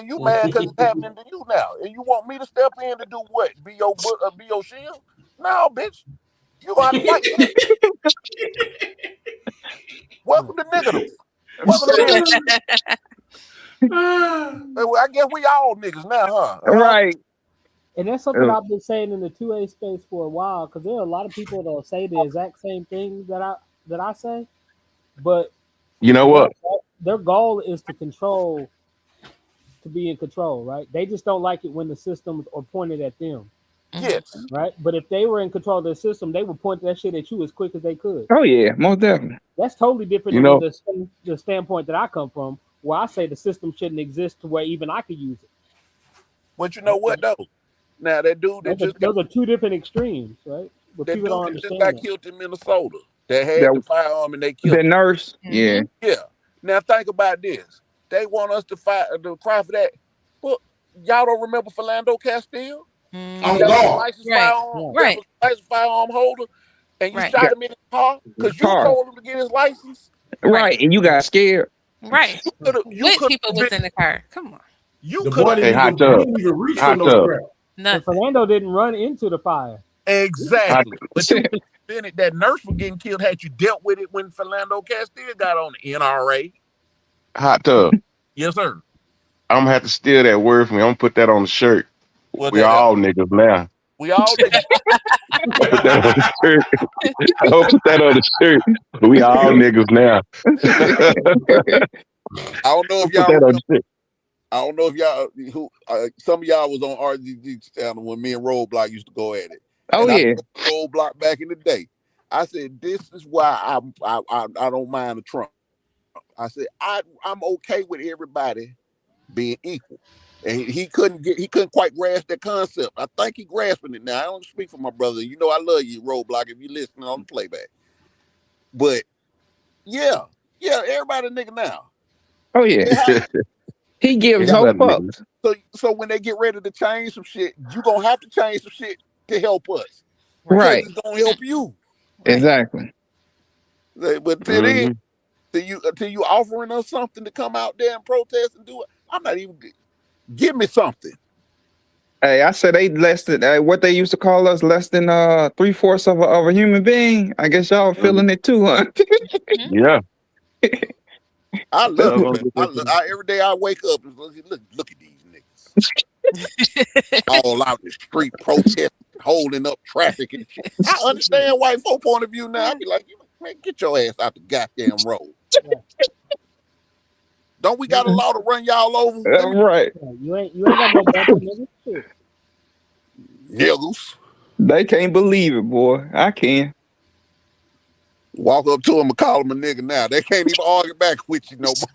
you mad because it's happening to you now, and you want me to step in to do what? Be your shield? No, bitch. You gonna have to fight. Welcome to niggerum. I guess we all niggas now, huh? Right. And that's something I've been saying in the 2A space for a while, because there are a lot of people that'll say the exact same thing that I say, but you know what? Their goal is to be in control, right? They just don't like it when the systems are pointed at them. Yes. Right? But if they were in control of the system, they would point that shit at you as quick as they could. Oh yeah, most definitely. That's totally different than the standpoint that I come from, where I say the system shouldn't exist to where even I could use it. But you know what though? Now that dude those are two different extremes, right? But that people don't dude understand just got killed in Minnesota. That had the firearm and they killed the nurse. Yeah. Yeah. Now think about this. They want us to cry for that. But y'all don't remember Philando Castile? Licensed firearm holder, and you shot him in his car because you told him to get his license. Right, and you got scared. Right. What people was in the car? Come on. The boy didn't even reach for no crap. Philando didn't run into the fire. Exactly. But that nurse was getting killed. Had you dealt with it when Philando Castile got on the NRA? Hot tub. Yes, sir. I'm gonna have to steal that word from me. I'm gonna put that on the shirt. We all niggas now. We all niggas. Put that on the shirt. I'll put that on the shirt. We all niggas now. I don't know if y'all. I don't know if y'all some of y'all was on RGG channel when me and Roadblock used to go at it. Oh yeah, Roadblock back in the day. I said this is why I don't mind the Trump. I said I'm okay with everybody being equal. And he couldn't quite grasp that concept. I think he grasping it now. I don't speak for my brother. You know I love you, Roadblock, if you listening on the playback. But yeah, everybody nigga now. Oh yeah. He gives no fucks. So when they get ready to change some shit, you gonna have to change some shit to help us. Right. It's gonna help you. Exactly. But till then, till you offering us something to come out there and protest and do it, I'm not even. Give me something. Hey, I said they less than what they used to call us, less than 3/4 of a human being. I guess y'all feeling it too, huh? Yeah. I love it. Every day I wake up and look at these niggas. All out the street protesting, holding up traffic and shit. I understand white folk point of view now. I be like, man, get your ass out the goddamn road. Don't we got a law to run y'all over? Right. You ain't got no bumper, nigga. Niggas. They can't believe it, boy. I can. Walk up to him and call him a nigga now. They can't even argue back with you no more.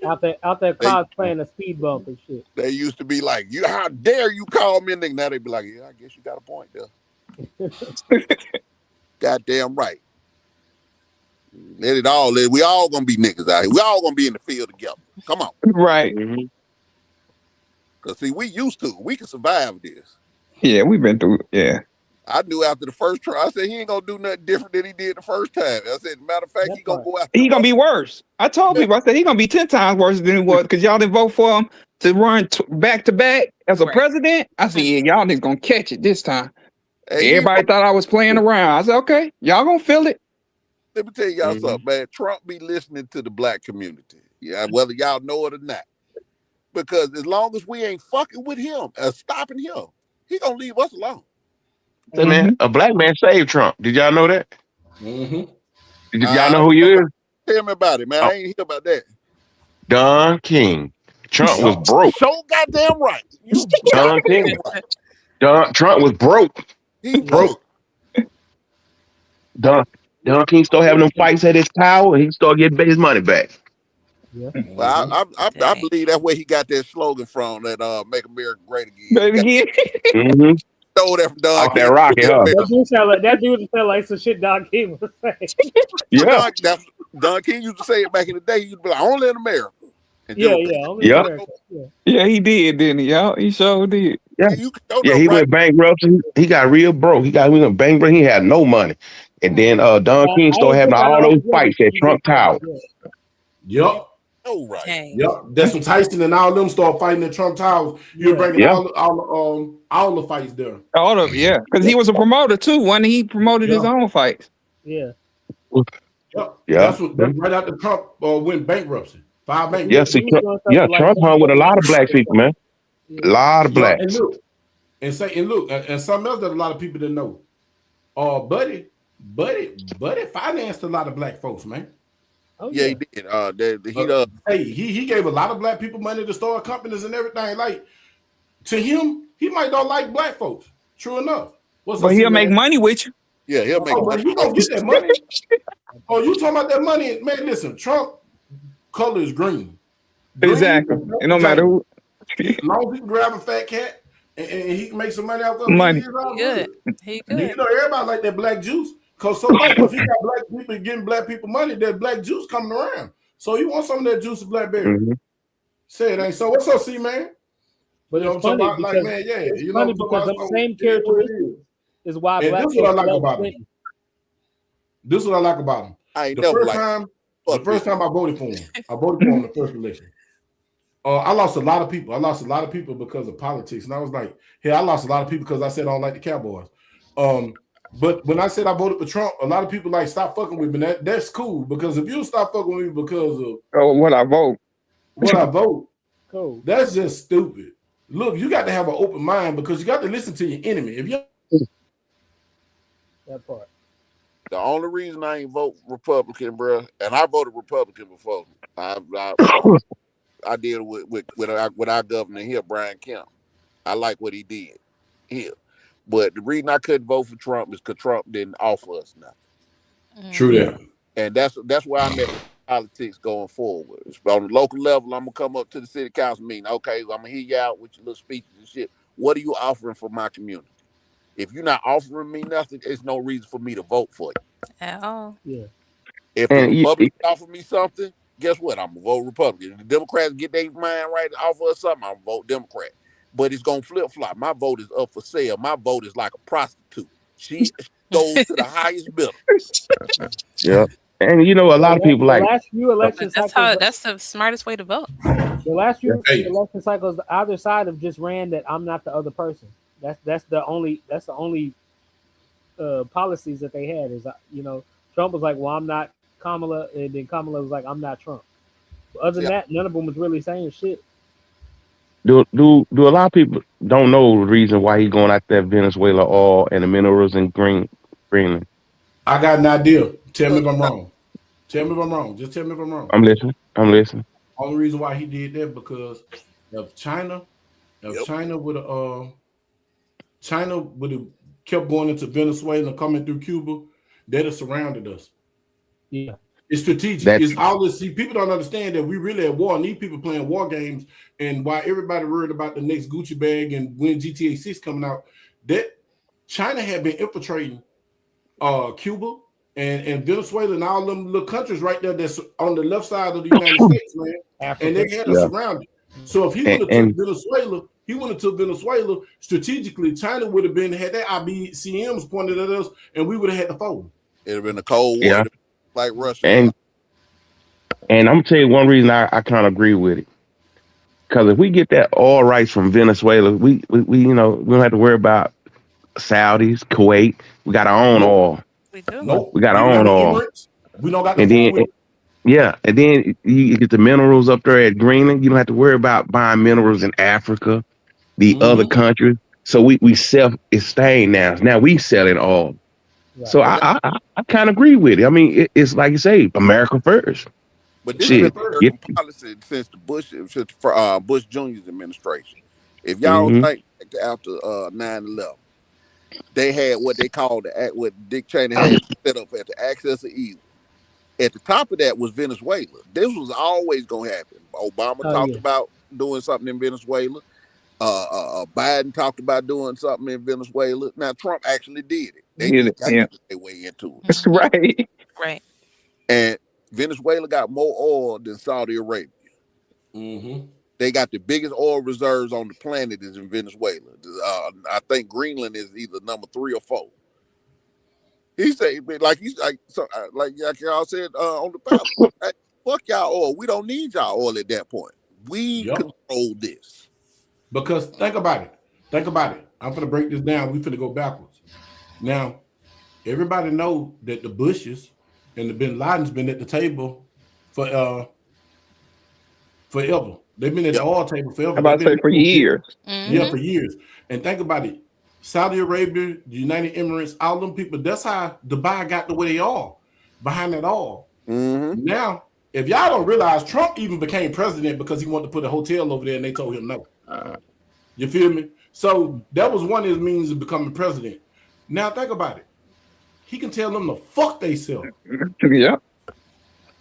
out there cosplaying a speed bump and shit. They used to be like, "You, how dare you call me a nigga?" Now they be like, "Yeah, I guess you got a point there." Goddamn right. Let it all. We all gonna be niggas out here. We all gonna be in the field together. Come on. Right. Cause see, we used to. We can survive this. Yeah, we've been through. Yeah. I knew after the first try, I said he ain't gonna do nothing different than he did the first time. I said, matter of fact, he gonna go after. He gonna be worse. I told people, I said he gonna be 10 times worse than he was because y'all didn't vote for him to run back to back as a president. I said, yeah, y'all niggas gonna catch it this time. Hey, everybody thought I was playing around. I said, okay, y'all gonna feel it. Let me tell y'all something, man. Trump be listening to the black community, yeah, whether y'all know it or not. Because as long as we ain't fucking with him, stopping him, he gonna leave us alone. So man, a black man saved Trump. Did y'all know that? Did y'all know who he is? Tell me about it, man. I ain't hear about that. Don King. Trump was broke. So goddamn right. You Don King. Right. Trump was broke. He broke. Don King started having them fights at his tower, and he started getting his money back. Yeah. Well, I believe that's where he got that slogan from, that "Make America Great Again." Great again. Stole that from Don King. That rocket, huh? That dude sound like some shit Don King was saying. Yeah. Don King used to say it back in the day. He used to be like, "Only in America." Only in America. Yeah, he did, didn't he? Y'all, he sure did. Yeah, he went bankrupt. He got real broke. He went bankrupt. He had no money. And then Don King started having all those fights at Trump Tower. Yup. Oh, right. Yup. That's when Tyson and all them start fighting at Trump Towers. You're bringing all the fights there. All of because he was a promoter too. When he promoted his own fights. Yeah. That's right after Trump went bankruptcy. 5 Yes, bankruptcy. Trump hung with a lot of black people, man. A lot of blacks. And look, and something else that a lot of people didn't know. Buddy financed a lot of black folks, man. Oh, yeah, he did. He gave a lot of black people money to start companies and everything. Like, to him, he might not like black folks. True enough. But he'll make money with you. Yeah, he'll make money. You gonna get that money. You talking about that money? Man, listen, Trump color is green. Exactly. It no matter who. As long as he can grab a fat cat and he can make some money out of Money. He good. You know, everybody like that black juice. Because so much, if he got black people getting black people money, that black juice coming around. So you want some of that juice of blackberry. Say it ain't so. What's up, C man? But you know it's funny because, it's funny because the same characteristics is why black people like about him. This is what I like about him. The first time I voted for him, I voted for him in the first election. I lost a lot of people. I lost a lot of people because of politics. And I was like, hey, I lost a lot of people because I said I don't like the Cowboys. But when I said I voted for Trump, a lot of people like, stop fucking with me. That's cool, because if you stop fucking with me because of what I vote, cool. That's just stupid. Look, you got to have an open mind because you got to listen to your enemy. If you that part. The only reason I ain't vote Republican, bro, and I voted Republican before. I did with our governor here, Brian Kemp. I like what he did here. But the reason I couldn't vote for Trump is because Trump didn't offer us nothing. True that. And that's where I'm at politics going forward. On the local level, I'm gonna come up to the city council meeting. Okay, I'm gonna hear you out with your little speeches and shit. What are you offering for my community? If you're not offering me nothing, there's no reason for me to vote for you. At all. Yeah. If the Republicans offer me something, guess what? I'm gonna vote Republican. If the Democrats get their mind right to offer us something, I'm gonna vote Democrat. But it's gonna flip flop. My vote is up for sale. My vote is like a prostitute. She goes to the highest bidder. Yeah. And you know, a lot of people like last few election cycles. That's the smartest way to vote. The last few election cycles, the other side have just ran that I'm not the other person. That's the only policies that they had is, you know, Trump was like, well, I'm not Kamala, and then Kamala was like, I'm not Trump. But other than that, none of them was really saying shit. Do a lot of people don't know the reason why he's going after that Venezuela oil and the minerals in Greenland? I got an idea. Tell me if I'm wrong. Tell me if I'm wrong. Just tell me if I'm wrong. I'm listening. Only reason why he did that because if China would have kept going into Venezuela and coming through Cuba, they'd have surrounded us. Yeah. It's strategic. That's It's all this. See, people don't understand that we really at war. And these people playing war games, and why everybody worried about the next Gucci bag and when GTA 6 coming out, that China had been infiltrating Cuba and Venezuela and all them little countries right there that's on the left side of the United States, man. Africa. And they had us surrounded. So if he would have took Venezuela, strategically. China would have had their IBCMs pointed at us, and we would have had to fold. It'd have been a Cold War, like Russia. And I'm gonna tell you one reason I kind of agree with it. Because if we get that oil rights from Venezuela, we you know, we don't have to worry about Saudis, Kuwait. We got our own oil. We do. Nope. We got our own oil. We don't got and then you get the minerals up there at Greenland. You don't have to worry about buying minerals in Africa, the other countries. So we self-sustain now. Now we selling oil. Right. So I kind of agree with it. I mean, it's like you say, America first. But this has been American policy since the Bush Jr.'s administration. If y'all think after 9/11, they had what they called what Dick Cheney had set up at the axis of evil. At the top of that was Venezuela. This was always going to happen. Obama talked about doing something in Venezuela. Biden talked about doing something in Venezuela. Now Trump actually did it. They just got their way into it. That's right. Right. And Venezuela got more oil than Saudi Arabia. Mm-hmm. They got the biggest oil reserves on the planet is in Venezuela. I think Greenland is either number 3 or 4. He said, like y'all said on the panel, hey, fuck y'all oil. We don't need y'all oil at that point. We control this. Because think about it. I'm going to break this down. We're going to go backwards. Now, everybody know that the Bushes and the Bin Laden's been at the table for forever. They've been at the oil table forever. I'm about to say for years. Yeah, for years. And think about it. Saudi Arabia, the United Emirates, all them people, that's how Dubai got the way they are, behind that all. Mm-hmm. Now, if y'all don't realize, Trump even became president because he wanted to put a hotel over there and they told him no. You feel me? So that was one of his means of becoming president. Now think about it. He can tell them to fuck themselves. Yeah.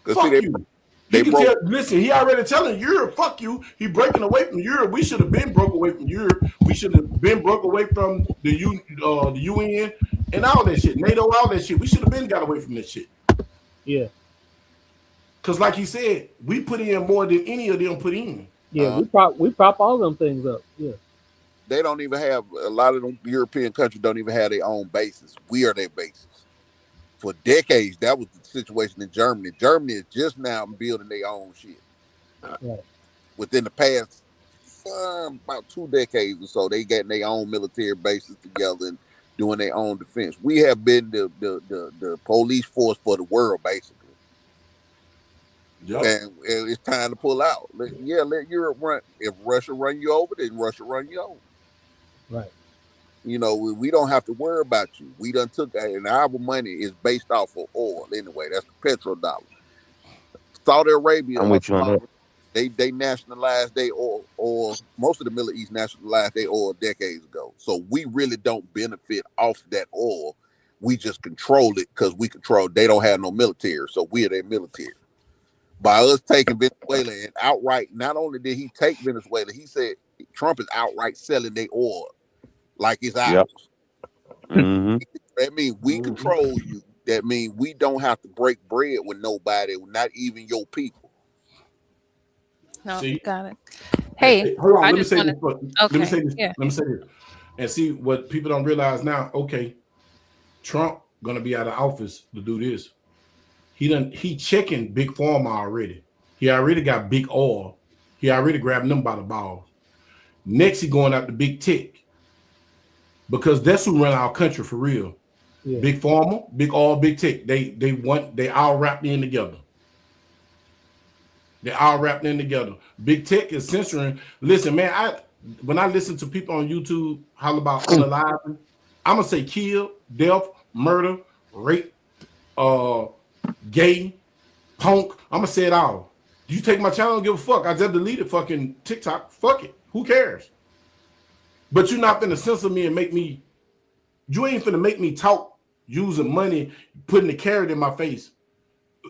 Fuck you. Listen, he already telling Europe, fuck you. He breaking away from Europe. We should have been broke away from Europe. We should have been broke away from the UN and all that shit. NATO, all that shit. We should have been got away from that shit. Yeah. Because like he said, we put in more than any of them put in. Yeah, we prop all them things up. Yeah. They don't even have, a lot of them European countries don't even have their own bases. We are their bases. For decades, that was the situation in Germany. Germany is just now building their own shit. Right. Within the past about 2 decades or so, they getting their own military bases together and doing their own defense. We have been the police force for the world, basically. Yep. And it's time to pull out. Let Europe run. If Russia run you over, then Russia run you over. Right. You know, we don't have to worry about you. We done took that, and our money is based off of oil anyway. That's the petrodollar. Saudi Arabia, they nationalized their oil, or most of the Middle East nationalized their oil decades ago. So we really don't benefit off that oil. We just control it because they don't have no military. So we are their military. By us taking Venezuela and outright, not only did he take Venezuela, he said Trump is outright selling their oil like it's ours. Yep. Mm-hmm. That means we control you. That means we don't have to break bread with nobody, not even your people. No, see, got it. Hey, hold on. Let me say this. Yeah. Let me say this. And see what people don't realize now. Okay, Trump gonna be out of office to do this. He checking big pharma already. He already got big oil. He already grabbing them by the balls. Next, he going out to big tech. Because that's who run our country for real. Yeah. Big pharma, big oil, big tech. They all wrapped in together. They all wrapped in together. Big tech is censoring. Listen, man, when I listen to people on YouTube holler about unaliving, I'm gonna say kill, death, murder, rape, gay, punk. I'm gonna say it all. You take my channel, give a fuck. I just deleted fucking TikTok. Fuck it. Who cares? But you're not finna censor me and you ain't finna make me talk using money, putting the carrot in my face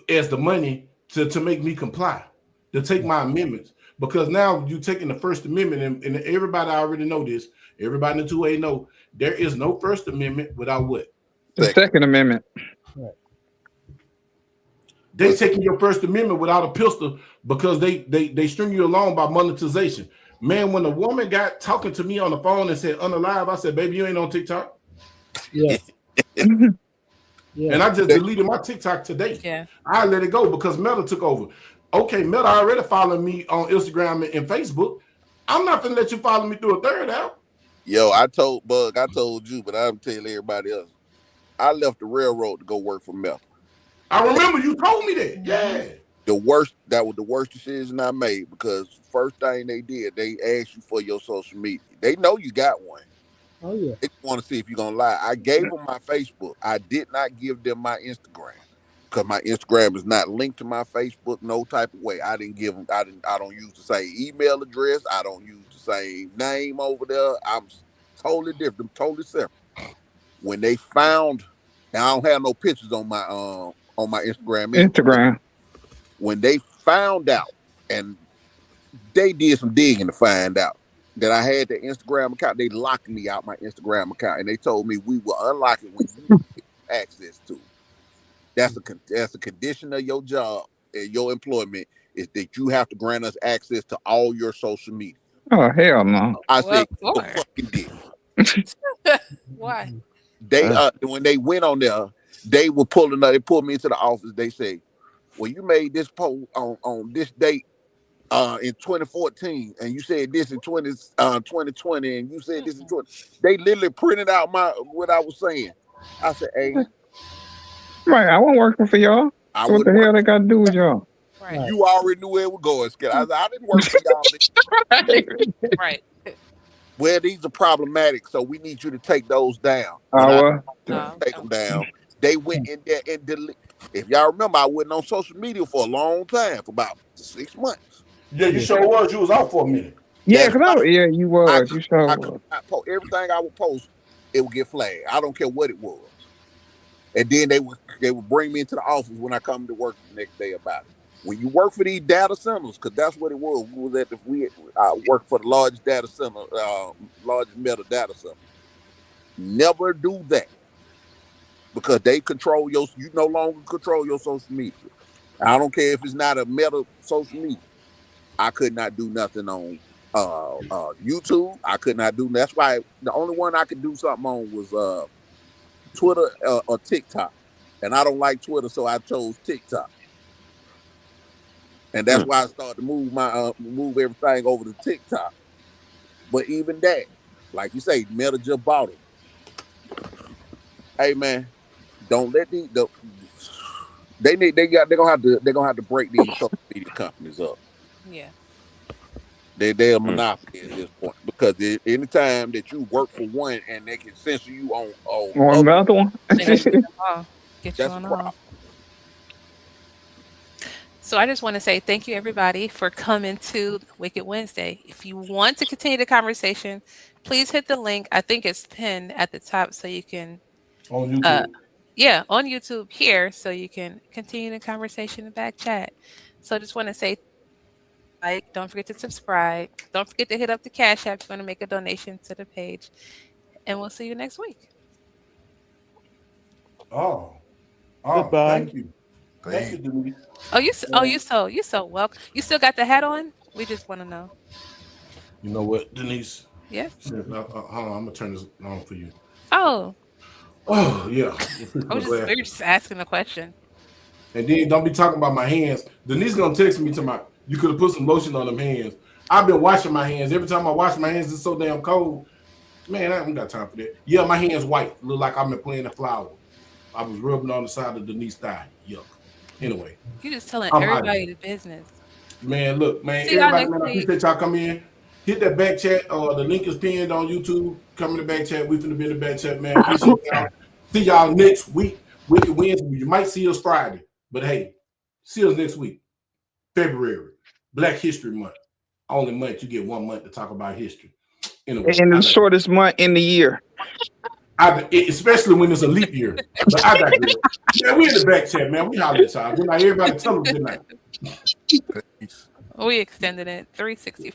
as the money to make me comply, to take my amendments. Because now you taking the First Amendment, and everybody already know this. Everybody in the 2A know there is no First Amendment without what? The Second Amendment. Right. They taking your First Amendment without a pistol because they string you along by monetization. Man, when a woman got talking to me on the phone and said unalive, I said, baby, you ain't on TikTok. Yeah. Yeah. And I just deleted my TikTok today. Yeah. I let it go because Meta took over. Okay, Meta already followed me on Instagram and Facebook. I'm not gonna let you follow me through a third out. Yo, I told you, but I'm telling everybody else. I left the railroad to go work for Meta. I remember you told me that. Yeah. That was the worst decision I made, because first thing they did, they asked you for your social media. They know you got one. Oh yeah. They want to see if you're gonna lie. I gave them my Facebook. I did not give them my Instagram, because my Instagram is not linked to my Facebook no type of way. I didn't give them. I don't use the same email address. I don't use the same name over there. I'm totally different. Totally separate. When they found, and I don't have no pictures on my Instagram. Instagram. When they found out, and they did some digging to find out that I had the Instagram account, they locked me out my Instagram account, and they told me we will unlock it when you get access to it. That's a condition of your job and your employment, is that you have to grant us access to all your social media. Oh hell no! I said, "Go fucking dick." Why? They when they went on there, they were pulling up. They pulled me into the office. They say, "Well, you made this post on this date in 2014, and you said this in 2020, and you said this in 20." They literally printed out what I was saying. I said, "Hey, right, I wasn't working for y'all. So what the hell they got to do with y'all?" Right. You already knew where it was going, Skip. I didn't work for y'all. Right. Well, these are problematic, so we need you to take those down. Take them down. They went in there and delete. If y'all remember, I wasn't on social media for a long time, for about 6 months. Yeah, you sure was. You was out for a minute. Yeah, you was. You sure was. Everything I would post, it would get flagged. I don't care what it was. And then they would bring me into the office when I come to work the next day about it. When you work for these data centers, because that's what it was. We worked for the largest data center, largest Meta data center. Never do that, because they control you no longer control your social media. I don't care if it's not a Meta social media. I could not do nothing on YouTube. I could not do. That's why the only one I could do something on was Twitter or TikTok, and I don't like Twitter, so I chose TikTok. And that's why I started to move everything over to TikTok. But even that, like you say, Meta just bought it. Hey man, don't let they're gonna have to break these social media companies up. Yeah. They're a monopoly at this point, because anytime that you work for one and they can censor you on another one, get you that's on a problem. off. So I just want to say thank you, everybody, for coming to Wicked Wednesday. If you want to continue the conversation, please hit the link. I think it's pinned at the top, so you can on YouTube. On YouTube here, so you can continue the conversation in the back chat. So I just want to say, don't forget to subscribe. Don't forget to hit up the Cash App if you want to make a donation to the page. And we'll see you next week. Goodbye. Thank you. Thank you, Denise. You so welcome. You still got the hat on? We just want to know. You know what, Denise? Yes. Hold on, I'm gonna turn this on for you. Oh yeah. We're just asking a question. And then don't be talking about my hands. Denise gonna text me you could have put some lotion on them hands. I've been washing my hands. Every time I wash my hands, it's so damn cold. Man, I haven't got time for that. Yeah, my hands white. Look like I've been playing a flower. I was rubbing on the side of Denise's thigh. Yuck. Anyway. You just telling everybody the business. Man, look, man. Everybody, man, I appreciate y'all coming in. Hit that back chat. The link is pinned on YouTube. Come in the back chat. We finna be in the back chat, man. Appreciate y'all. See y'all next week. Wicked Wednesday. You might see us Friday. But hey, see us next week. February. Black History Month. Only month you get 1 month to talk about history. Anyway, and the shortest month in the year. Especially when it's a leap year. But I digress. Yeah, we in the back chat, man. We holler at y'all. Good night. Everybody tell them good night. We extended it 365.